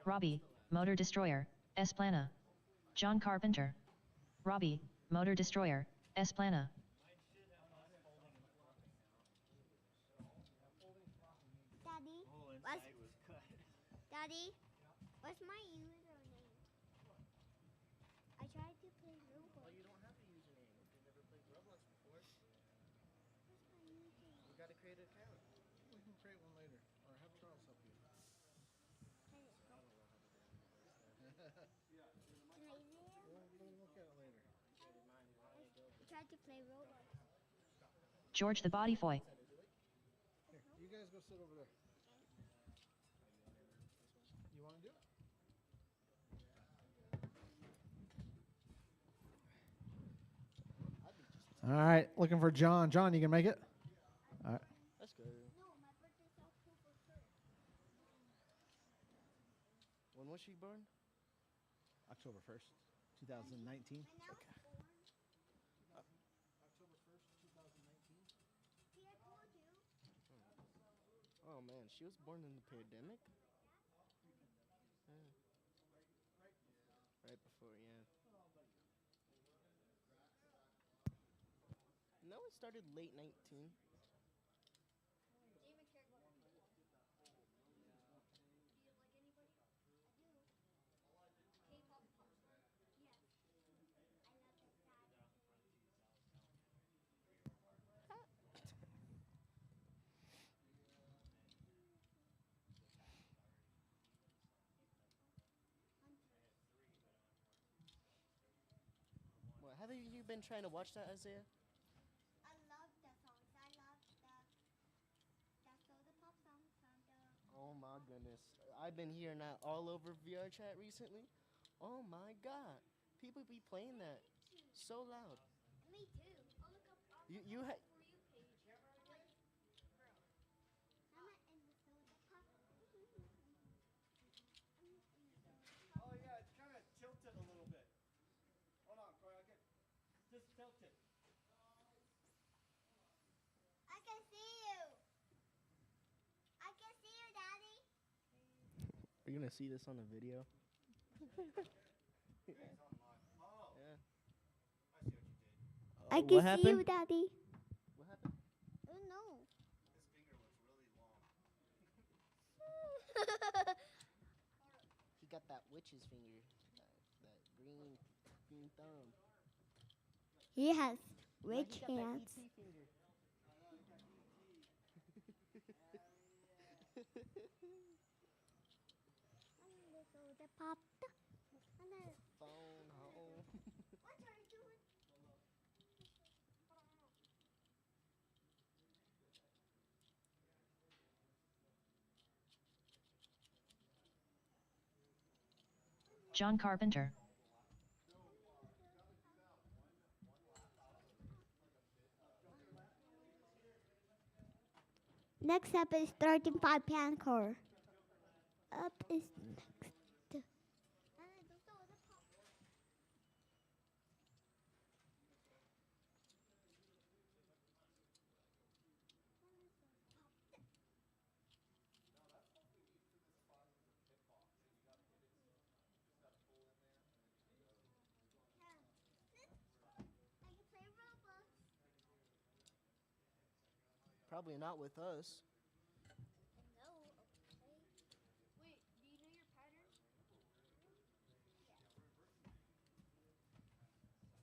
Robbie, Motor Destroyer, Esplana, John Carpenter, Robbie, Motor Destroyer, Esplana. Daddy, what's my username? I tried to play Roblox. Well, you don't have a username if you've never played Roblox before. What's my username? You gotta create an account. We can create one later, or have Charles help you. We'll look at it later. I tried to play Roblox. George the Bodyfoy. Here, you guys go sit over there. You want to do it? All right, looking for John. John, you can make it? All right. Let's go. When was she born? October 1st, 2019. October 1st, 2019. Oh man, she was born in the pandemic? Yeah. Right before, yeah. No, it started late 19. What, haven't you been trying to watch that, Isaiah? I love the songs. I love the pop songs from the. Oh my goodness. I've been hearing that all over VR chat recently. Oh my god. People be playing that so loud. Me too. Oh, look up on You the ha- For You page. I'm in the soda pop. Oh yeah, it's kind of tilted a little bit. Hold on, Corey. I'll get just tilt it. I can see you. I can see you, Daddy. Are you gonna see this on the video? Yeah. I What can see happened? you, Daddy. What happened? Oh no. His finger looks really long. He got that witch's finger. That green thumb. He has Now rich he got that hands. ET finger. Soda pop. Phone home. What are you doing? John Carpenter. Next up is 13.5 Pancor. Up is next. Probably not with us. Wait, do you know your pattern?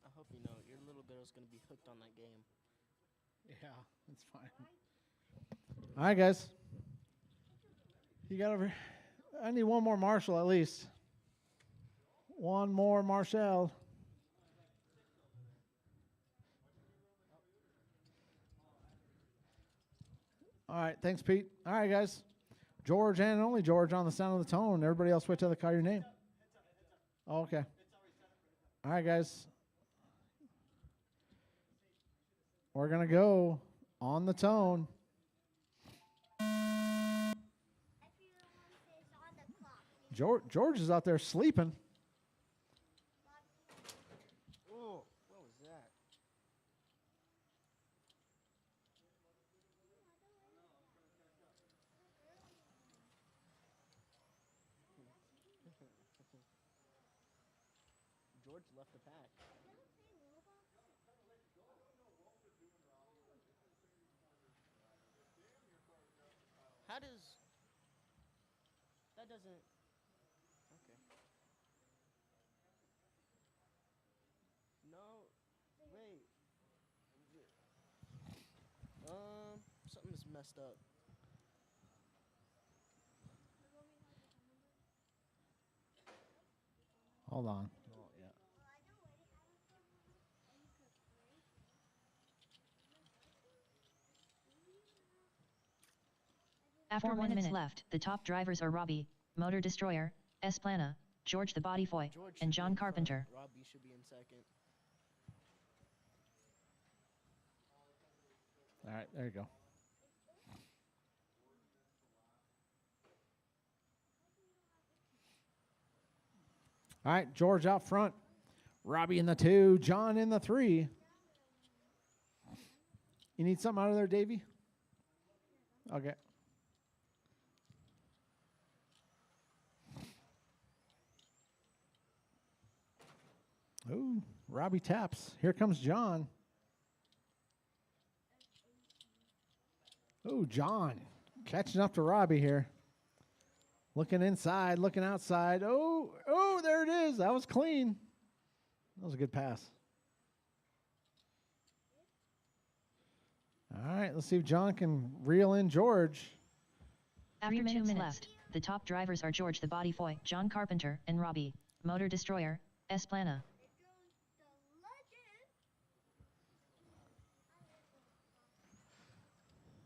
I hope you know your little girl's gonna be hooked on that game. Yeah, that's fine. All right, guys. You got over. I need one more Marshall at least. One more Marshall. All right, thanks, Pete. All right, guys. George and only George on the sound of the tone. Everybody else wait till they call your name. Oh, okay. All right, guys. We're going to go on the tone. George is out there sleeping. Oh, what was that? George left the pack. How does... That doesn't... Okay. No, wait. Something's messed up. Hold on. Oh, yeah. After 4 minutes left, the top drivers are Robbie, Motor Destroyer, Esplana, George the Bodyboy, George and should John be in front. Carpenter. Robbie should be in second. All right, there you go. All right, George out front. Robbie in the 2, John in the 3. You need something out of there, Davey? Okay. Ooh, Robbie taps. Here comes John. Ooh, John catching up to Robbie here. Looking inside, looking outside. Oh, there it is. That was clean. That was a good pass. All right, let's see if John can reel in George. After 2 minutes left, the top drivers are George the Bodyboy, John Carpenter, and Robbie, Motor Destroyer, Esplana.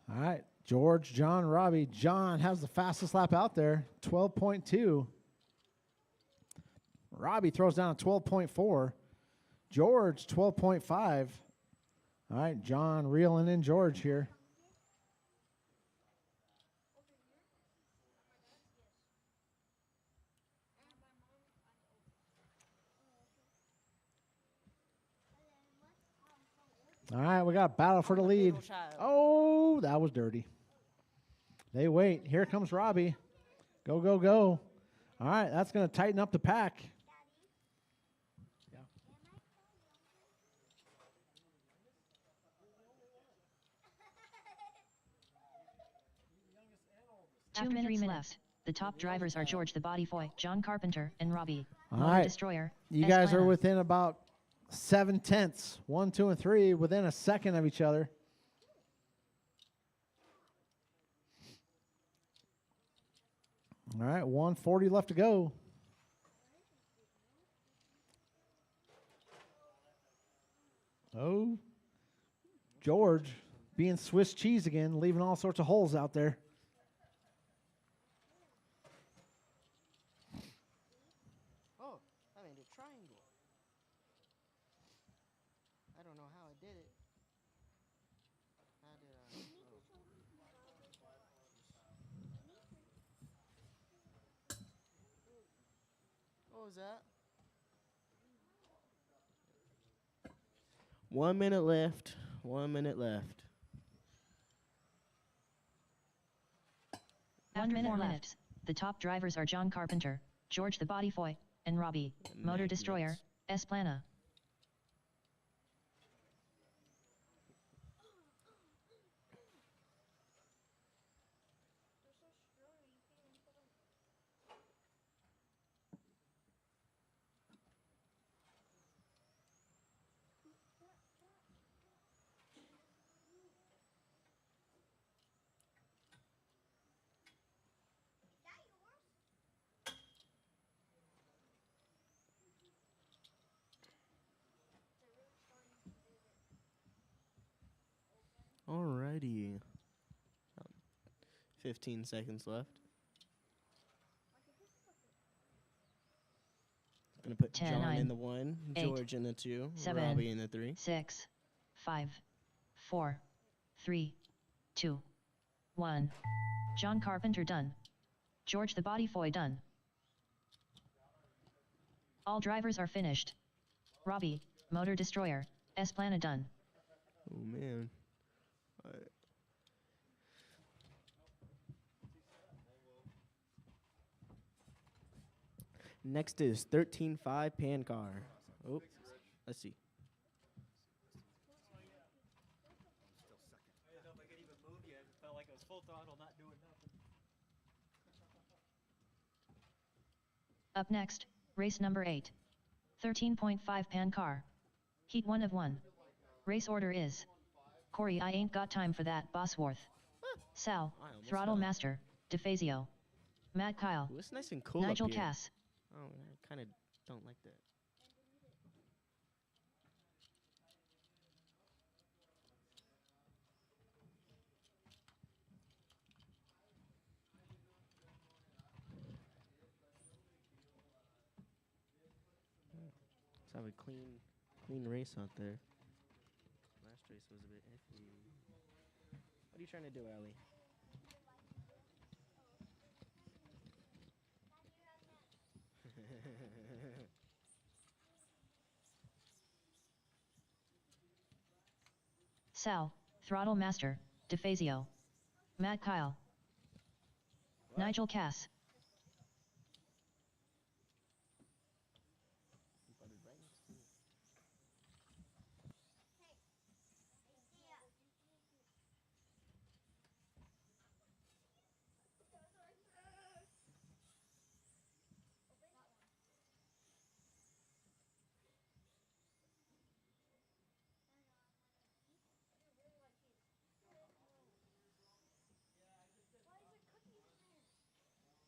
All right, George, John, Robbie. John has the fastest lap out there, 12.2. Robbie throws down a 12.4. George, 12.5. All right, John reeling in George here. All right, we got a battle for the lead. Oh, that was dirty. They wait. Here comes Robbie. Go, go, go. All right, that's going to tighten up the pack. Yeah. 2 minutes left. The top drivers are George the Bodyboy, John Carpenter, and Robbie, All Motor right. Destroyer. You guys are Esplana. within about 7/10, 1, 2, and 3, within a second of each other. All right, 1:40 left to go. Oh, George being Swiss cheese again, leaving all sorts of holes out there. Oh, I made a triangle. I don't know how I did it. How did I? Oh. What was that? 1 minute left. 1 minute left. 1 minute left. The top drivers are John Carpenter, George the Bodyboy, and Robbie, Motor Destroyer, Esplana. 15 seconds left. Gonna put 10, John 9, in the 1, 8, George in the 2, 7, Robbie in the 3. 6, 5, 4, 3, 2, 1. John Carpenter done. George the Bodyfoy done. All drivers are finished. Robbie, Motor Destroyer, Esplana done. Oh man. Alright. Next is 13.5 Pan Car. Oh, let's see. I didn't know if I could even move yet. It felt like I was full throttle, not doing nothing. Up next, race number 8. 13.5 Pan Car. Heat 1 of 1. Race order is Corey, I ain't got time for that, Bosworth. Sal, I almost Throttle fell. Master, DeFazio. Matt Kyle, Ooh, it's nice and cool Nigel up here. Cass. Oh, I kind of don't like that. Let's have a clean race out there. Last race was a bit iffy. What are you trying to do, Ellie? Sal, Throttle Master, DeFazio. Matt Kyle. Nigel Cass.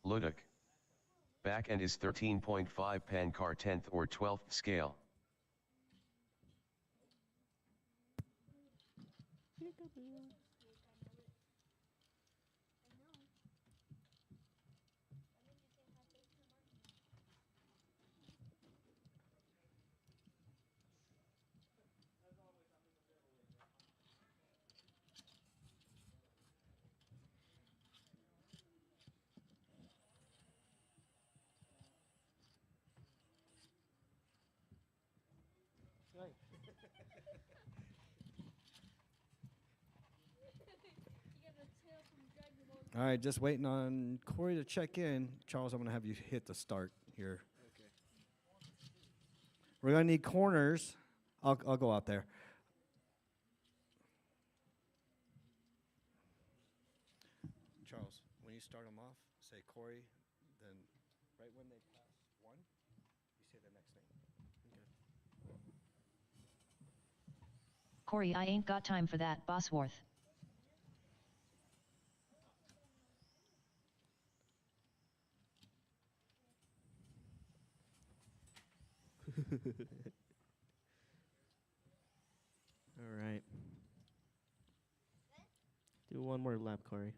Luduk. Back end is 13.5 Pan Car 10th or 12th scale. All right, just waiting on Corey to check in. Charles, I'm going to have you hit the start here. Okay. We're going to need corners. I'll go out there. Charles, when you start them off, say Corey, then right when they pass 1, you say the next name. Corey, I ain't got time for that, Bosworth. All right. Do one more lap, Corey.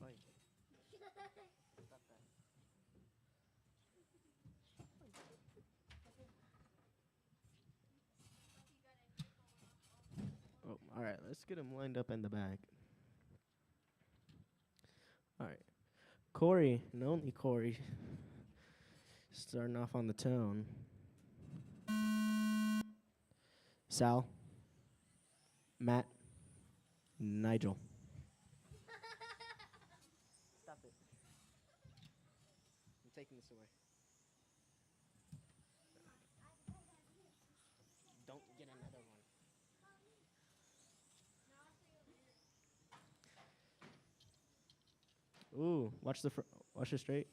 Oi. Oh, all right. Let's get him lined up in the back. All right. Corey, and only Corey, starting off on the tone. Sal, Matt, Nigel. Stop it. I'm taking this away. Don't get another one. Ooh, watch the watch the straight.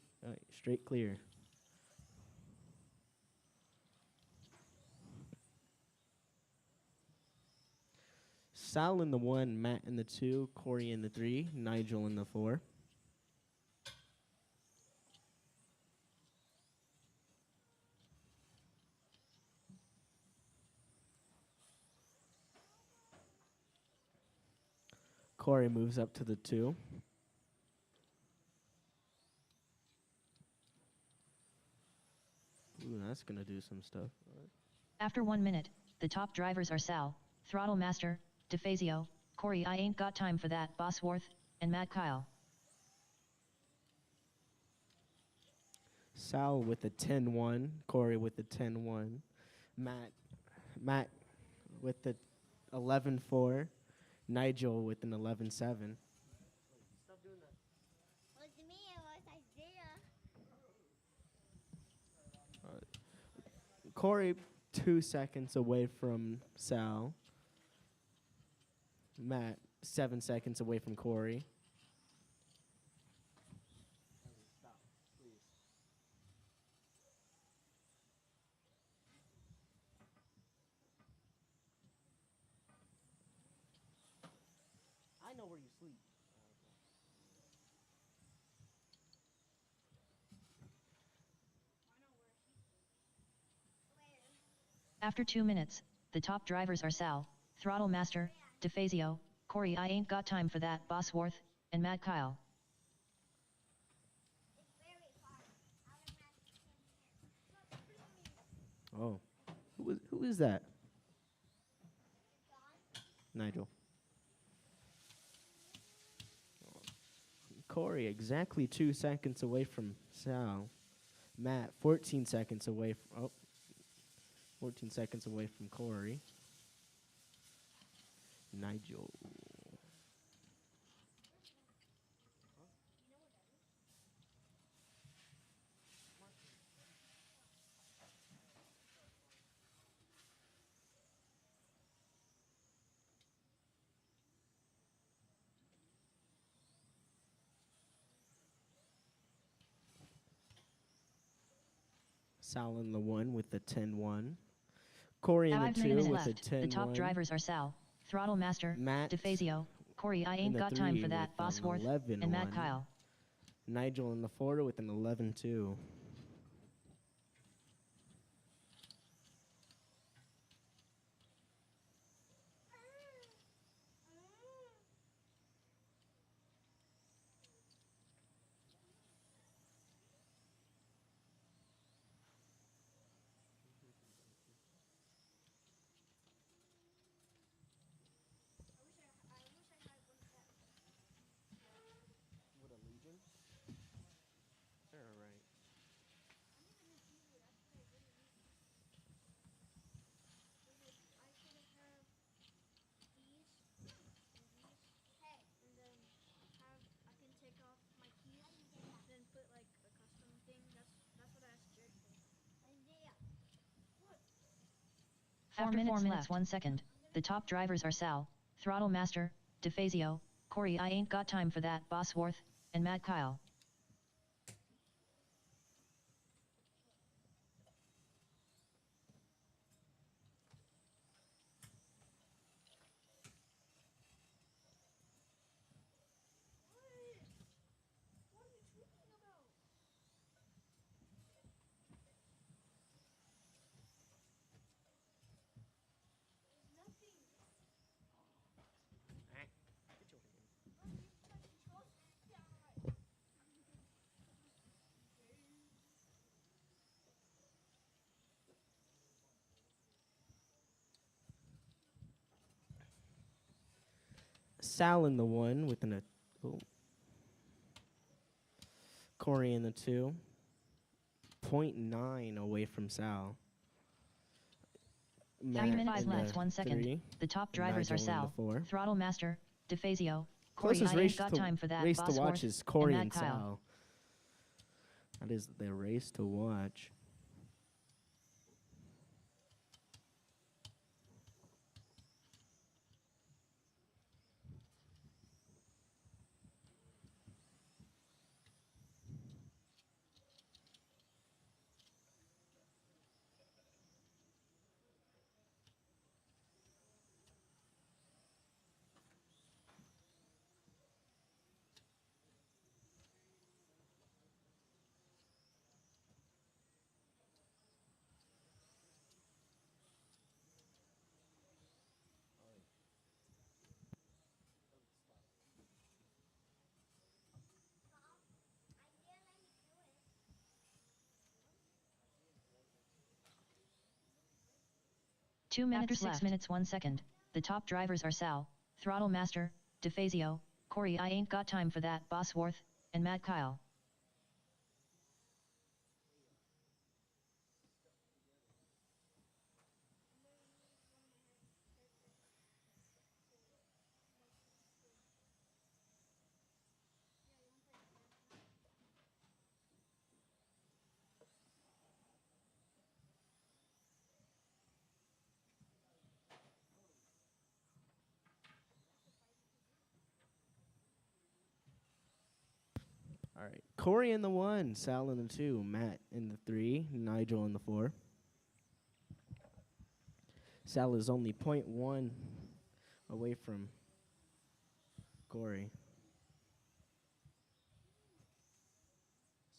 Straight clear. Sal in the 1, Matt in the 2, Corey in the 3, Nigel in the 4. Corey moves up to the 2. Ooh, that's going to do some stuff. After 1 minute, the top drivers are Sal, Throttle Master, DeFazio, Corey I Ain't Got Time for That, Bosworth, and Matt Kyle. Sal with a 10-1. Corey with a 10-1. Matt with the 11-4. Nigel with an 11-7. Stop doing that. Was me, it was Isaiah. Corey 2 seconds away from Sal. Matt 7 seconds away from Corey. I know where you sleep. After 2 minutes, the top drivers are Sal, Throttle Master, DeFazio, Corey I Ain't Got Time for That, Bosworth, and Matt Kyle. Oh. Who is that? Nigel. Corey exactly 2 seconds away from Sal. Matt 14 seconds away from 14 seconds away from Corey. Nigel. Sal in the 1 with the 10-1. Corey in the 2 with left. the 10-1. The top drivers are Sal, Throttle Master, Matt DeFazio, Corey I Ain't Got Time for That, Bosworth, and Matt Kyle. Nigel in the 4 with an 11-2. After 4 minutes 1 second, the top drivers are Sal, Throttle Master, DeFazio, Corey I Ain't Got Time for That, Bosworth, and Matt Kyle. Sal in the 1 with an Corey in the 2. 0.9 away from Sal. Matt 3 minutes in left the 1 second. 3. The top and drivers are Nigel in the Sal, 4. Throttle Master, DeFazio, Corey Closest I race Ain't Got to, Time for That, race to watch Bosworth, is Corey and and Matt Kyle. Sal. That is the race to watch. 2 minutes After 6 left. minutes 1 second, the top drivers are Sal, Throttle Master, DeFazio, Corey I Ain't Got Time for That, Bosworth, and Matt Kyle. All right. Corey in the 1, Sal in the 2, Matt in the 3, Nigel in the 4. Sal is only 0.1 away from Corey.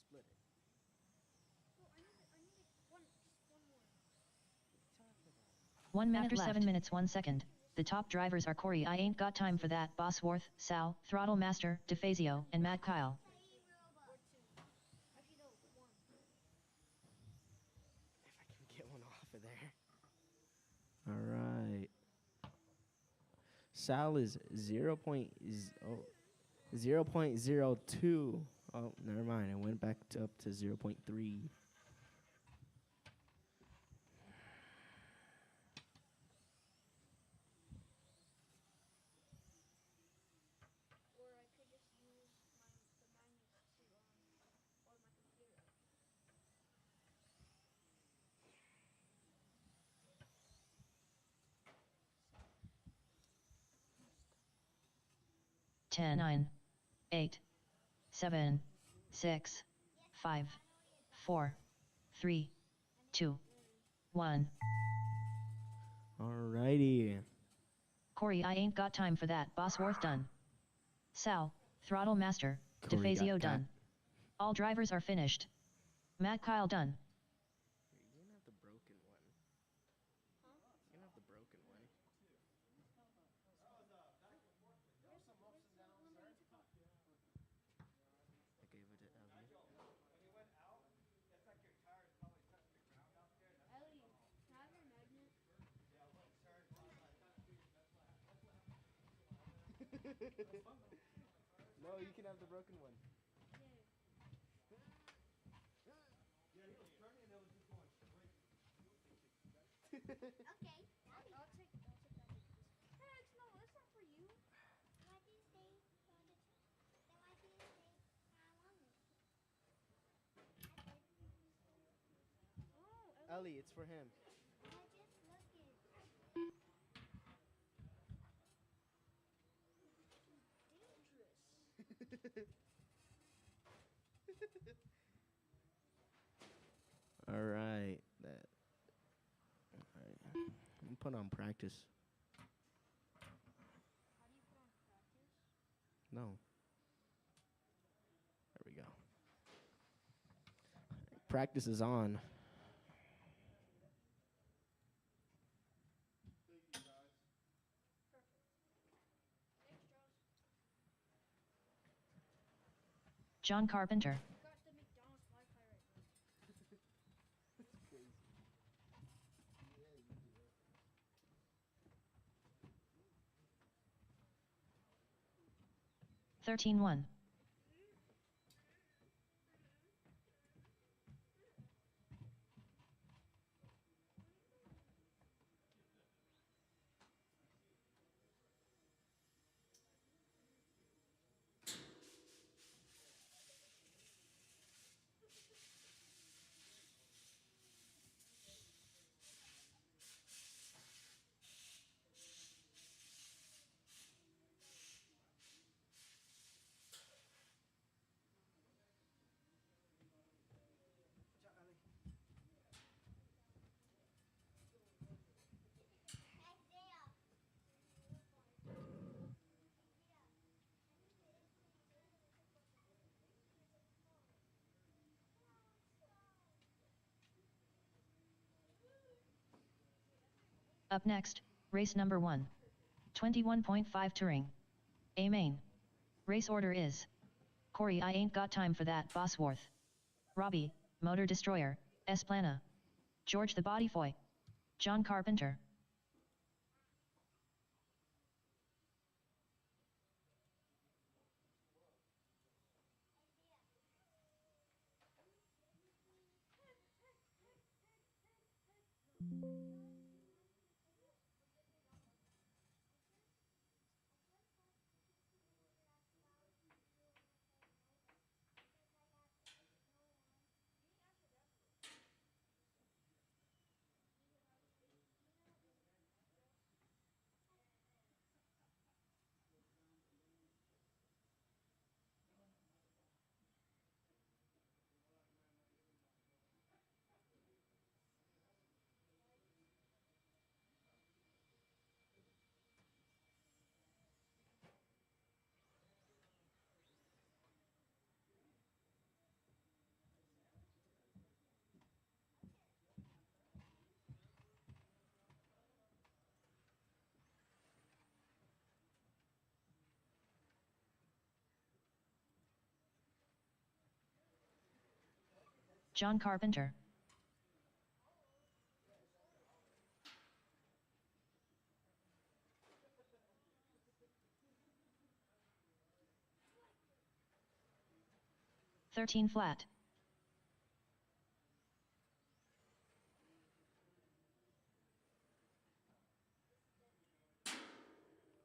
Split it. 1 minute After left. 7 minutes 1 second, the top drivers are Corey I Ain't Got Time for That, Bosworth, Sal, Throttle Master, DeFazio, and Matt Kyle. If I can get one off of there. All right. Sal is 0.02. Oh, never mind. It went back up to 0.3. Ten, 9, 8, 7, 6, 5, 4, 3, 2, 1. Alrighty. Corey I Ain't Got Time for That, Bosworth done. Sal, Throttle Master, Corey got DeFazio that. done. All drivers are finished. Matt Kyle done. You're gonna have the broken one. You're gonna have the broken one. I gave it to Ellie. No, you can have the broken one. Okay. I'll take that. Hex, no, that's not for you. Why do you say then why do you say I want it? Oh, Ellie, it's for him. I just looking. Dangerous. All right. That. All right. I'm put on practice. How do you put on practice? No. There we go. Practice is on. John Carpenter. Got the McDonald's Wi-Fi right now. 13-1. Up next, race number 1. 21.5 Touring. A main. Race order is Corey I Ain't Got Time for That, Bosworth. Robbie, Motor Destroyer, Esplana. George the Bodyfoy. John Carpenter, John Carpenter. "13 flat."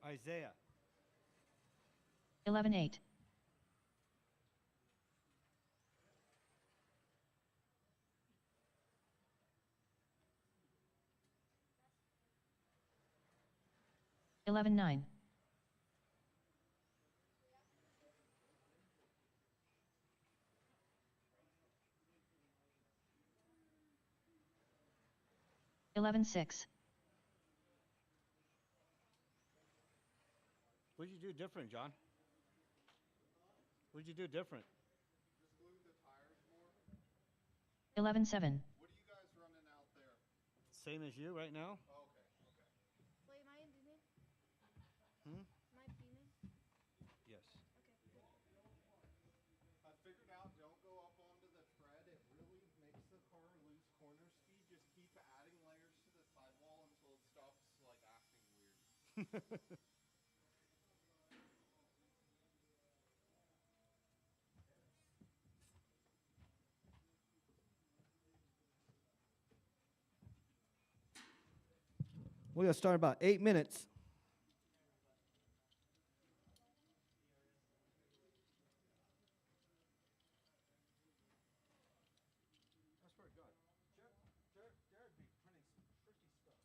Isaiah. 11-8. Eleven 9. 11-6. What did you do different, John? What did you do different? 11-7. What are you guys running out there? Same as you right now? Oh, okay. Wait, am I in B-main? Hmm? Am I B-main? Yes. Okay, good. I figured out don't go up onto the tread. It really makes the car lose corner speed. Just keep adding layers to the sidewall until it stops like acting weird. We're going to start in about 8 minutes. That's pretty good. Jared be printing some tricky stuff.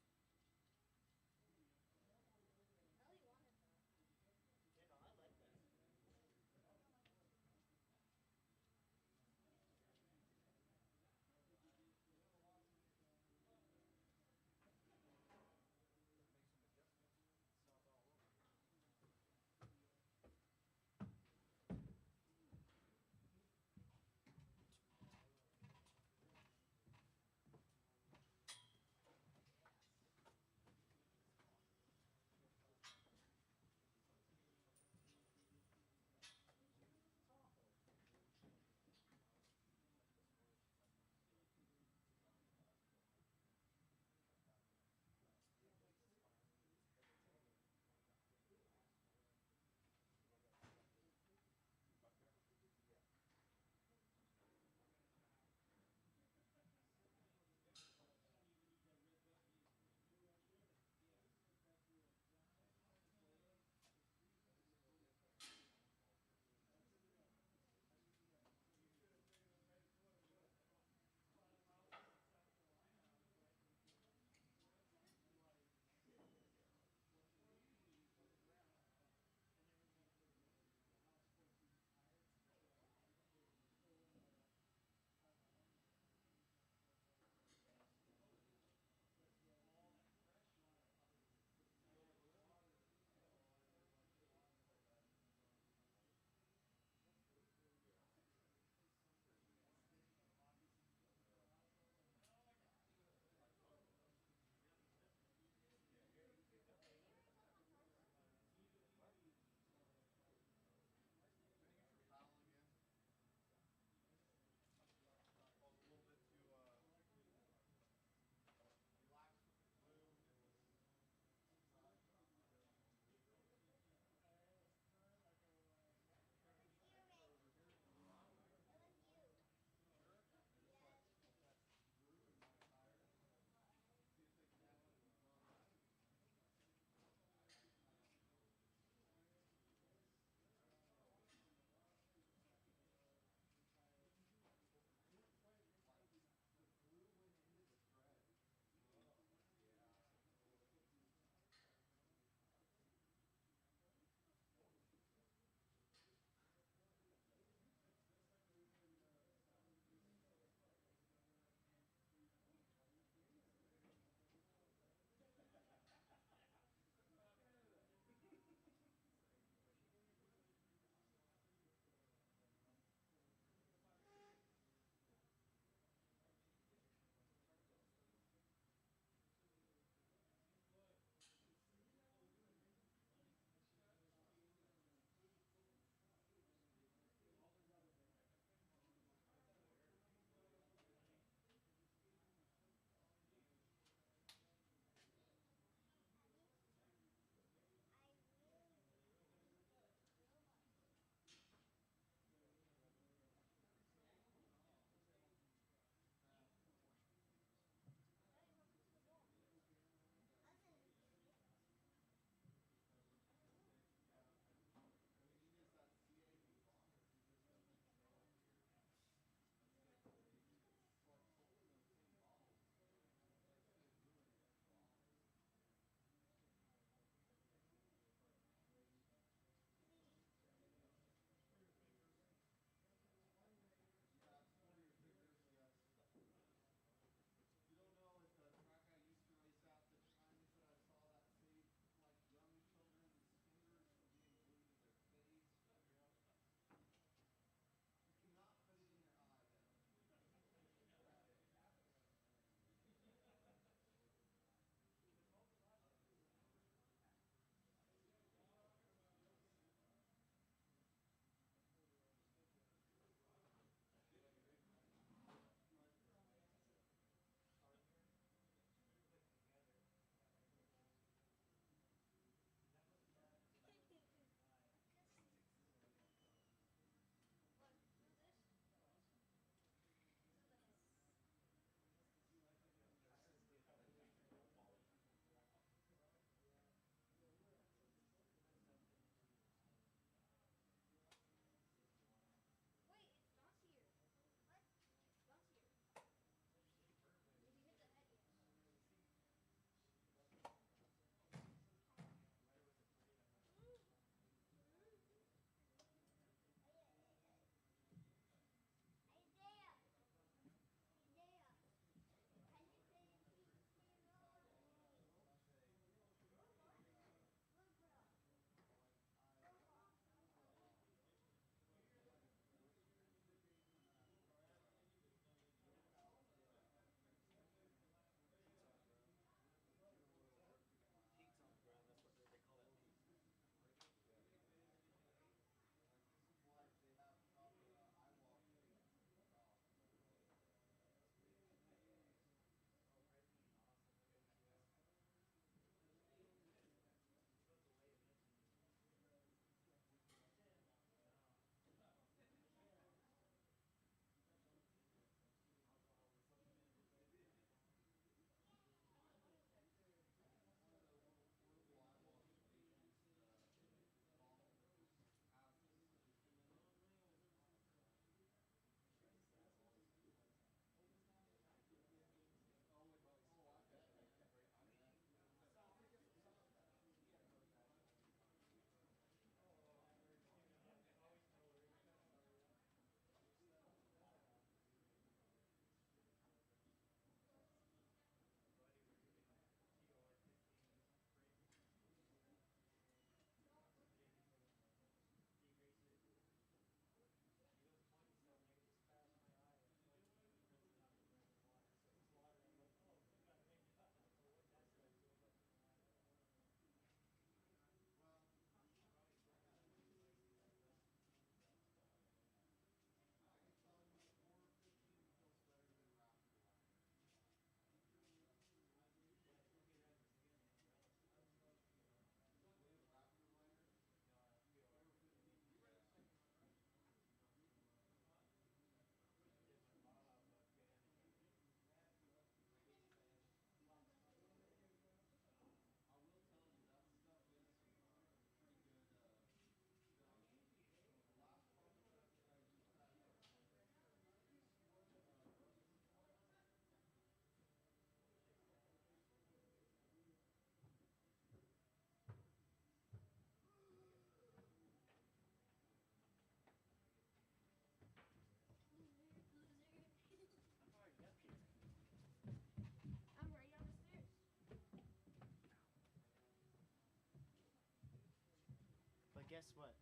guess what?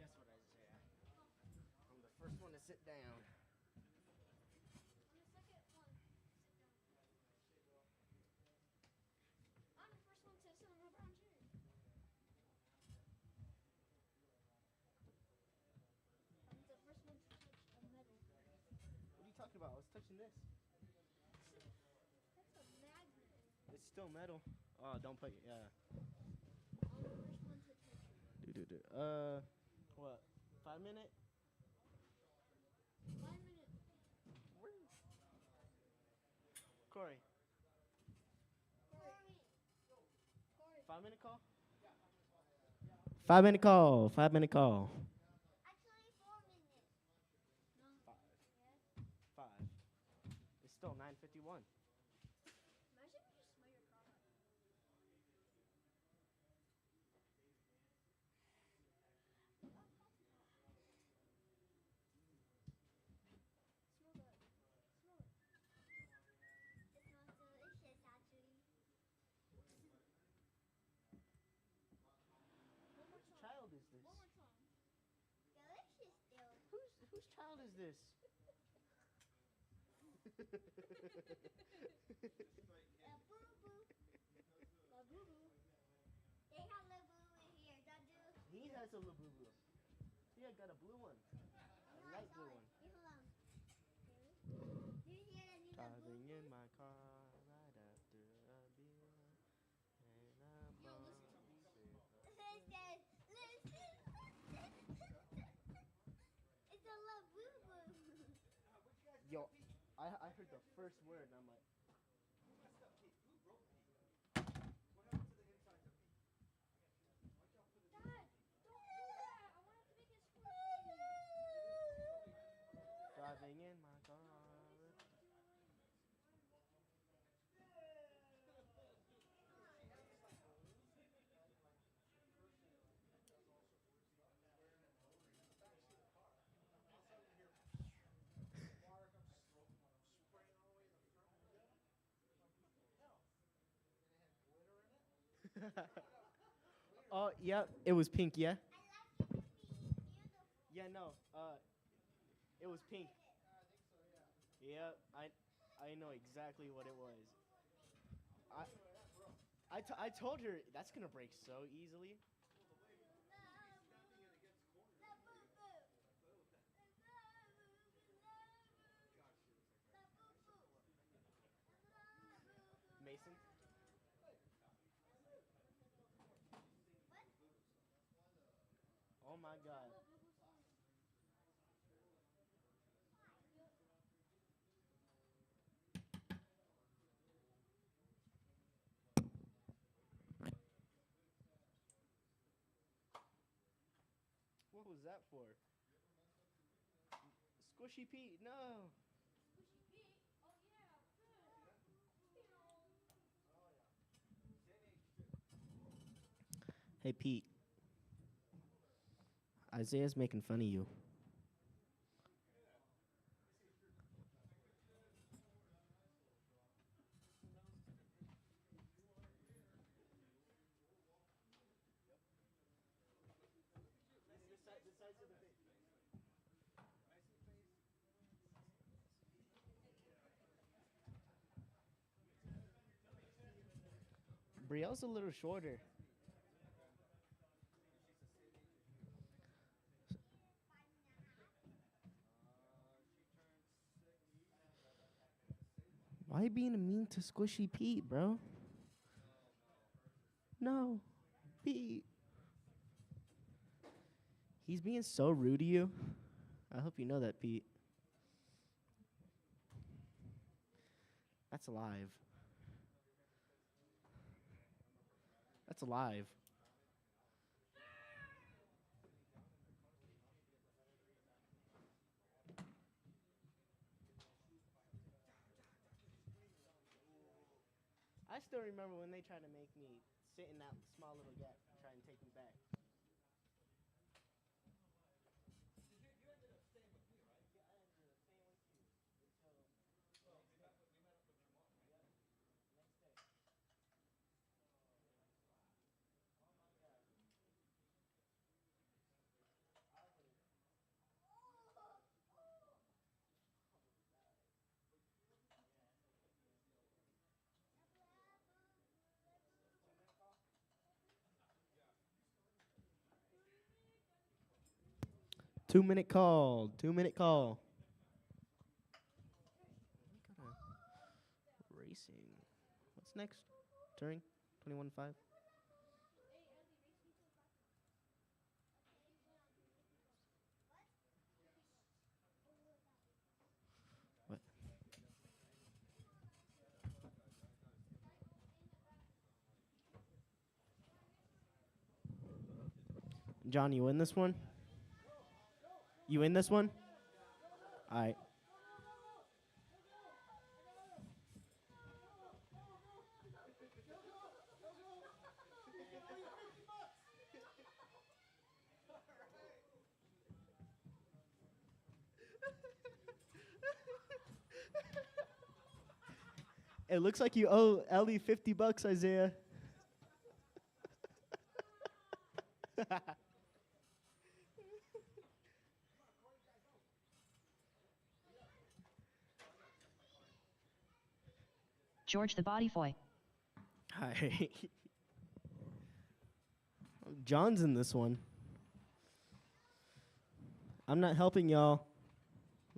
Guess what, Isaiah? I'm the first one to sit down. What are you talking about? I was touching this. It's still metal. Oh, don't put yeah. What? 5 minute? Where? Corey. 5 minute call? 5 minute call. 5 minute call. Five. It's still 9:51. Whose child is this? Whose child is this? He has a labubu. He got a blue one. A light blue one. Driving in my car right after a beer. And I'm Yo, I heard the first word and I'm like, driving in my car. Oh, yeah, it was pink, yeah? Yeah, no, it was pink. Yeah, I know exactly what it was. I told her that's gonna break so easily. Mason. Oh my God. What was that for? Squishy Pete, no. Hey Pete, Isaiah's making fun of you. Brielle's a little shorter. Why are you being mean to Squishy Pete, bro? No, Pete. He's being so rude to you. I hope you know that, Pete. That's live. That's live. I still remember when they tried to make me sit in that small little gap and try and take me back. 2-minute call. 2-minute call. Racing. What's next? Touring? 21.5. What? John, you win this one? You win this one? All right. It looks like you owe Ellie $50, Isaiah. George the Body Boy. Hi. John's in this one. I'm not helping y'all.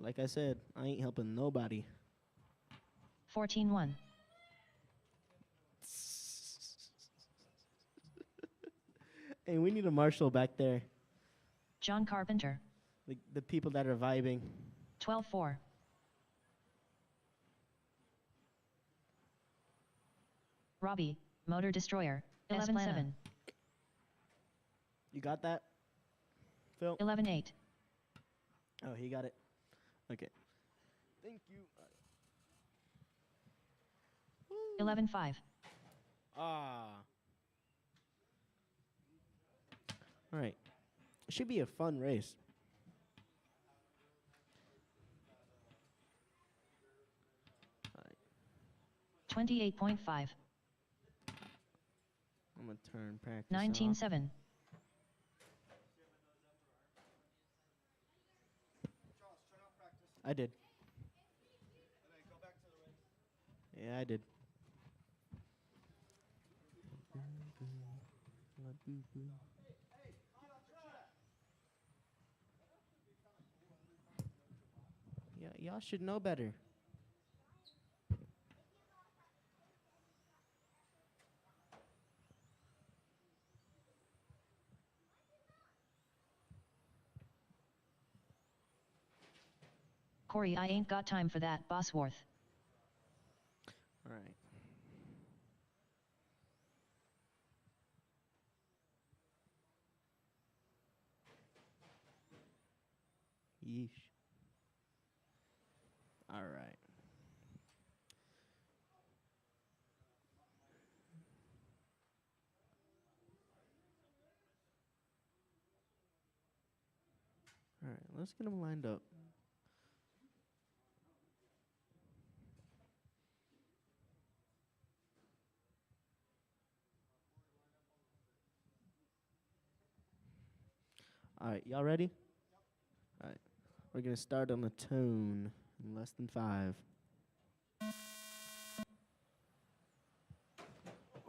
Like I said, I ain't helping nobody. 14-1. Hey, we need a marshal back there. John Carpenter. The people that are vibing. 12-4. Robbie, Motor Destroyer. 11-7. You got that, Phil? 11-8. Oh, he got it. Okay. Thank you. 11-5. Ah. All right. It should be a fun race. All right. 28.5. I'm going to turn practice 19-7. I did. Yeah, I did. Yeah, y'all should know better. Corey, I ain't got time for that, Bosworth. All right. Yeesh. All right. All right, let's get them lined up. All right, y'all ready? All right. We're going to start on a tone in less than 5.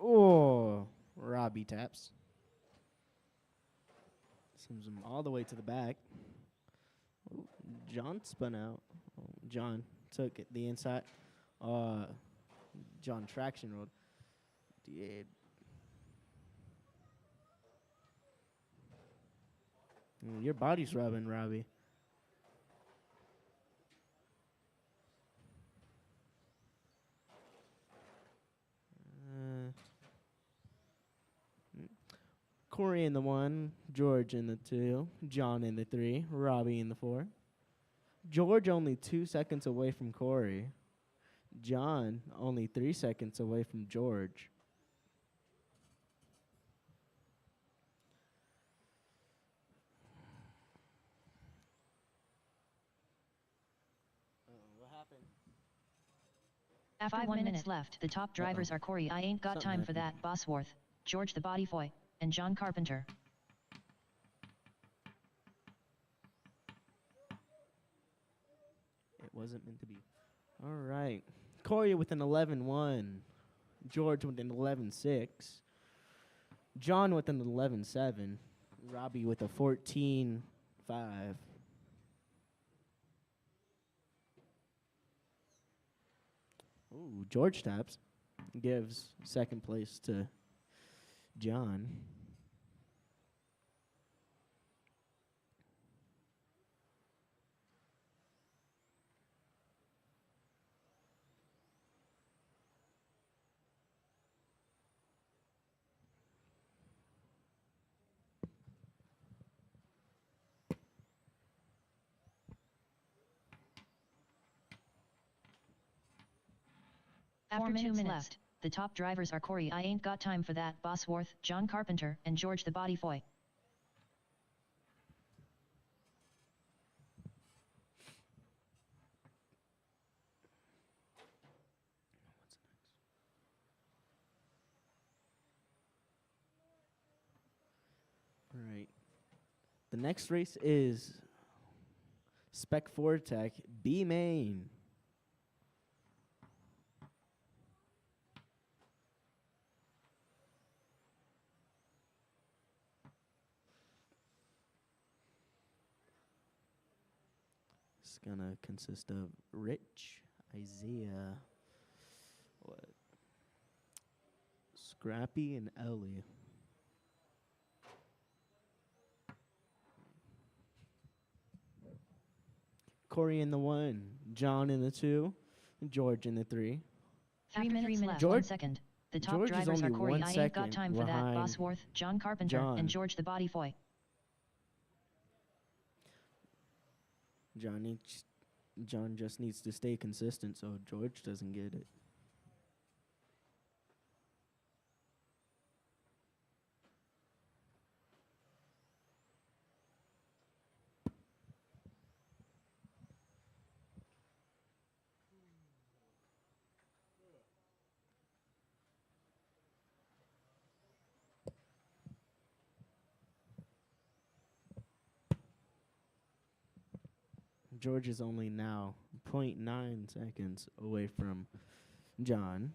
Oh, Robbie taps. Sends him all the way to the back. Ooh, John spun out. Oh, John took it the inside. John traction road. Did. Your body's rubbing, Robbie. Corey in the 1, George in the 2, John in the 3, Robbie in the 4. George only 2 seconds away from Corey. John only 3 seconds away from George. What happened? After 1 minute left, the top drivers are Corey, I ain't got Something time for that, Bosworth, George the Body Boy, and John Carpenter. It wasn't meant to be. All right. Corey with an 11-1. George with an 11-6. John with an 11-7. Robbie with a 14-5. Ooh, George taps. Gives second place to John. After 4 minutes left, the top drivers are Corey I Ain't Got Time for That, Bosworth, John Carpenter, and George the Body Foy. All right. The next race is Spec 4 Tech B Main. It's gonna consist of Rich, Isaiah, what? Scrappy, and Ellie. Corey in the 1, John in the 2, George in the 3. After 3 minutes left, George, 1 second. The top George is drivers are only Corey 1 I Ain't second Got Time for That, behind Bosworth, John Carpenter, John. and George the Body Foy. John just needs to stay consistent so George doesn't get it. George is only now 0.9 seconds away from John.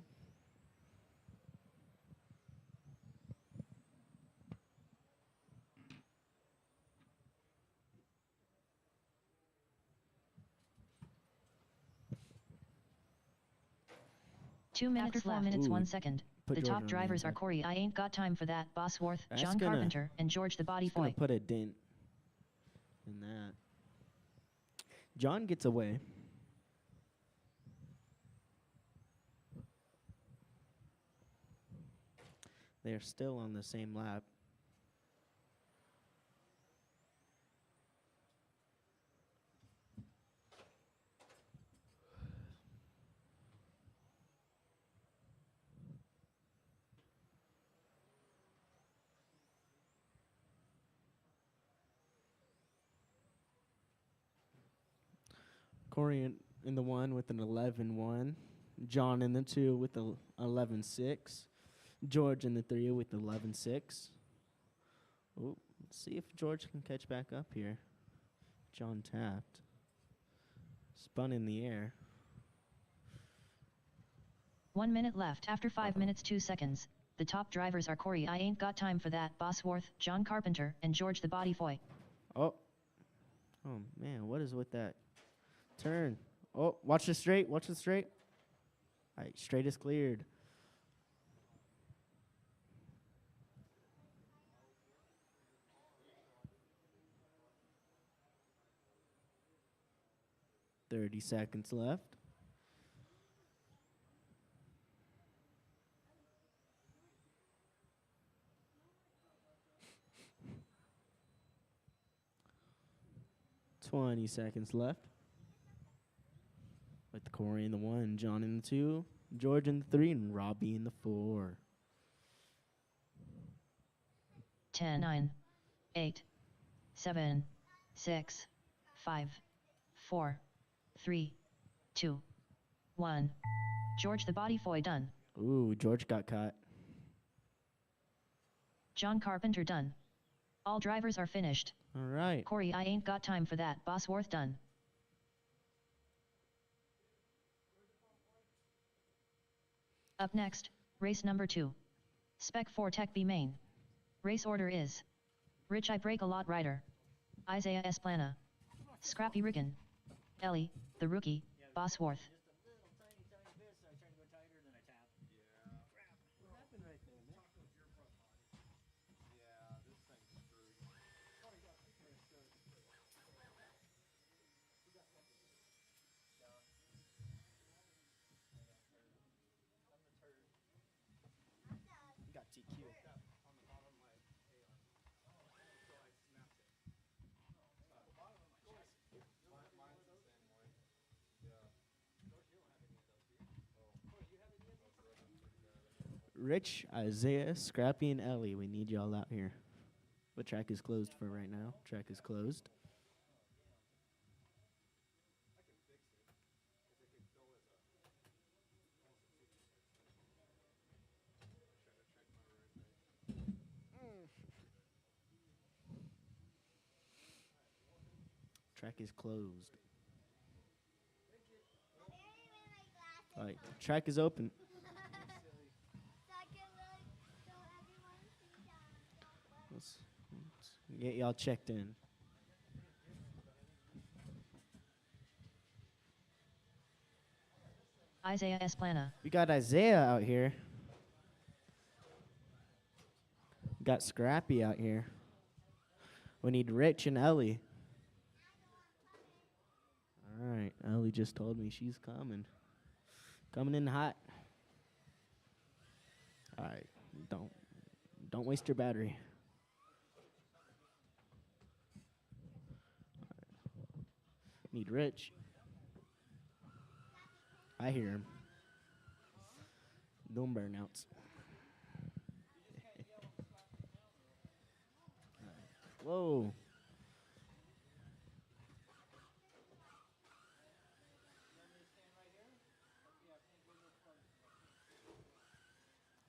After 4 minutes, 1 second. Put The George on top the drivers are inside. Corey I Ain't Got Time for That, Bosworth, That's John gonna- Carpenter, and George the Body It's gonna Foy. put a dent in that. John gets away. They are still on the same lap. Corey in the 1 with an 11-1. John in the 2 with the 11-6. George in the 3 with 11-6. Oh, let's see if George can catch back up here. John tapped. Spun in the air. 1 minute left. After 5 minutes 2 seconds. The top drivers are Corey I Ain't Got Time for That, Bosworth, John Carpenter, and George the Body Foy. Oh. Oh, man, what is with that? Turn. Oh, watch the straight. Watch the straight. All right, straight is cleared. "30 seconds left. "20 seconds left. With Corey in the 1, John in the 2, George in the 3, and Robbie in the 4. 10, 9, 8, 7, 6, 5, 4, 3, 2, 1. George the Body Foy done. Ooh, George got caught. John Carpenter done. All drivers are finished. All right. Corey I Ain't Got Time for That, Bosworth done. Up next, race number 2. Spec 4 Tech B Main. Race order is Rich I Break a Lot Rider, Isaiah Esplana, Scrappy Riggin, Ellie, the Rookie, Bosworth. Just a little tiny bit, so I tried to Rich, Isaiah, Scrappy, and Ellie. We need y'all out here. The track is closed for right now. Track is closed. Track is closed. All right, track is open. Let's get y'all checked in. Isaiah Esplana. We got Isaiah out here. Got Scrappy out here. We need Rich and Ellie. All right, Ellie just told me she's coming. Coming in hot. All right, don't waste your battery. All right. Need Rich. I hear him. Doing burnouts. Whoa.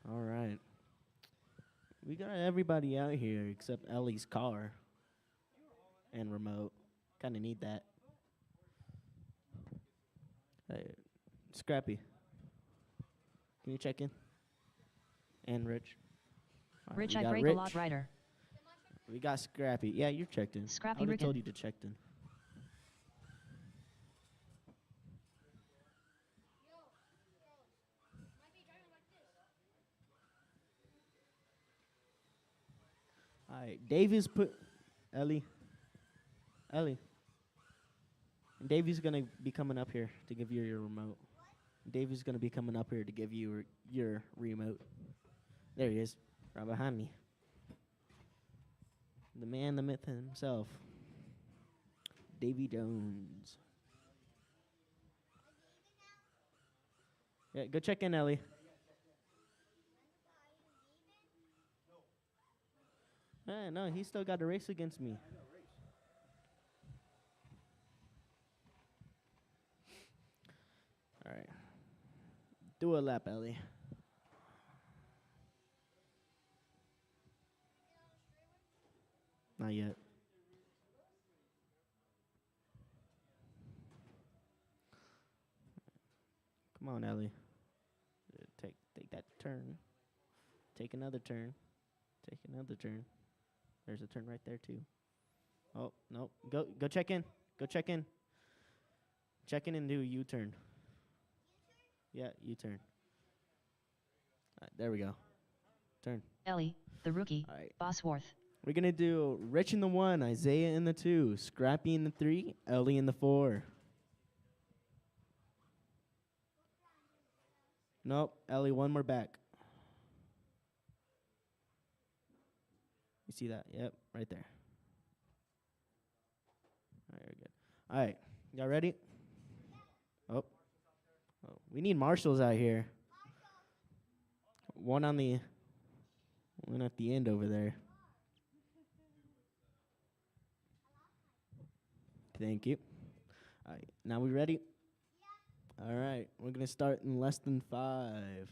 All right. We got everybody out here except Ellie's car and remote. Kind of need that. Hey, Scrappy. Can you check in? And Rich. All right, Rich, we I got break a lot rider. We got Scrappy. Yeah, you're checked in. Scrappy I already told Ricken. you to check in. All right, Davy's put Ellie. And Davy's gonna be coming up here to give you your remote. Davy's gonna be coming up here to give you your remote. There he is, right behind me. The man, the myth himself, Davy Jones. Yeah, go check in, Ellie. No, he still got a race against me. All right. Do a lap, Ellie. Not yet. Come on, Ellie. Take that turn. Take another turn. Take another turn. There's a turn right there too. Oh, no. Go check in. Go check in. Check in and do a U-turn. Yeah, U-turn. There we go. Turn. Ellie, the rookie, All right. Bosworth. We're going to do Rich in the 1, Isaiah in the 2, Scrappy in the 3, Ellie in the 4. Nope, Ellie, one more back. You see that? Yep, right there. All right, very good. All right, y'all ready? Oh, we need marshals out here. One at the end over there. Thank you. All right, now we ready? All right, we're gonna start in less than 5.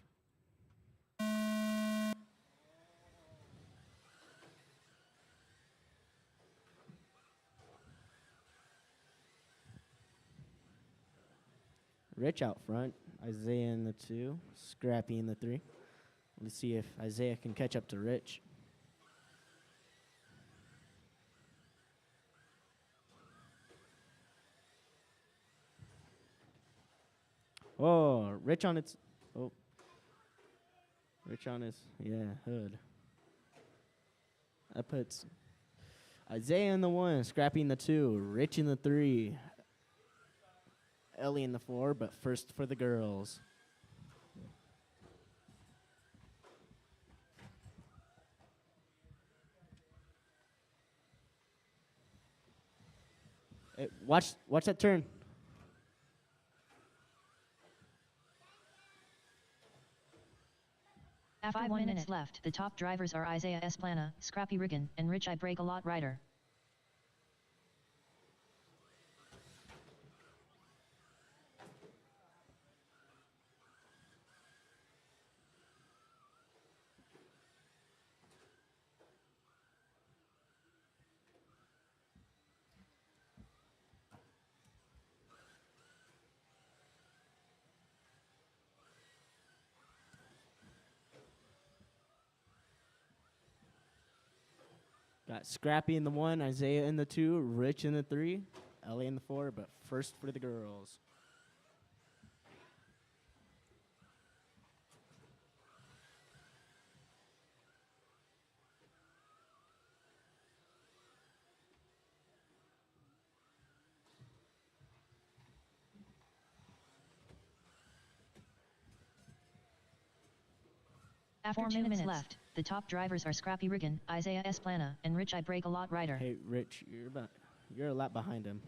Rich out front, Isaiah in the 2, Scrappy in the 3. Let's see if Isaiah can catch up to Rich. Oh, Rich on its. Oh. Rich on his, hood. That puts Isaiah in the 1, Scrappy in the 2, Rich in the 3, Ellie in the 4, but first for the girls. Hey, watch that turn. After 5 1 minutes minute left, the top drivers are Isaiah Esplana, Scrappy Riggin, and Rich I Break a Lot Rider. Got Scrappy in the 1, Isaiah in the 2, Rich in the 3, Ellie in the 4, but first for the girls. After 2 minutes left, the top drivers are Scrappy Riggin, Isaiah Esplana, and Rich I Break a Lot Rider. Hey, Rich, you're a lap behind him.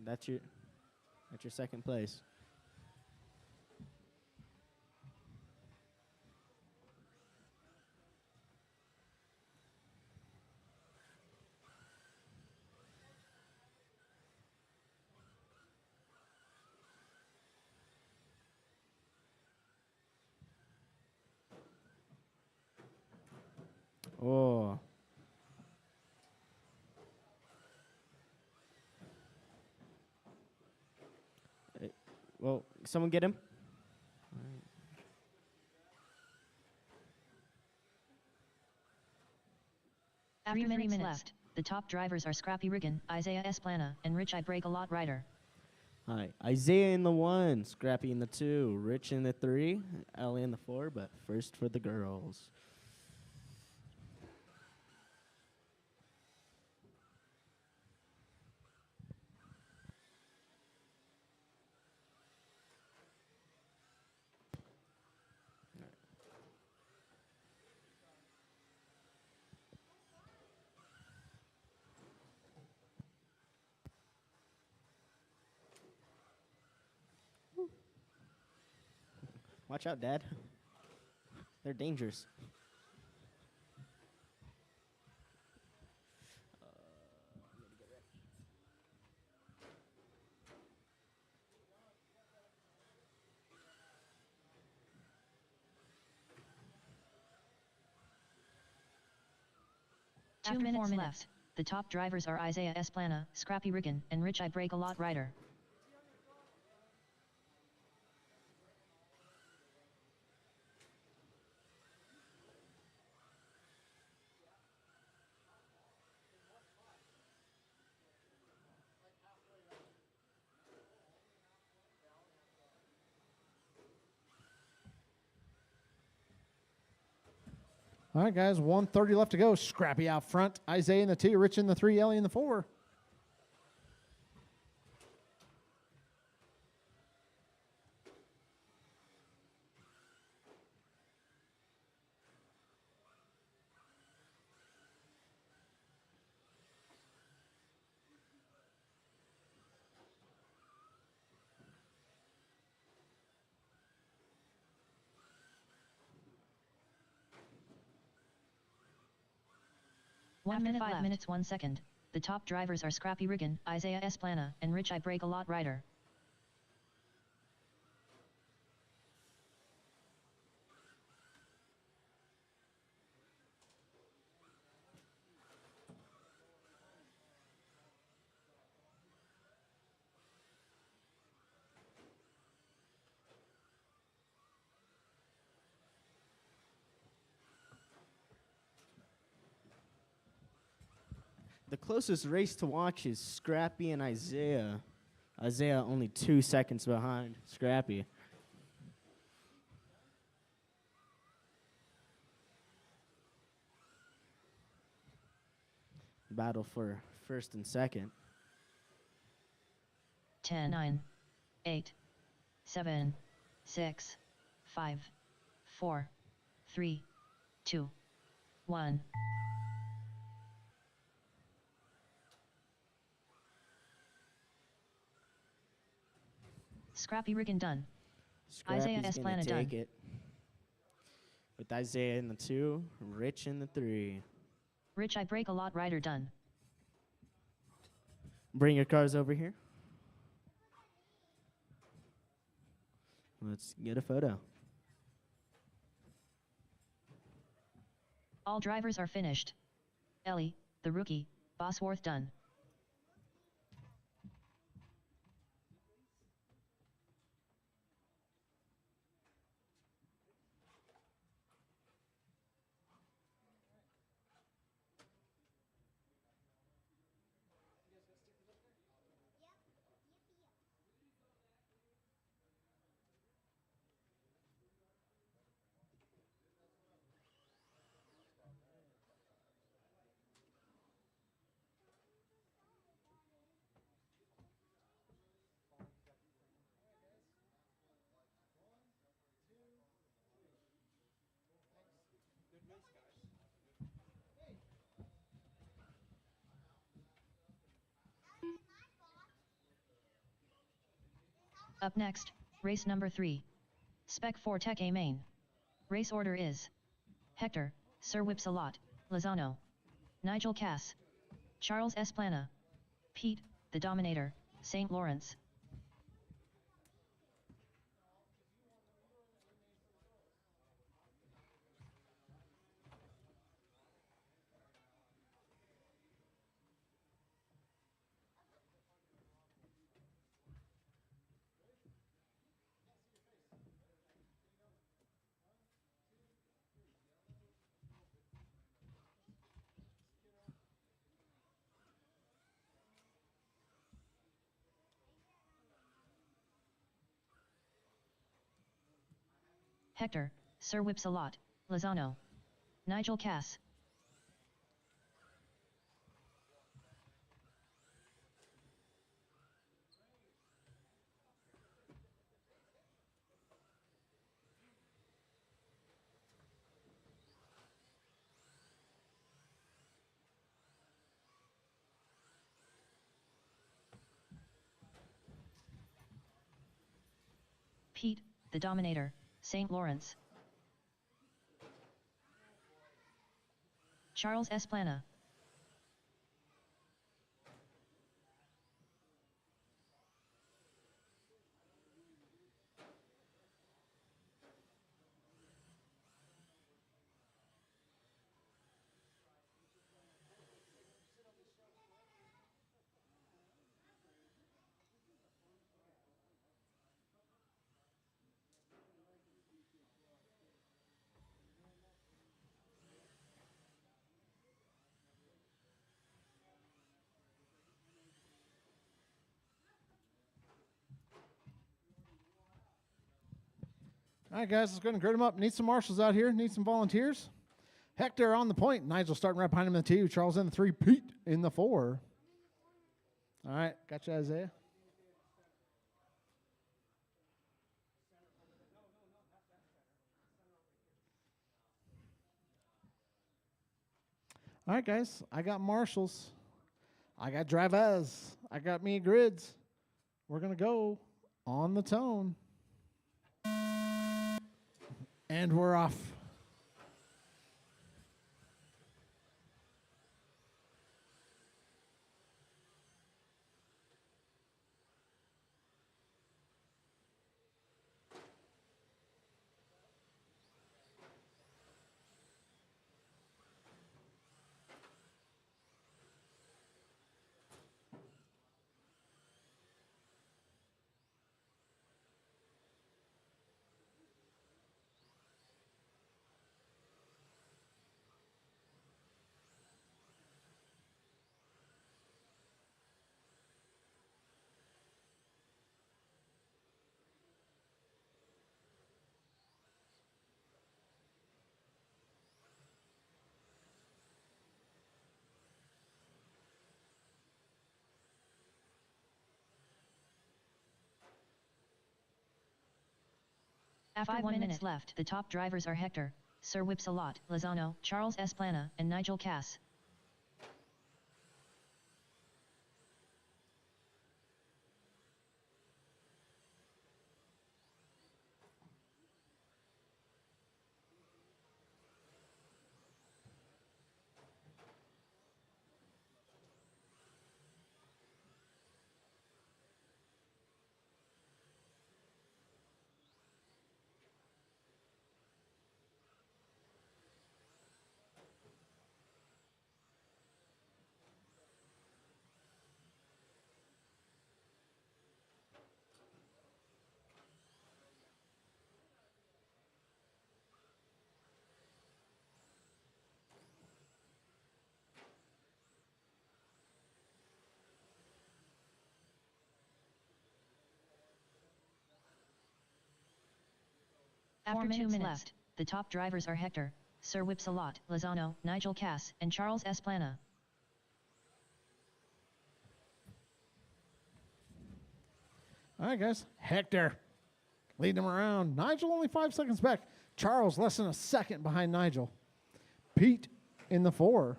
That's your second place. Oh. Well, someone get him. After 3 minutes left, the top drivers are Scrappy Riggin, Isaiah Esplana, and Rich I Break a Lot Rider. Hi, Isaiah in the 1, Scrappy in the 2, Rich in the 3, Ellie in the 4, but first for the girls. Watch out, Dad. They're dangerous. After 2 minutes left, the top drivers are Isaiah Esplana, Scrappy Riggin, and Rich I Break a Lot Rider. All right, guys, 1:30 left to go. Scrappy out front. Isaiah in the 2, Rich in the 3, Ellie in the 4. One minute 5 minutes 1 second. The top drivers are Scrappy Riggin, Isaiah Esplana, and Rich I Break a Lot Rider. The closest race to watch is Scrappy and Isaiah. Isaiah only 2 seconds behind Scrappy. Battle for first and second. 10, 9, 8, 7, 6, 5, 4, 3, 2, 1. Scrappy Riggin done. Isaiah Scrappy's gonna Esplana take done. it. With Isaiah in the 2, Rich in the 3. Rich I break a lot rider done. Bring your cars over here. Let's get a photo. All drivers are finished. Ellie, the rookie, Bosworth done. Up next, race number 3. Spec 4 Tech A main. Race order is Hector, Sir Whipsalot, Lozano, Nigel Cass, Charles Esplana, Pete, the Dominator, St. Lawrence. Hector, Sir Whipsalot, Lozano, Nigel Cass. Pete, the Dominator, St. Lawrence. Charles Esplana. All right, guys, let's go ahead and grid them up. Need some marshals out here. Need some volunteers. Hector on the point. Nigel starting right behind him in the 2. Charles in the 3. Pete in the 4. All right, got you, Isaiah. All right, guys, I got marshals. I got drivers. I got me grids. We're going to go on the tone. And we're off. After 1 minute left, the top drivers are Hector, Sir Whipsalot, Lozano, Charles Esplana, and Nigel Cass. After 4 2 minutes minutes left, the top drivers are Hector, Sir Whipsalot, Lozano, Nigel Cass, and Charles Esplana. All right, guys. Hector leading him around. Nigel only 5 seconds back. Charles less than a second behind Nigel. Pete in the 4.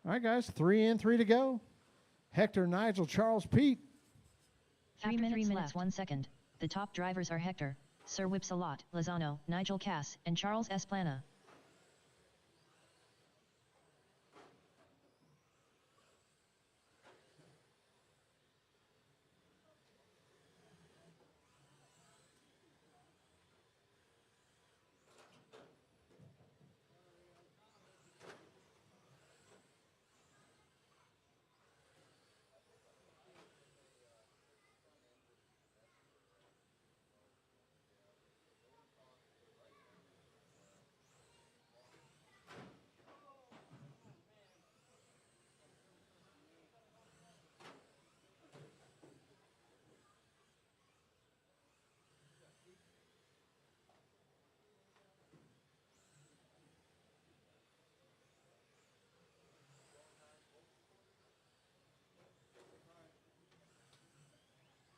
All right, guys. 3 in, 3 to go. Hector, Nigel, Charles, Pete. 3 minutes 1 second. The top drivers are Hector, Sir Whipsalot, Lozano, Nigel Cass, and Charles Esplana.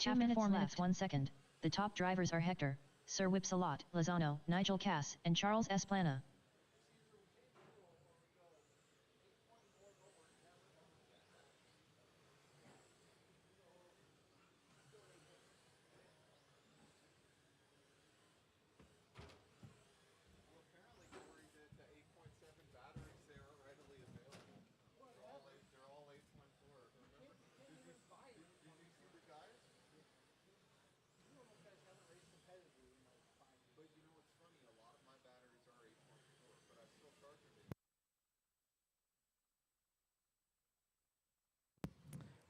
After 4 minutes 1 second, the top drivers are Hector, Sir Whipsalot, Lozano, Nigel Cass, and Charles Esplana.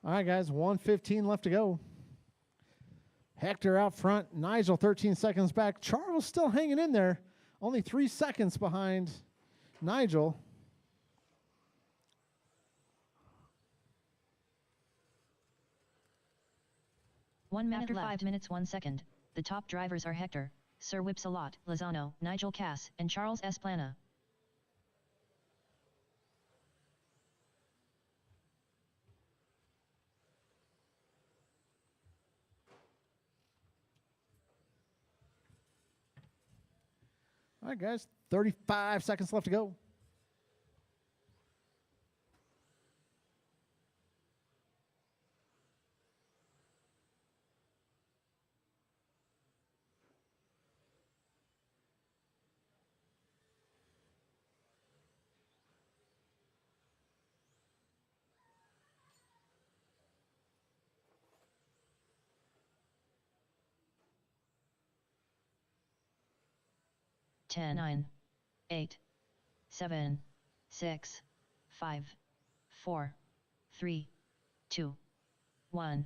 All right, guys. 1:15 left to go. Hector out front. Nigel 13 seconds back. Charles still hanging in there. Only 3 seconds behind Nigel. After 5 minutes 1 second, the top drivers are Hector, Sir Whipsalot, Lozano, Nigel Cass, and Charles Esplana. All right, guys. 35 seconds left to go. Ten, 9, 8, 7, 6, 5, 4, 3, 2, 1.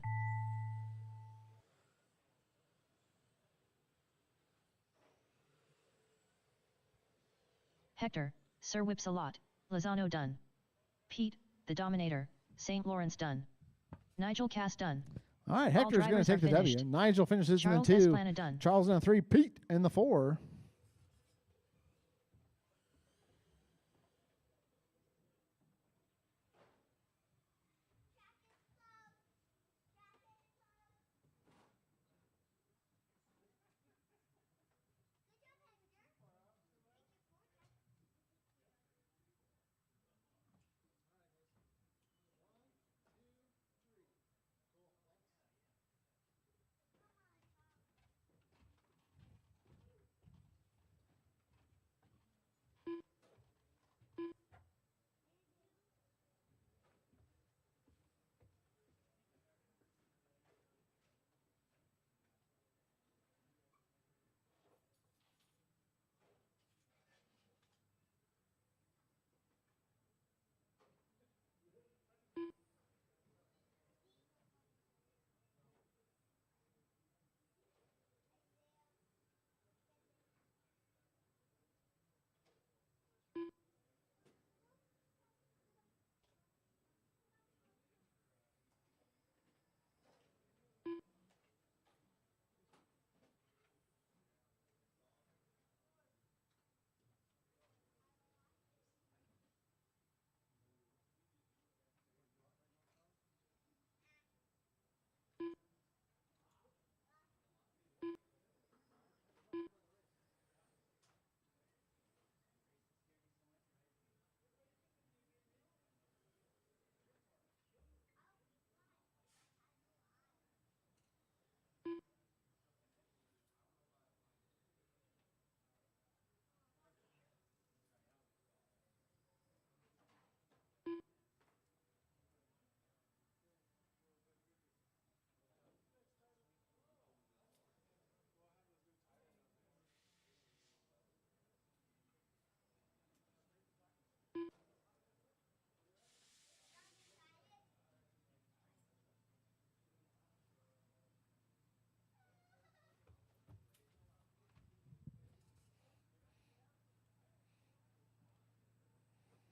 Hector, Sir Whipsalot, Lozano done. Pete, the Dominator, St. Lawrence done. Nigel Cass done. All right, Hector's going to take the finished. W. Nigel finishes Charles in the 2. Esplana done. Charles in the 3. Pete in the 4.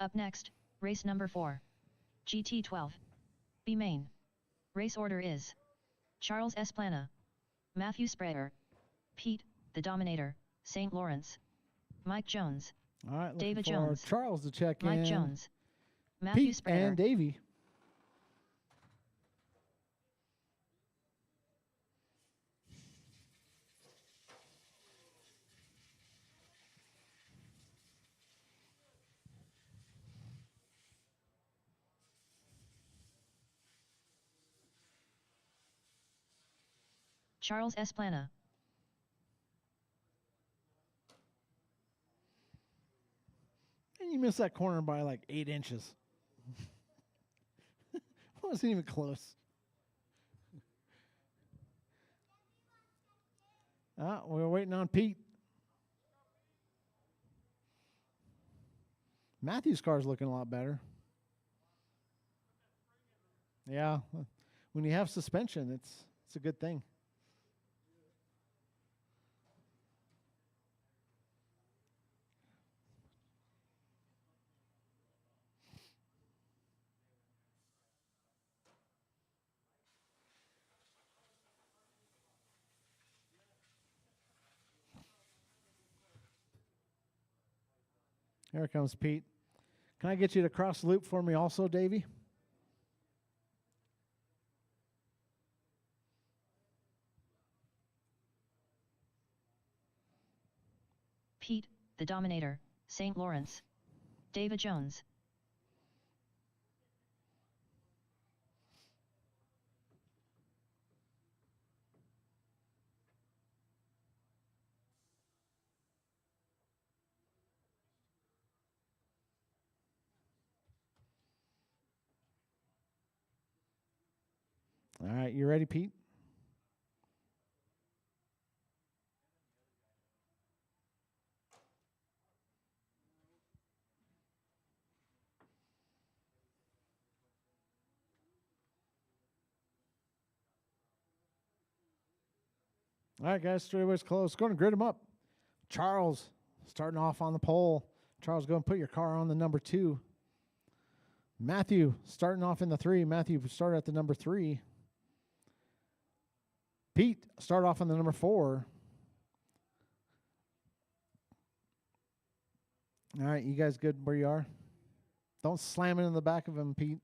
Up next, race number 4. GT12. B main. Race order is Charles Esplana, Matthew Sprayer, Pete, the Dominator, St. Lawrence, Mike Jones, All right, looking David for Jones, Charles to check Mike in. Jones, Matthew Pete Sprayer. and Davey. Charles Esplana. And you missed that corner by like 8 inches. Wasn't even close. We're waiting on Pete. Matthew's car's looking a lot better. Yeah, when you have suspension, it's a good thing. Here comes Pete. Can I get you to cross the loop for me also, Davey? Pete, the Dominator, St. Lawrence, David Jones. All right, you ready, Pete? All right, guys, straightaway's close. Going to grid them up. Charles starting off on the pole. Charles, go and put your car on the number 2. Matthew starting off in the 3. Matthew, start at the number 3. Pete, start off on the number 4. All right, you guys good where you are? Don't slam it in the back of him, Pete.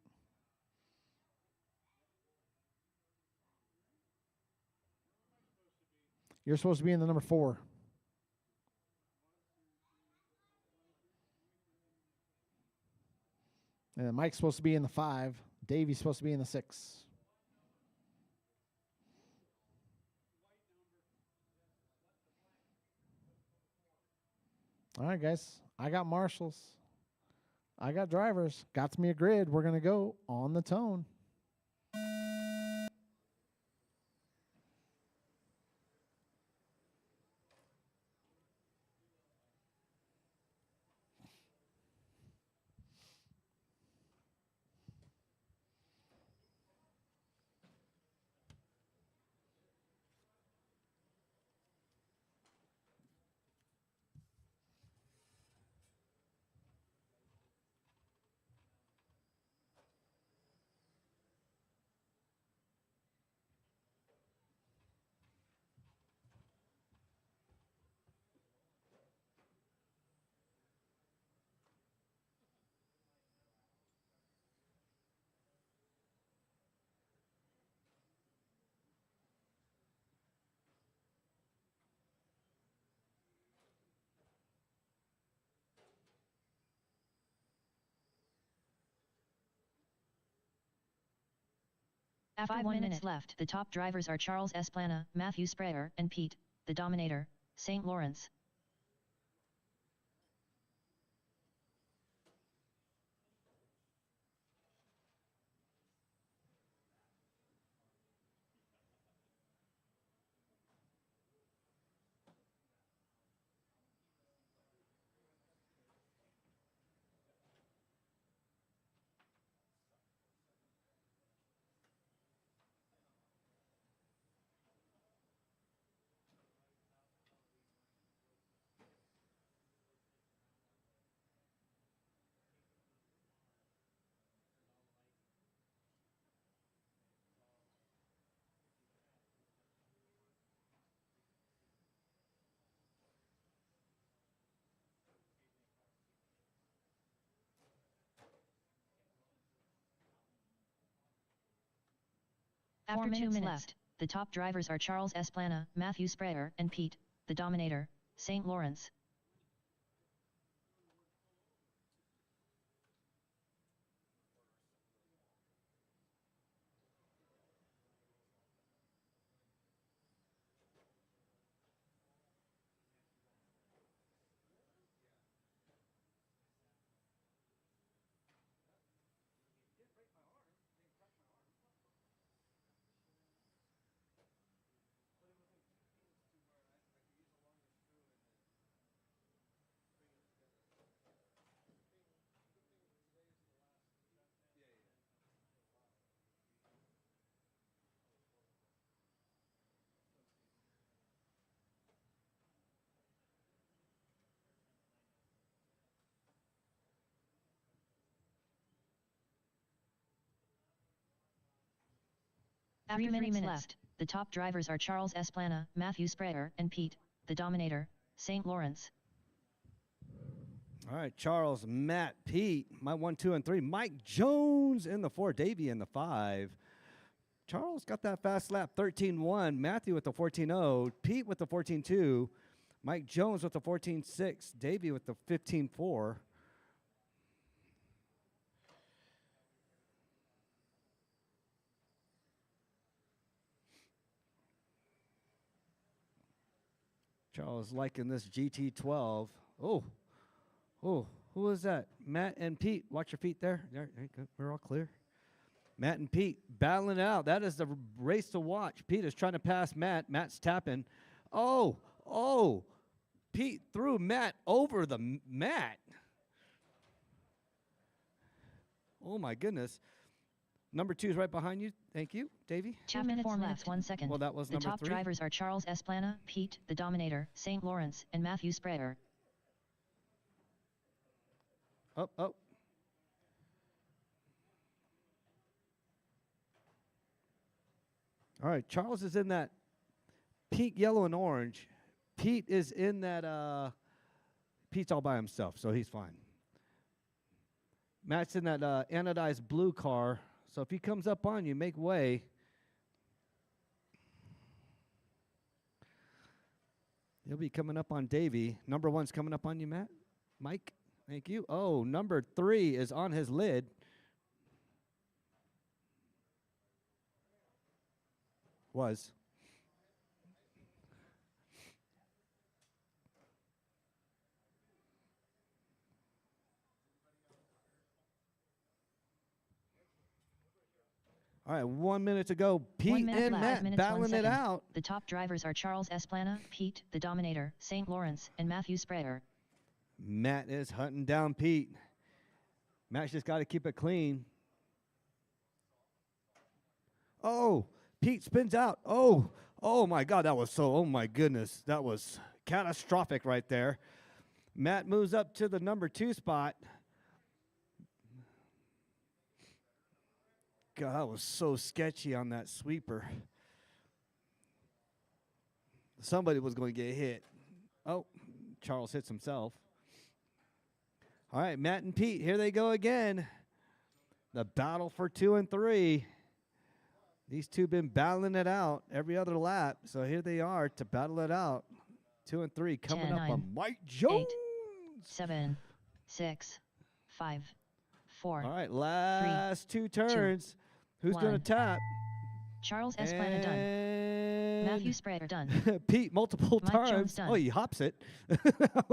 You're supposed to be in the number 4. And then Mike's supposed to be in the 5. Davey's supposed to be in the 6. All right, guys. I got marshals. I got drivers. Got me a grid. We're going to go on the tone. After 1 minute left, the top drivers are Charles Esplana, Matthew Sprayer, and Pete, the Dominator, St. Lawrence. After 4 minutes left, the top drivers are Charles Esplana, Matthew Sprayer, and Pete, the Dominator, St. Lawrence. After 3 minutes left, the top drivers are Charles Esplana, Matthew Sprayer, and Pete, the Dominator, St. Lawrence. All right, Charles, Matt, Pete, my 1, 2, and 3. Mike Jones in the 4, Davey in the 5. Charles got that fast lap, 13-1. Matthew with the 14-0. Pete with the 14-2. Mike Jones with the 14-6. Davey with the 15-4. Charles liking this GT12. Oh, who is that? Matt and Pete. Watch your feet there. There you go. We're all clear. Matt and Pete battling it out. That is the race to watch. Pete is trying to pass Matt. Matt's tapping. Oh. Pete threw Matt over the mat. Oh, my goodness. Number 2 is right behind you. Thank you, Davey. 2 minutes 4 minutes, 1 second. Well, that was the number top 3. drivers are Charles Esplana, Pete, the Dominator, St. Lawrence, and Matthew Sprayer. Oh. All right, Charles is in that pink, yellow, and orange. Pete is in that, Pete's all by himself, so he's fine. Matt's in that anodized blue car, so if he comes up on you, make way. He'll be coming up on Davey. Number 1's coming up on you, Matt. Mike, thank you. Oh, number 3 is on his lid. Was. All right, 1 minute to go. Pete and Matt battling it out. The top drivers are Charles Esplana, Pete, the Dominator, St. Lawrence, and Matthew Sprayer. Matt is hunting down Pete. Matt's just got to keep it clean. Oh, Pete spins out. Oh my God, oh my goodness. That was catastrophic right there. Matt moves up to the number 2 spot. God, that was so sketchy on that sweeper. Somebody was going to get hit. Oh, Charles hits himself. All right, Matt and Pete, here they go again. The battle for 2 and 3. These two been battling it out every other lap, so here they are to battle it out. 2 and 3 coming 10, up 9, on Mike Jones. 8, 7, 6, 5, 4. All right, last 2 turns. 2, Who's going to tap? Charles Esplana done. Matthew Sprayer done. Pete multiple Mike times. Jones done. Oh, he hops it. that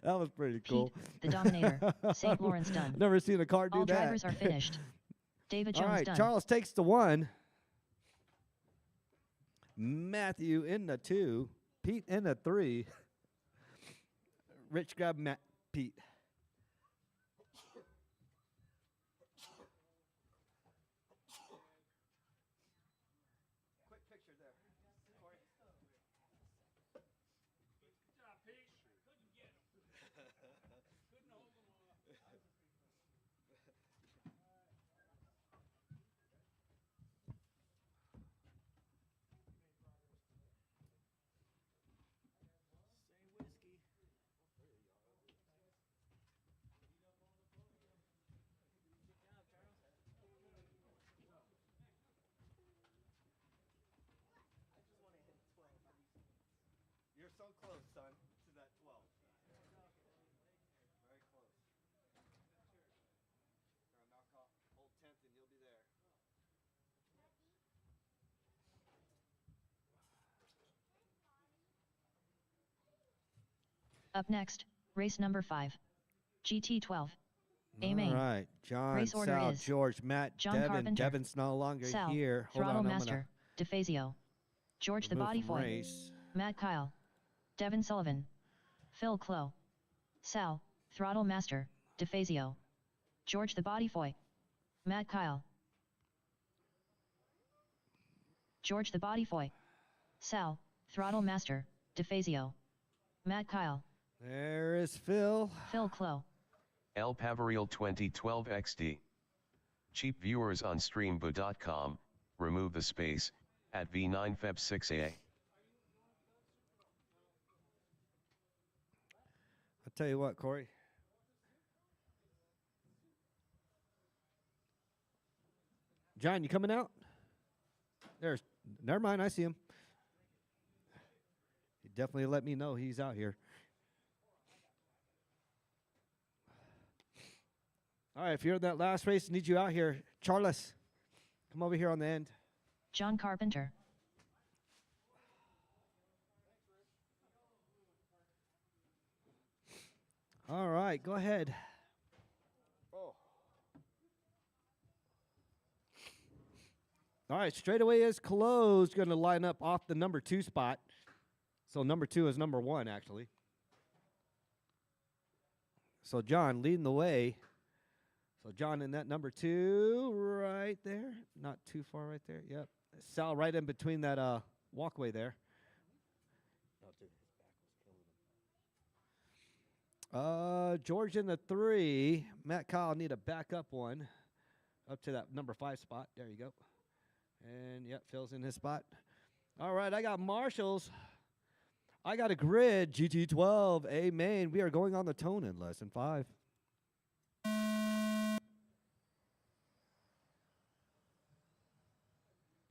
was pretty cool. Pete, the Dominator, St. Lawrence done. Never seen a car do All that. drivers are finished. David Jones All right, done. Charles takes the 1. Matthew in the 2. Pete in the 3. Rich grab Pete. Quick picture there. Corey. Good job, Pete. Couldn't get him. Couldn't hold him off. Say whiskey. so close, son, to that 12. Very close. Gonna knock off old 10th and you'll be there. Up next, race number 5. GT12. A All main. right, John, Race order Sal, is George, Matt, John Devin. Carpenter, Devin's no longer Sal, here. Hold Throttle on, I'm Master, DeFazio. George the remove Body from Boy. race. Matt Kyle. Devin Sullivan. Phil Clow. Sal, Throttle Master, DeFazio. George the Body Boy. Matt Kyle. George the Body Boy. Sal, Throttle Master, DeFazio. Matt Kyle. There is Phil. Phil Clow. El Pavarial 2012 XD. Cheap viewers on streambo.com, remove the space, at V9 Feb 6A. I'll tell you what, Corey. John, you coming out? There's, never mind, I see him. He definitely let me know he's out here. All right, if you're in that last race, need you out here. Charles, come over here on the end. John Carpenter. All right, go ahead. All right, straightaway is closed. Going to line up off the number 2 spot. So number 2 is number 1, actually. So John leading the way. So John in that number 2 right there. Not too far right there. Yep. Sal right in between that walkway there. George in the 3. Matt Kyle need a backup one up to that number 5 spot. There you go. And, yep, Phil's in his spot. All right, I got marshals. I got a grid, GT12, A main. We are going on the tone in lesson 5.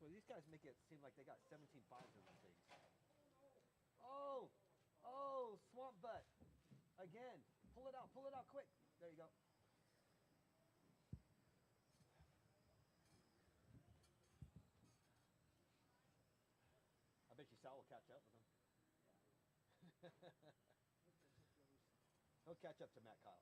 Well, these guys make it seem like they got 17 fives in these things. Oh, swamp butt. Again, pull it out quick. There you go. I bet you Sal will catch up with him. He'll catch up to Matt Kyle.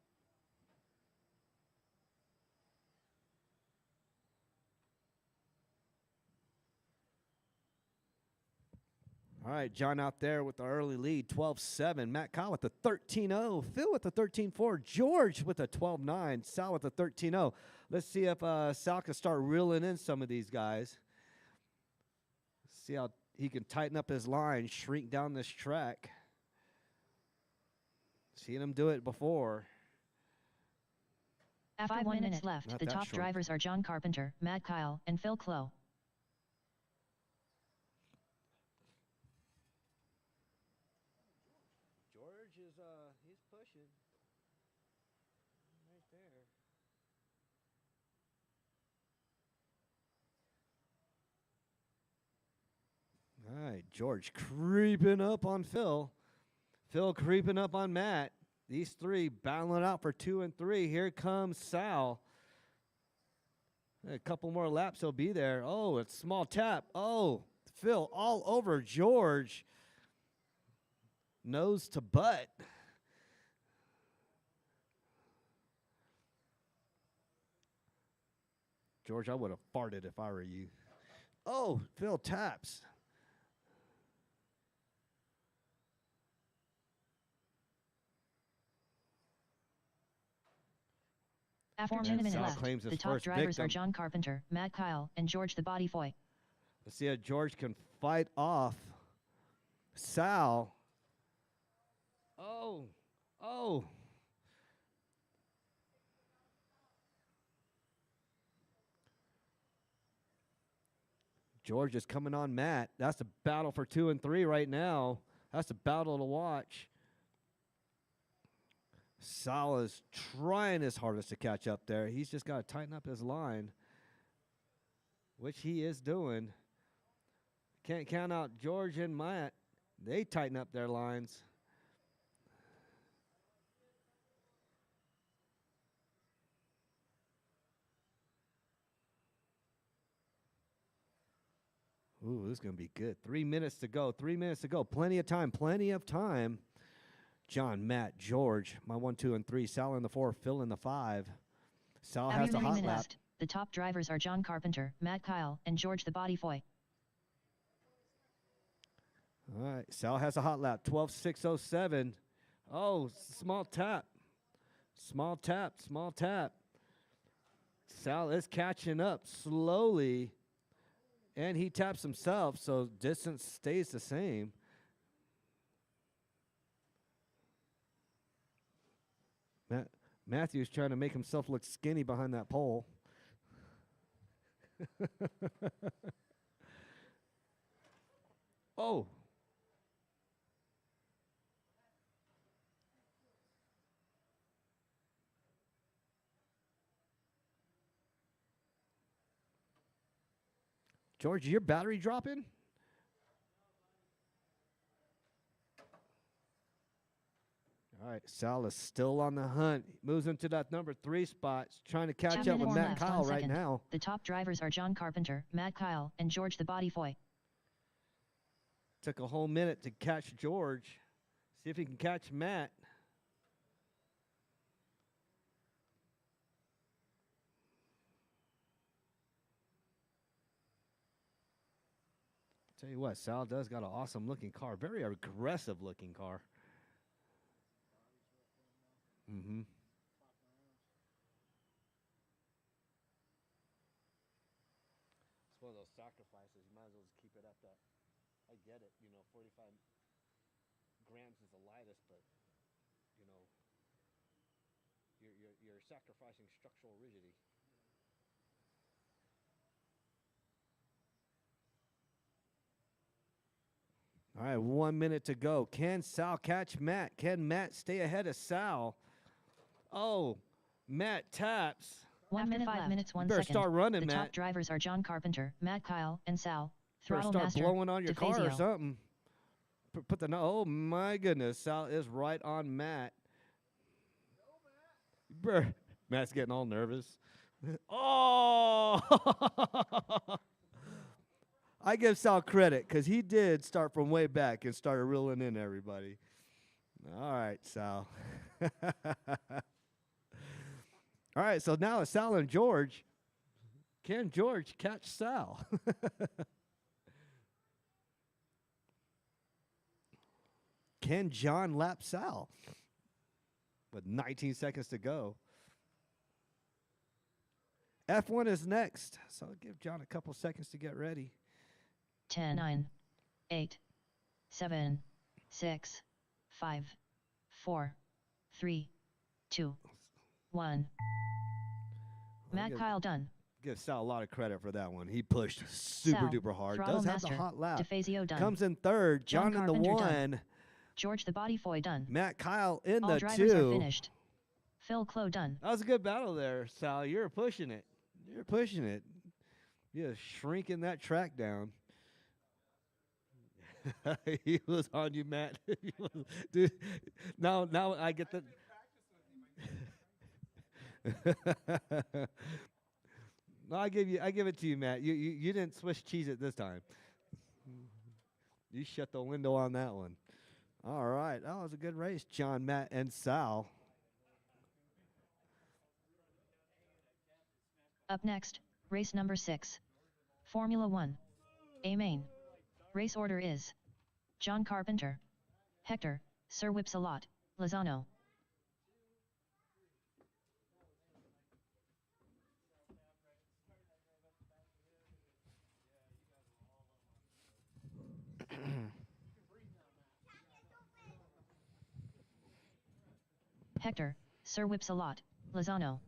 All right, John out there with the early lead, 12-7. Matt Kyle with the 13-0. Phil with the 13-4. George with the 12-9. Sal with the 13-0. Let's see if Sal can start reeling in some of these guys. See how he can tighten up his line, shrink down this track. Seen him do it before. After 1 minute left, Not the that top short. drivers are John Carpenter, Matt Kyle, and Phil Clow. George is he's pushing right there. All right, George creeping up on Phil. Phil creeping up on Matt. These three battling out for 2 and 3. Here comes Sal. A couple more laps, he'll be there. Oh, it's small tap. Oh, Phil all over George. Nose to butt. George, I would have farted if I were you. Oh, Phil taps. After And 2 minutes Sal left, claims his the top first drivers are victim. John Carpenter, Matt Kyle, and George the Body Boy. Let's see how George can fight off Sal. Oh. George is coming on Matt. That's a battle for 2 and 3 right now. That's a battle to watch. Sal is trying his hardest to catch up there. He's just got to tighten up his line, which he is doing. Can't count out George and Matt. They tighten up their lines. Ooh, this is going to be good. 3 minutes to go. 3 minutes to go. Plenty of time. Plenty of time. John, Matt, George, my 1, 2, and 3. Sal in the 4, Phil in the 5. Sal has the hot lap. The top drivers are John Carpenter, Matt Kyle, and George the Bodyfoy. All right, Sal has a hot lap. 12.607. Oh, small tap. Small tap, small tap. Sal is catching up slowly. And he taps himself, so distance stays the same. Matthew's trying to make himself look skinny behind that pole. Oh. George, your battery dropping? All right, Sal is still on the hunt. Moves into that number 3 spot, trying to catch up with Matt Kyle right now. The top drivers are John Carpenter, Matt Kyle, and George the Bodyfoy. Took a whole minute to catch George. See if he can catch Matt. Tell you what, Sal does got an awesome looking car. Very aggressive looking car. Mm-hmm. It's one of those sacrifices. You might as well just keep it up that. I get it, 45 grams is the lightest, but you're sacrificing structural rigidity. All right, 1 minute to go. Can Sal catch Matt? Can Matt stay ahead of Sal? Oh, Matt taps. 1 minute, 5 minutes, 1 better second. Start running, the Matt. top drivers are John Carpenter, Matt Kyle, and Sal. Better Throttle start Master, blowing on your car or DeFazio. something. Put the oh my goodness, Sal is right on Matt. Matt's getting all nervous. Oh! I give Sal credit because he did start from way back and started reeling in everybody. All right, Sal. All right, so now it's Sal and George. Can George catch Sal? Can John lap Sal? With 19 seconds to go. F1 is next, so I'll give John a couple seconds to get ready. 10, 9, 8, 7, 6, 5, 4, 3, 2, 1. Matt Kyle done. Give Sal a lot of credit for that one. He pushed super duper hard. Does have the hot lap. DeFazio done. Comes in third. John in the 1. Done. George the Bodyfoy done. Matt Kyle in All the drivers 2. Are finished. Phil Clow done. That was a good battle there, Sal. You're pushing it. You're pushing it. You're shrinking that track down. He was on you, Matt. Dude, now I get the. No, I give it to you, Matt. You didn't Swiss cheese it this time. You shut the window on that one. All right, that was a good race, John, Matt, and Sal. Up next, race number 6. Formula 1. A main. Race order is John Carpenter, Hector, Sir Whipsalot, Lozano. Hector, Sir Whipsalot, Lozano.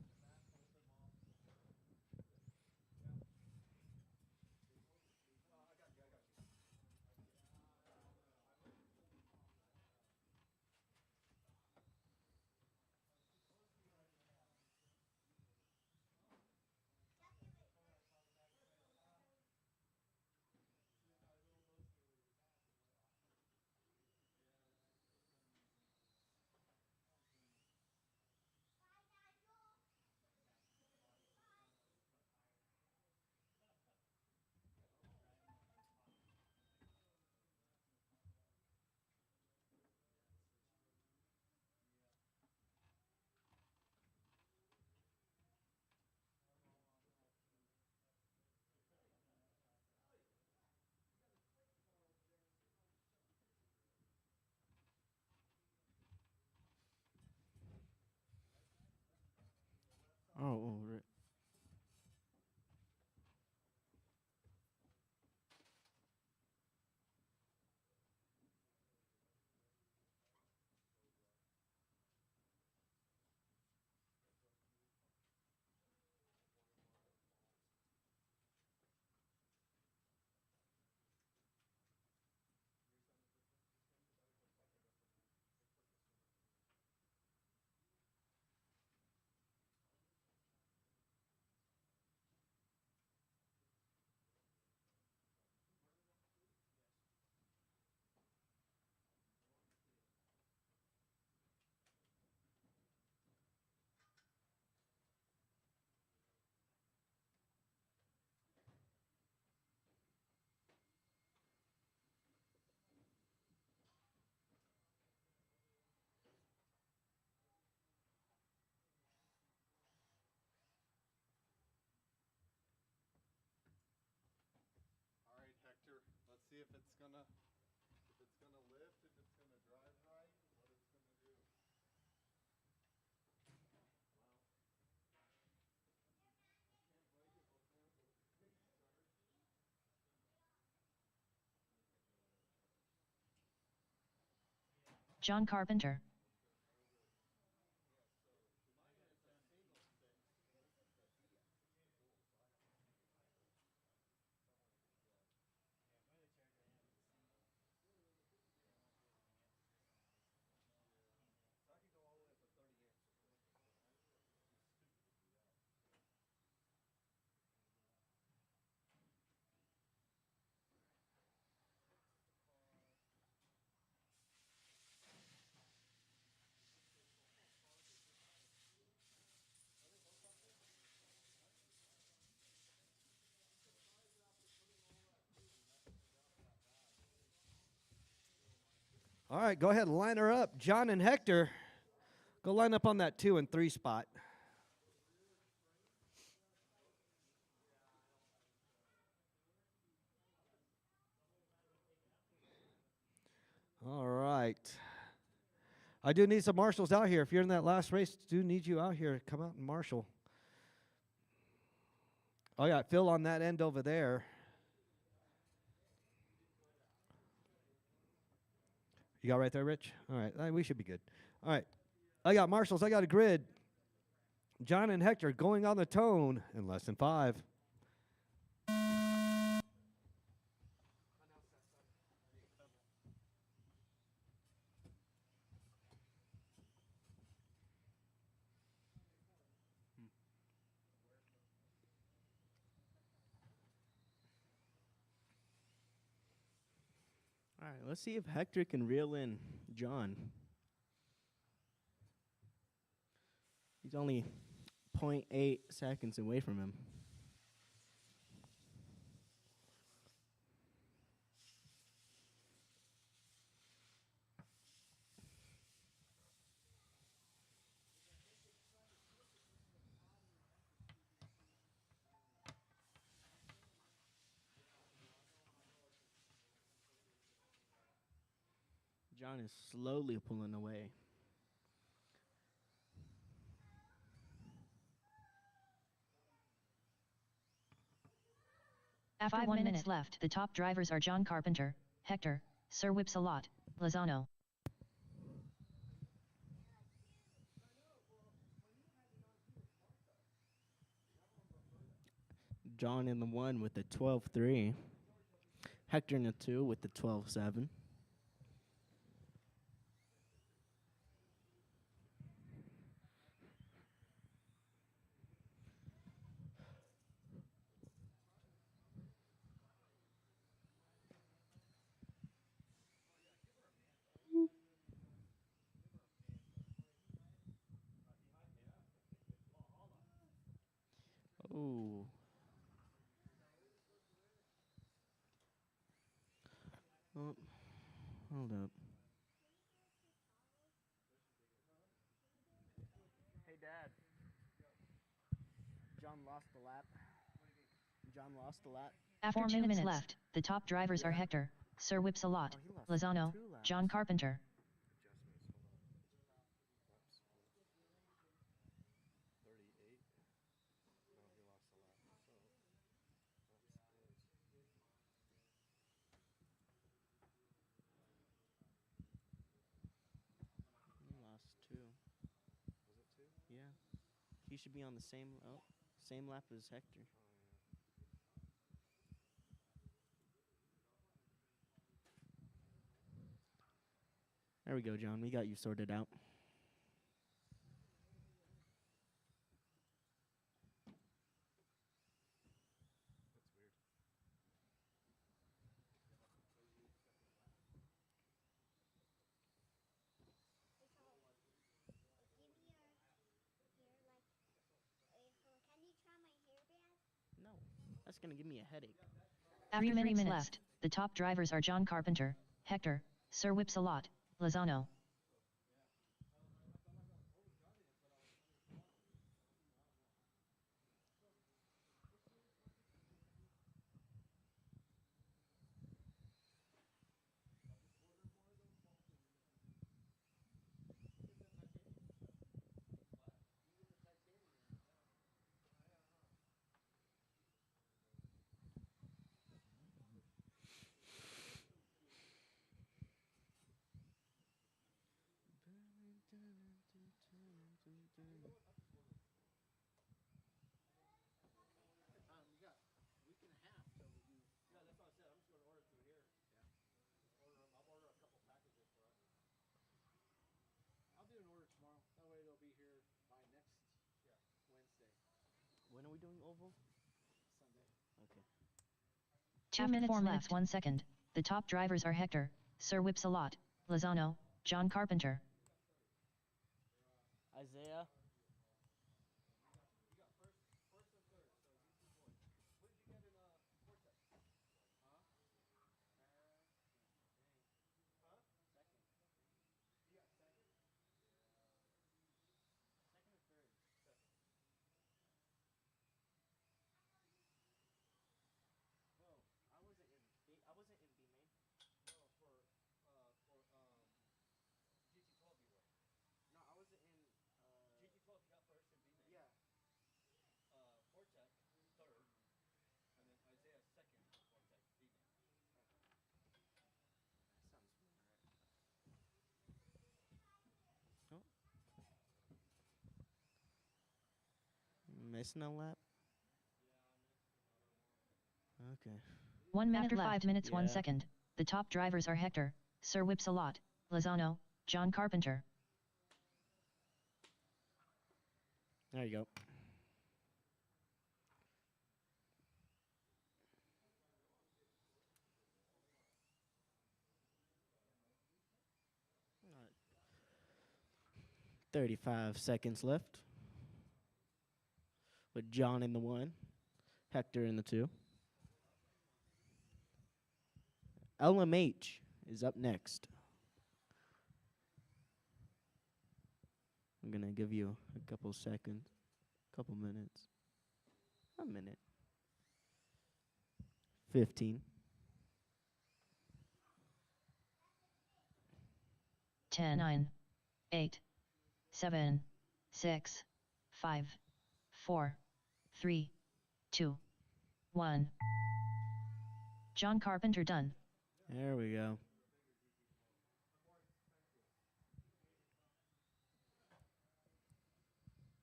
Oh, right. All right, Hector. Let's see if it's gonna lift, if it's gonna drive right, what it's gonna do. John Carpenter. All right, go ahead and line her up. John and Hector, go line up on that 2 and 3 spot. All right. I do need some marshals out here. If you're in that last race, do need you out here. Come out and marshal. Oh, yeah, Phil on that end over there. You got right there, Rich? All right, we should be good. All right, I got marshals. I got a grid. John and Hector going on the tone in less than 5. All right, let's see if Hector can reel in John. He's only 0.8 seconds away from him. John is slowly pulling away. After 1 minute left, the top drivers are John Carpenter, Hector, Sir Whipsalot, Lozano. John in the 1 with the 12.3. Hector in the 2 with the 12.7. Oh. Oh, hold up. Hey, Dad. John lost the lap. John lost the lap. After 2 minutes left, the top drivers are Hector, Sir Whipsalot, Lozano, John Carpenter. He should be on the same lap as Hector. There we go, John. We got you sorted out. Can you try my hairband? No, that's gonna give me a headache. After 3 minutes left, the top drivers are John Carpenter, Hector, Sir Whipsalot, Lozano. I'll do an order tomorrow. That way it'll be here by next Wednesday, When are we doing oval? Sunday. Okay. 2 minutes 4 minutes 1 second. The top drivers are Hector, Sir Whipsalot, Lozano, John Carpenter. Isaiah. I wasn't in B main. No, for GT12 you were. No, I wasn't in. GT12 you got first in B main. Yeah. Fortec third, and then Isaiah second for Fortec B main. That sounds right. Oh. Missing a lap. Okay. 1 minute after left. 5 minutes 1 Yeah. second. The top drivers are Hector, Sir Whipsalot, Lozano, John Carpenter. There you go. All right. 35 seconds left. With John in the 1, Hector in the 2. LMH is up next. I'm going to give you a couple seconds, couple minutes. A minute. 15. 10, 9, 8, 7, 6, 5, 4, 3, 2, 1. John Carpenter done. There we go.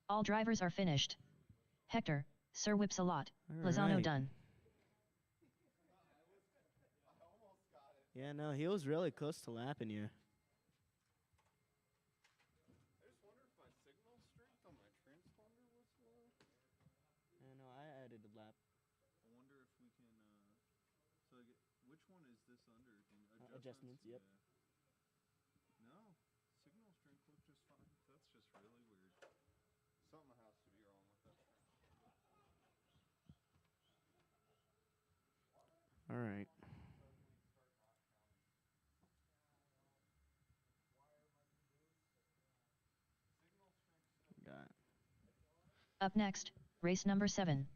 All drivers are finished. Hector, Sir Whipsalot, Lozano right. done. Yeah, no, he was really close to lapping you. I just wonder if my signal strength on my transponder was low. Yeah, no, I added a lap. I wonder if we can, so I get, which one is this under? Adjustments, yep. Yeah. No, signal strength looked just fine. That's just really weird. Something has to be wrong with that strength. All right. Got it. Up next, race number 7.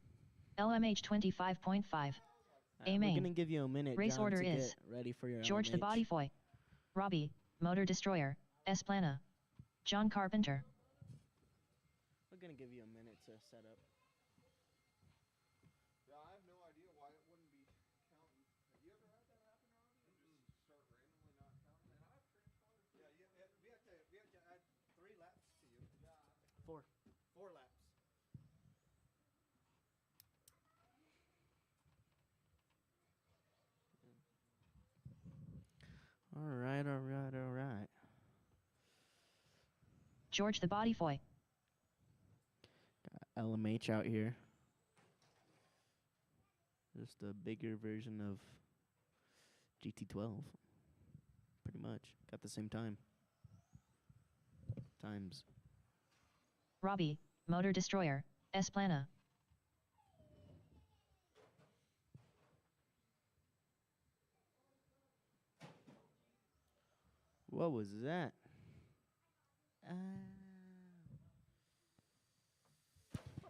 LMH 25.5. A We're main. gonna give you a minute, Race John, order to is get ready for your George the LMH. Body Boy, Robbie, Motor Destroyer, Esplana, John Carpenter. We're gonna give you a minute to set up. Yeah, I have no idea why it wouldn't be counting. Have you ever had that happen, Robbie? You just start randomly not counting? And I have transponders. Yeah, we have to add 3 laps to you. Four. 4 laps. George the Body Boy. Got LMH out here. Just a bigger version of GT12. Pretty much. Got the same times. Robbie, Motor Destroyer, Esplana. What was that?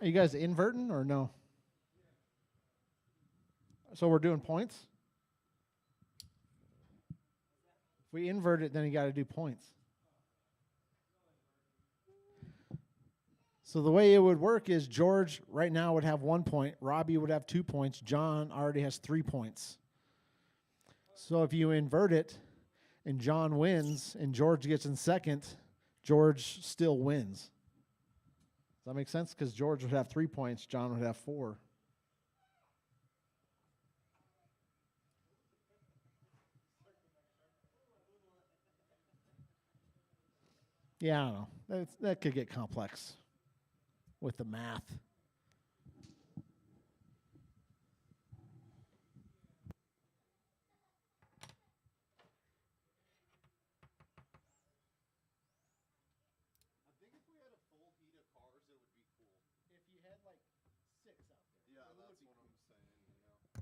Are you guys inverting or no? So we're doing points? If we invert it, then you got to do points. So the way it would work is George right now would have 1 point, Robbie would have 2 points, John already has 3 points. So if you invert it and John wins and George gets in second, George still wins. Does that make sense? Because George would have 3 points, John would have 4. Yeah, I don't know. That could get complex with the math. I think if we had a full heat of cars, it would be cool. If you had like 6 out there. Yeah, that's what I'm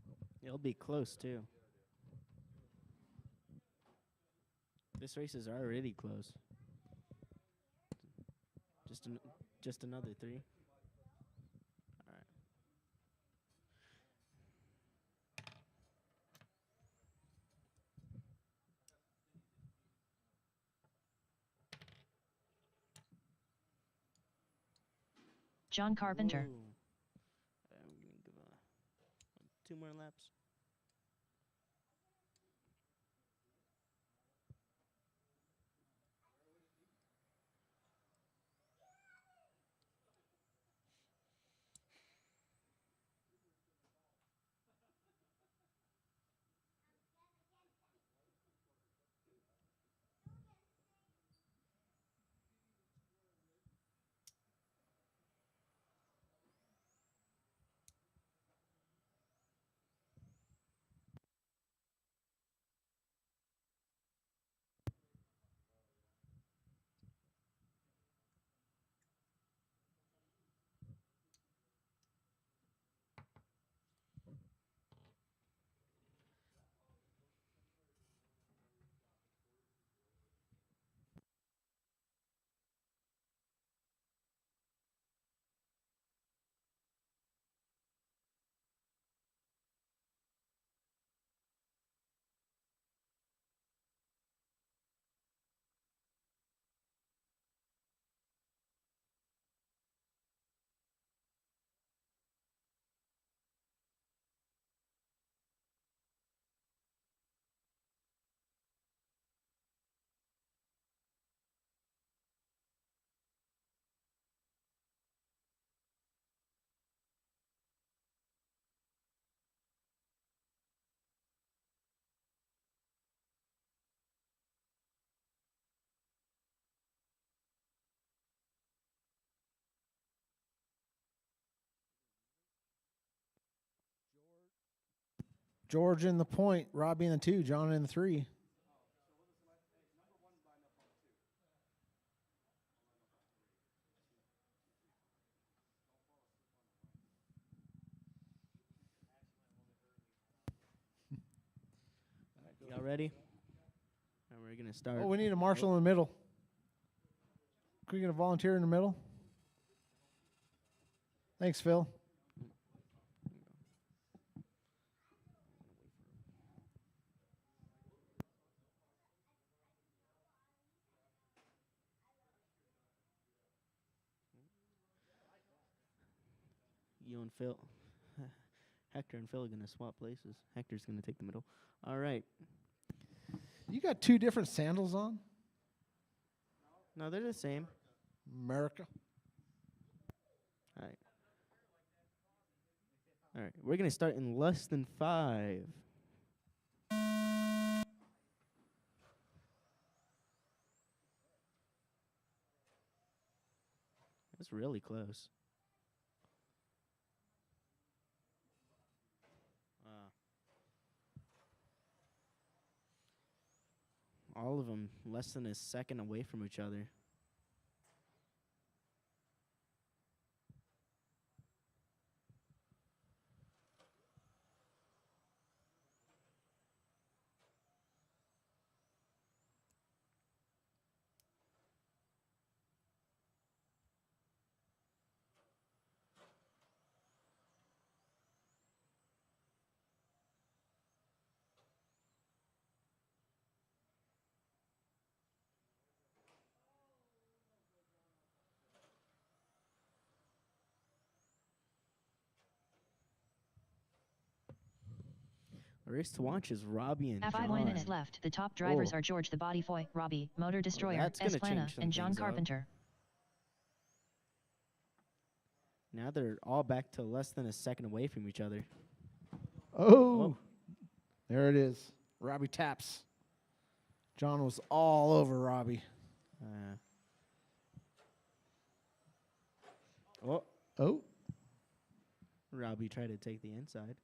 saying, It'll be close, too. This race is already close. Just another 3. All right. John Carpenter. Whoa. I'm gonna give 2 more laps. George in the point, Robbie in the 2, John in the 3. Y'all ready? And we're gonna start. Oh, we need a marshal in the middle. Can we get a volunteer in the middle? Thanks, Phil. You and Phil. Hector and Phil are gonna swap places. Hector's gonna take the middle. All right. You got 2 different sandals on? No, they're the same. America. All right. All right. We're gonna start in less than 5. It's really close. All of them less than a second away from each other. The race to watch is Robbie and At John. 5 minutes left. The top drivers Oh. are George the Body Boy, Robbie, Motor Destroyer, that's gonna Esplana, change some and John things up. Carpenter. Now they're all back to less than a second away from each other. Oh. There it is. Robbie taps. John was all over Robbie. Oh. Robbie tried to take the inside.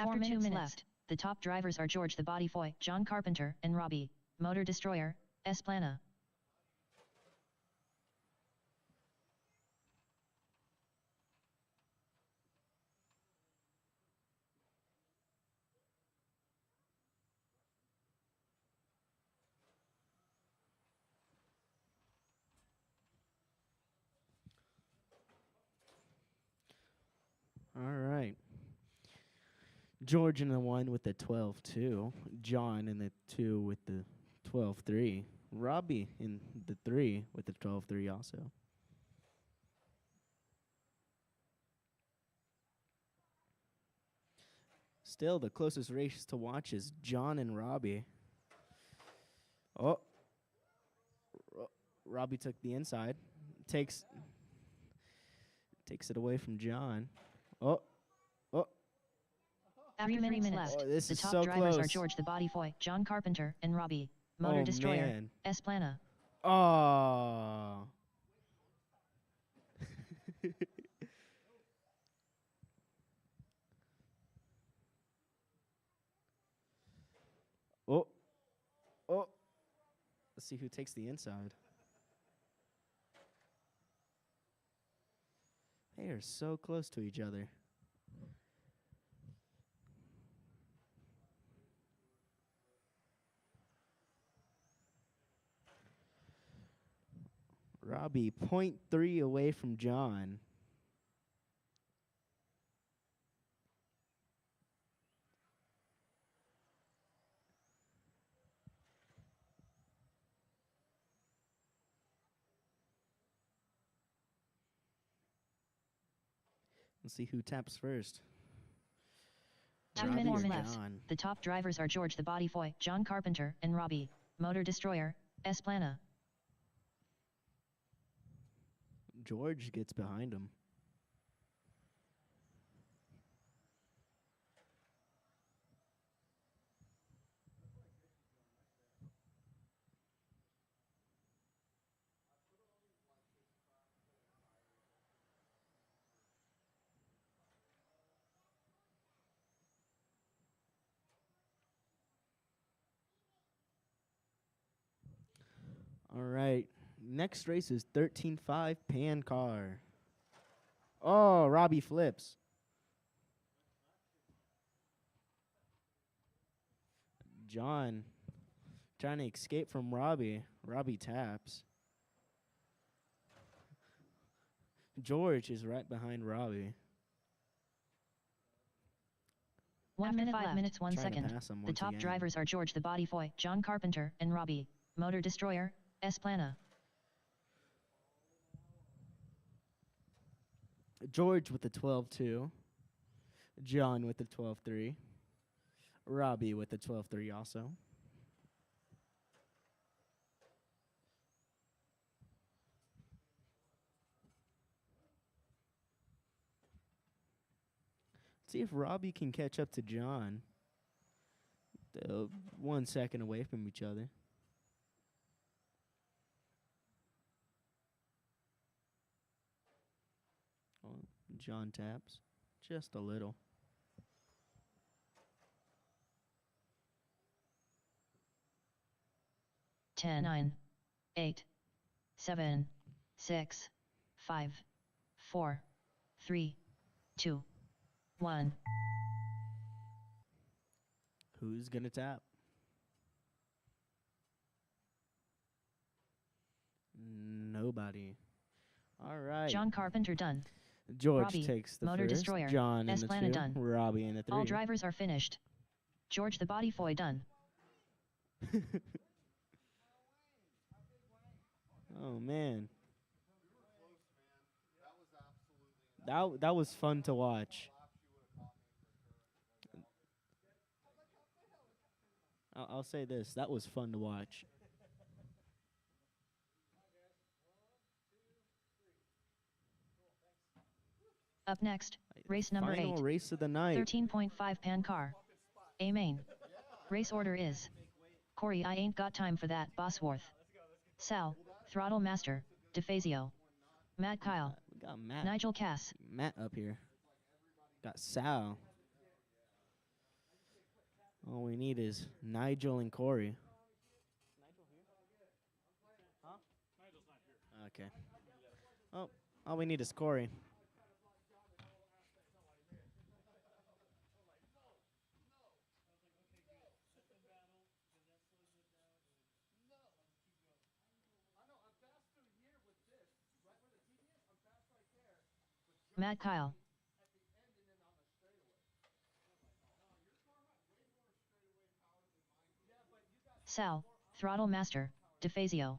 After 2 minutes left, the top drivers are George the Body Boy, John Carpenter, and Robbie, Motor Destroyer, Esplana. All right. George in the 1 with the 12-2. John in the 2 with the 12-3. Robbie in the 3 with the 12-3 also. Still, the closest race to watch is John and Robbie. Oh. Robbie took the inside. Takes it away from John. Oh. After 3 minutes left, this the is top so drivers are close. George the Body Boy, John Carpenter, and Robbie, Motor Oh, Destroyer, man. Esplana. Oh. Oh. Let's see who takes the inside. They are so close to each other. Robbie, 0.3 away from John. Let's see who taps first. 2 Robbie minutes or left. John? The top drivers are George the Body Boy, John Carpenter, and Robbie, Motor Destroyer, Esplana. George gets behind him. All right. Next race is 13.5 Pan Car. Oh, Robbie flips. John trying to escape from Robbie. Robbie taps. George is right behind Robbie. 1 minute 5 minutes 1 Trying to second. pass him The once top again. drivers are George the Body Boy, John Carpenter, and Robbie, Motor Destroyer, Esplana. George with the 12-2. John with the 12-3. Robbie with the 12-3 also. See if Robbie can catch up to John. They're 1 second away from each other. Oh, John taps just a little. Ten, 9, 8, 7, 6, 5, 4, 3, 2, 1. Who's gonna tap? Nobody. All right. John Carpenter done. George Robbie, takes the Motor first. Destroyer, John in the Esplana 2. done. Robbie in the 3. All drivers are finished. George the Body Foy done. Oh man. That was fun to watch. I'll say this. That was fun to watch. Up next, race number 8. Final race of the night. 13.5 pan car. A main. Race order is Corey, I ain't got time for that, Bosworth. Sal, Throttle Master, DeFazio. Matt Kyle. We got Matt. Nigel Cass. Matt up here. Got Sal. All we need is Nigel and Corey. Huh? Okay. Oh, all we need is Corey. Matt Kyle. Sal, Throttle Master, DeFazio.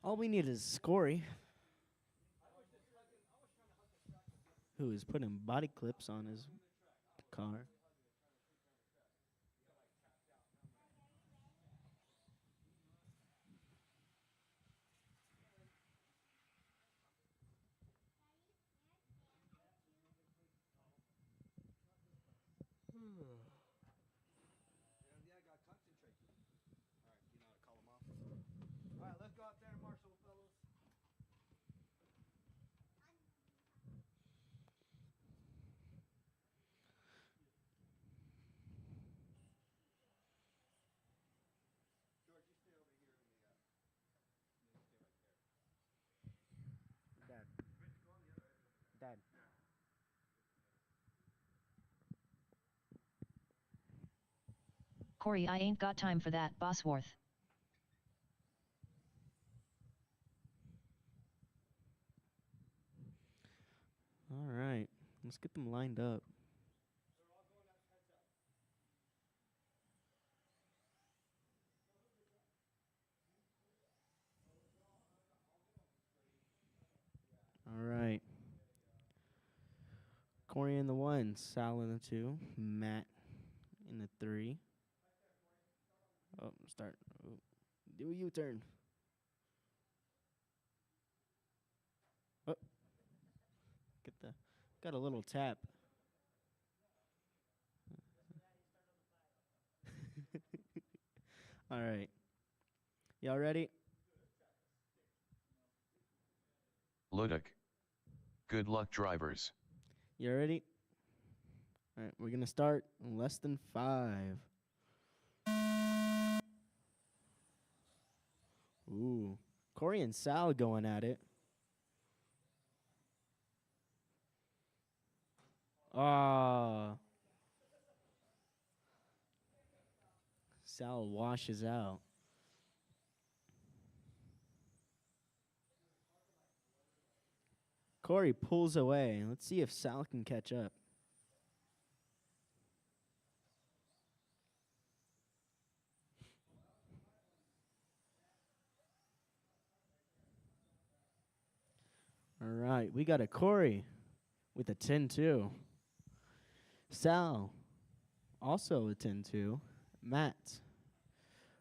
All we need is Corey, who is putting body clips on his car. All right, let's go out there and marshal, fellas. George, you stay over here in the. You stay right there. Dad. Dad. Corey, I ain't got time for that, Bosworth. All right. Let's get them lined up. All right. Corey in the 1, Sal in the 2, Matt in the 3. Oh, start. Oh, do a U-turn. Oh. Got a little tap. All right. Y'all ready? Ludic. Good luck, drivers. You ready? All right, we're going to start in less than 5. Ooh. Corey and Sal going at it. Ah. Sal washes out. Corey pulls away. Let's see if Sal can catch up. All right, we got a Corey with a 10-2. Sal, also a 10-2. Matt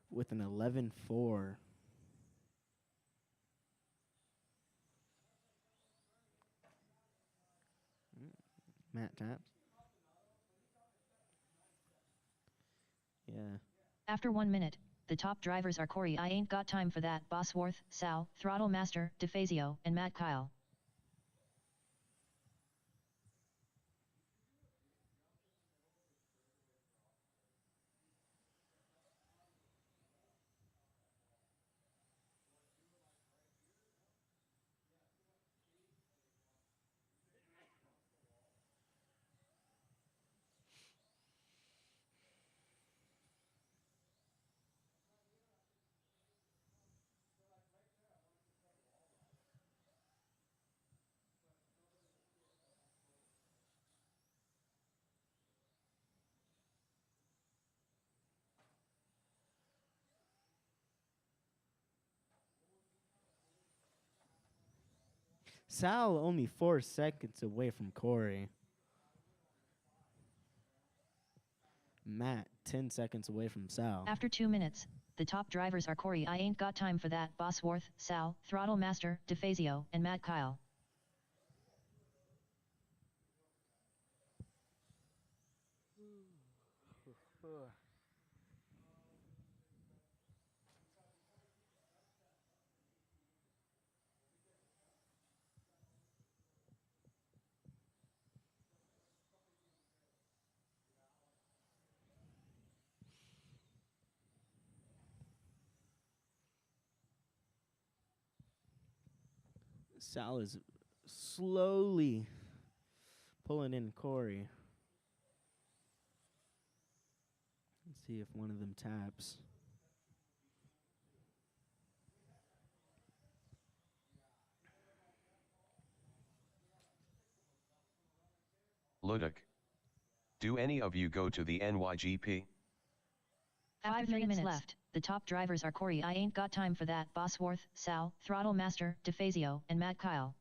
with an 11-4. Matt taps. Yeah. After 1 minute, the top drivers are Corey I Ain't Got Time for That, Bosworth, Sal, Throttle Master, DeFazio, and Matt Kyle. Sal only 4 seconds away from Corey. Matt 10 seconds away from Sal. After 2 minutes, the top drivers are Corey I Ain't Got Time for That, Bosworth, Sal, Throttle Master, DeFazio, and Matt Kyle. Sal is slowly pulling in Corey. Let's see if one of them taps. Ludic. Do any of you go to the NYGP? After 3 minutes left, the top drivers are Corey I Ain't Got Time for That, Bosworth, Sal, Throttle Master, DeFazio, and Matt Kyle.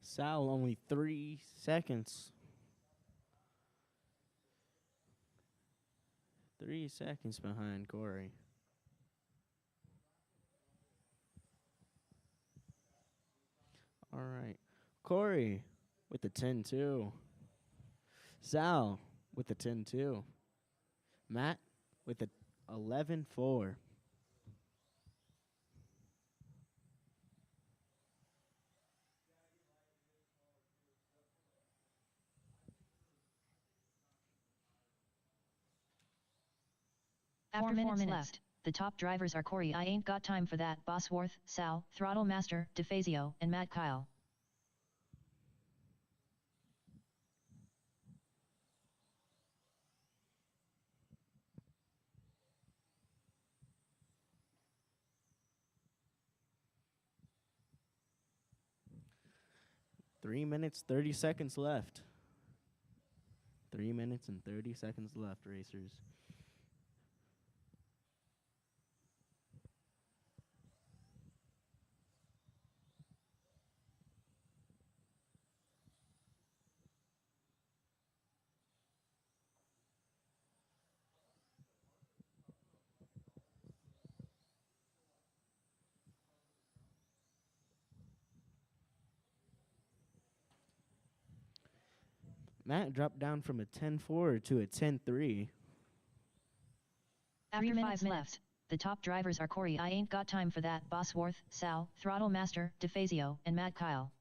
Sal only 3 seconds. 3 seconds behind Corey. All right. Corey with the 10-2. Sal with the 10-2. Matt with the 11-4. After 4 minutes left, the top drivers are Corey I Ain't Got Time for That, Bosworth, Sal, Throttle Master, DeFazio, and Matt Kyle. Three minutes, 30 seconds left. 3 minutes and 30 seconds left, racers. Matt dropped down from a 10-4 to a 10-3. After 5 minutes left, the top drivers are Corey I Ain't Got Time for That, Bosworth, Sal, Throttle Master, DeFazio, and Matt Kyle.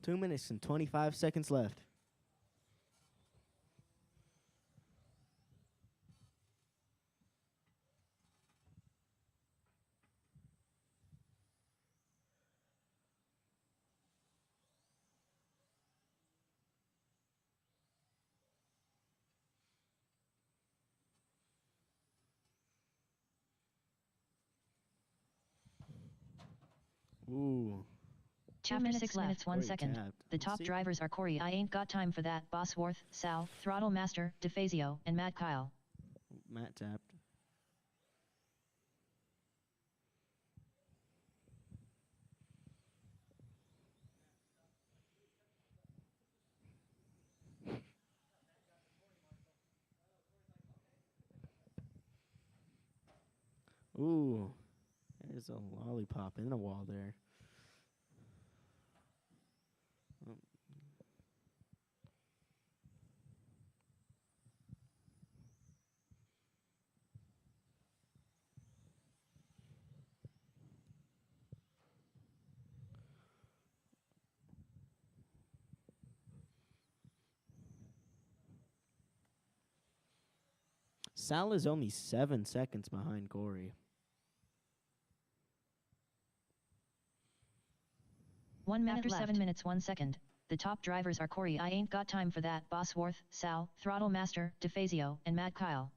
2 minutes and 25 seconds left. Ooh. 2 After minutes 6 left. minutes 1 Corey second. tapped. The Let's top see. drivers are Corey I Ain't Got Time for That, Bosworth, Sal, Throttle Master, DeFazio, and Matt Kyle. Matt tapped. Ooh. There's a lollipop in the wall there. Oh. Sal is only 7 seconds behind Corey. 1 minute After left. 7 minutes 1 second. The top drivers are Corey I Ain't Got Time for That, Bosworth, Sal, Throttle Master, DeFazio, and Matt Kyle.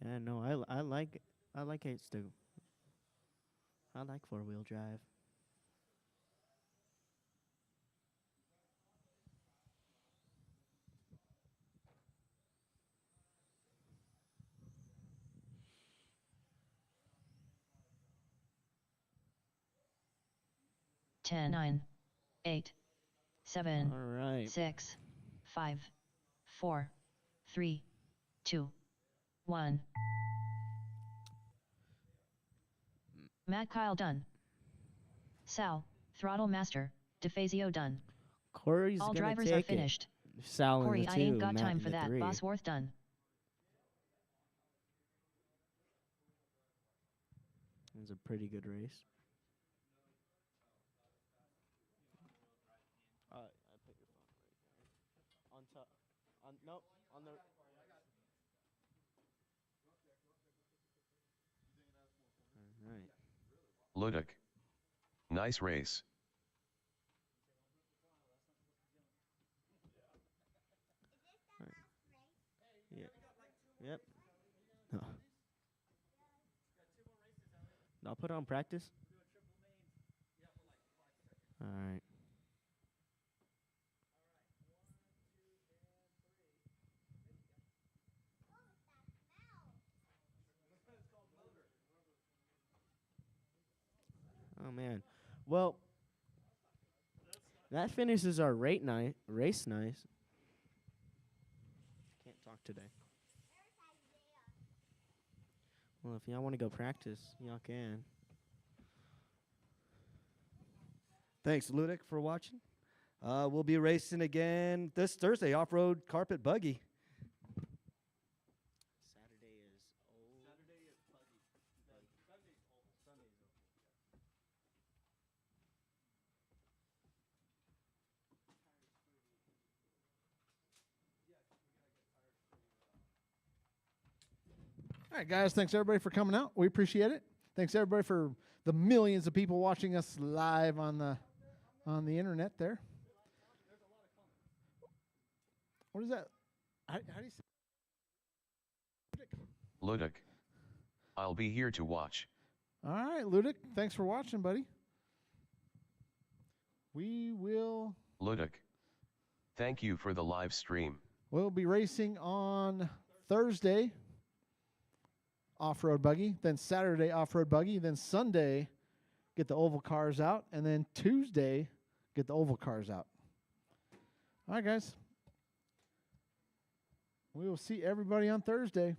Yeah, no, I like it too. I like 4-wheel drive. Ten, 9, 8, 7, All right. 6, 5, 4, 3, 2, 1. Matt Kyle done. Sal, Throttle Master, DeFazio done. Corey's All gonna drivers take are finished. it. Sal in Corey the I 2, Ain't Got Matt Time in for the That, 3. Bosworth done. It was a pretty good race. I put your phone right there. On top. On nope. On the. All right. Luduk. Nice race. Yeah. Yep. No. I'll put on practice. All right. Oh man. Well, that finishes our race night. Can't talk today. Well, if y'all want to go practice, y'all can. Thanks, Ludic, for watching. We'll be racing again this Thursday, off-road carpet buggy. Saturday is All right, guys. Thanks everybody for coming out. We appreciate it. Thanks everybody for the millions of people watching us live on the internet there. What is that? How do you say? Luduk. I'll be here to watch. All right, Ludic. Thanks for watching, buddy. We will. Luduk. Thank you for the live stream. We'll be racing on Thursday, off-road buggy, then Saturday, off-road buggy, then Sunday, get the oval cars out, and then Tuesday, get the oval cars out. All right, guys. We will see everybody on Thursday.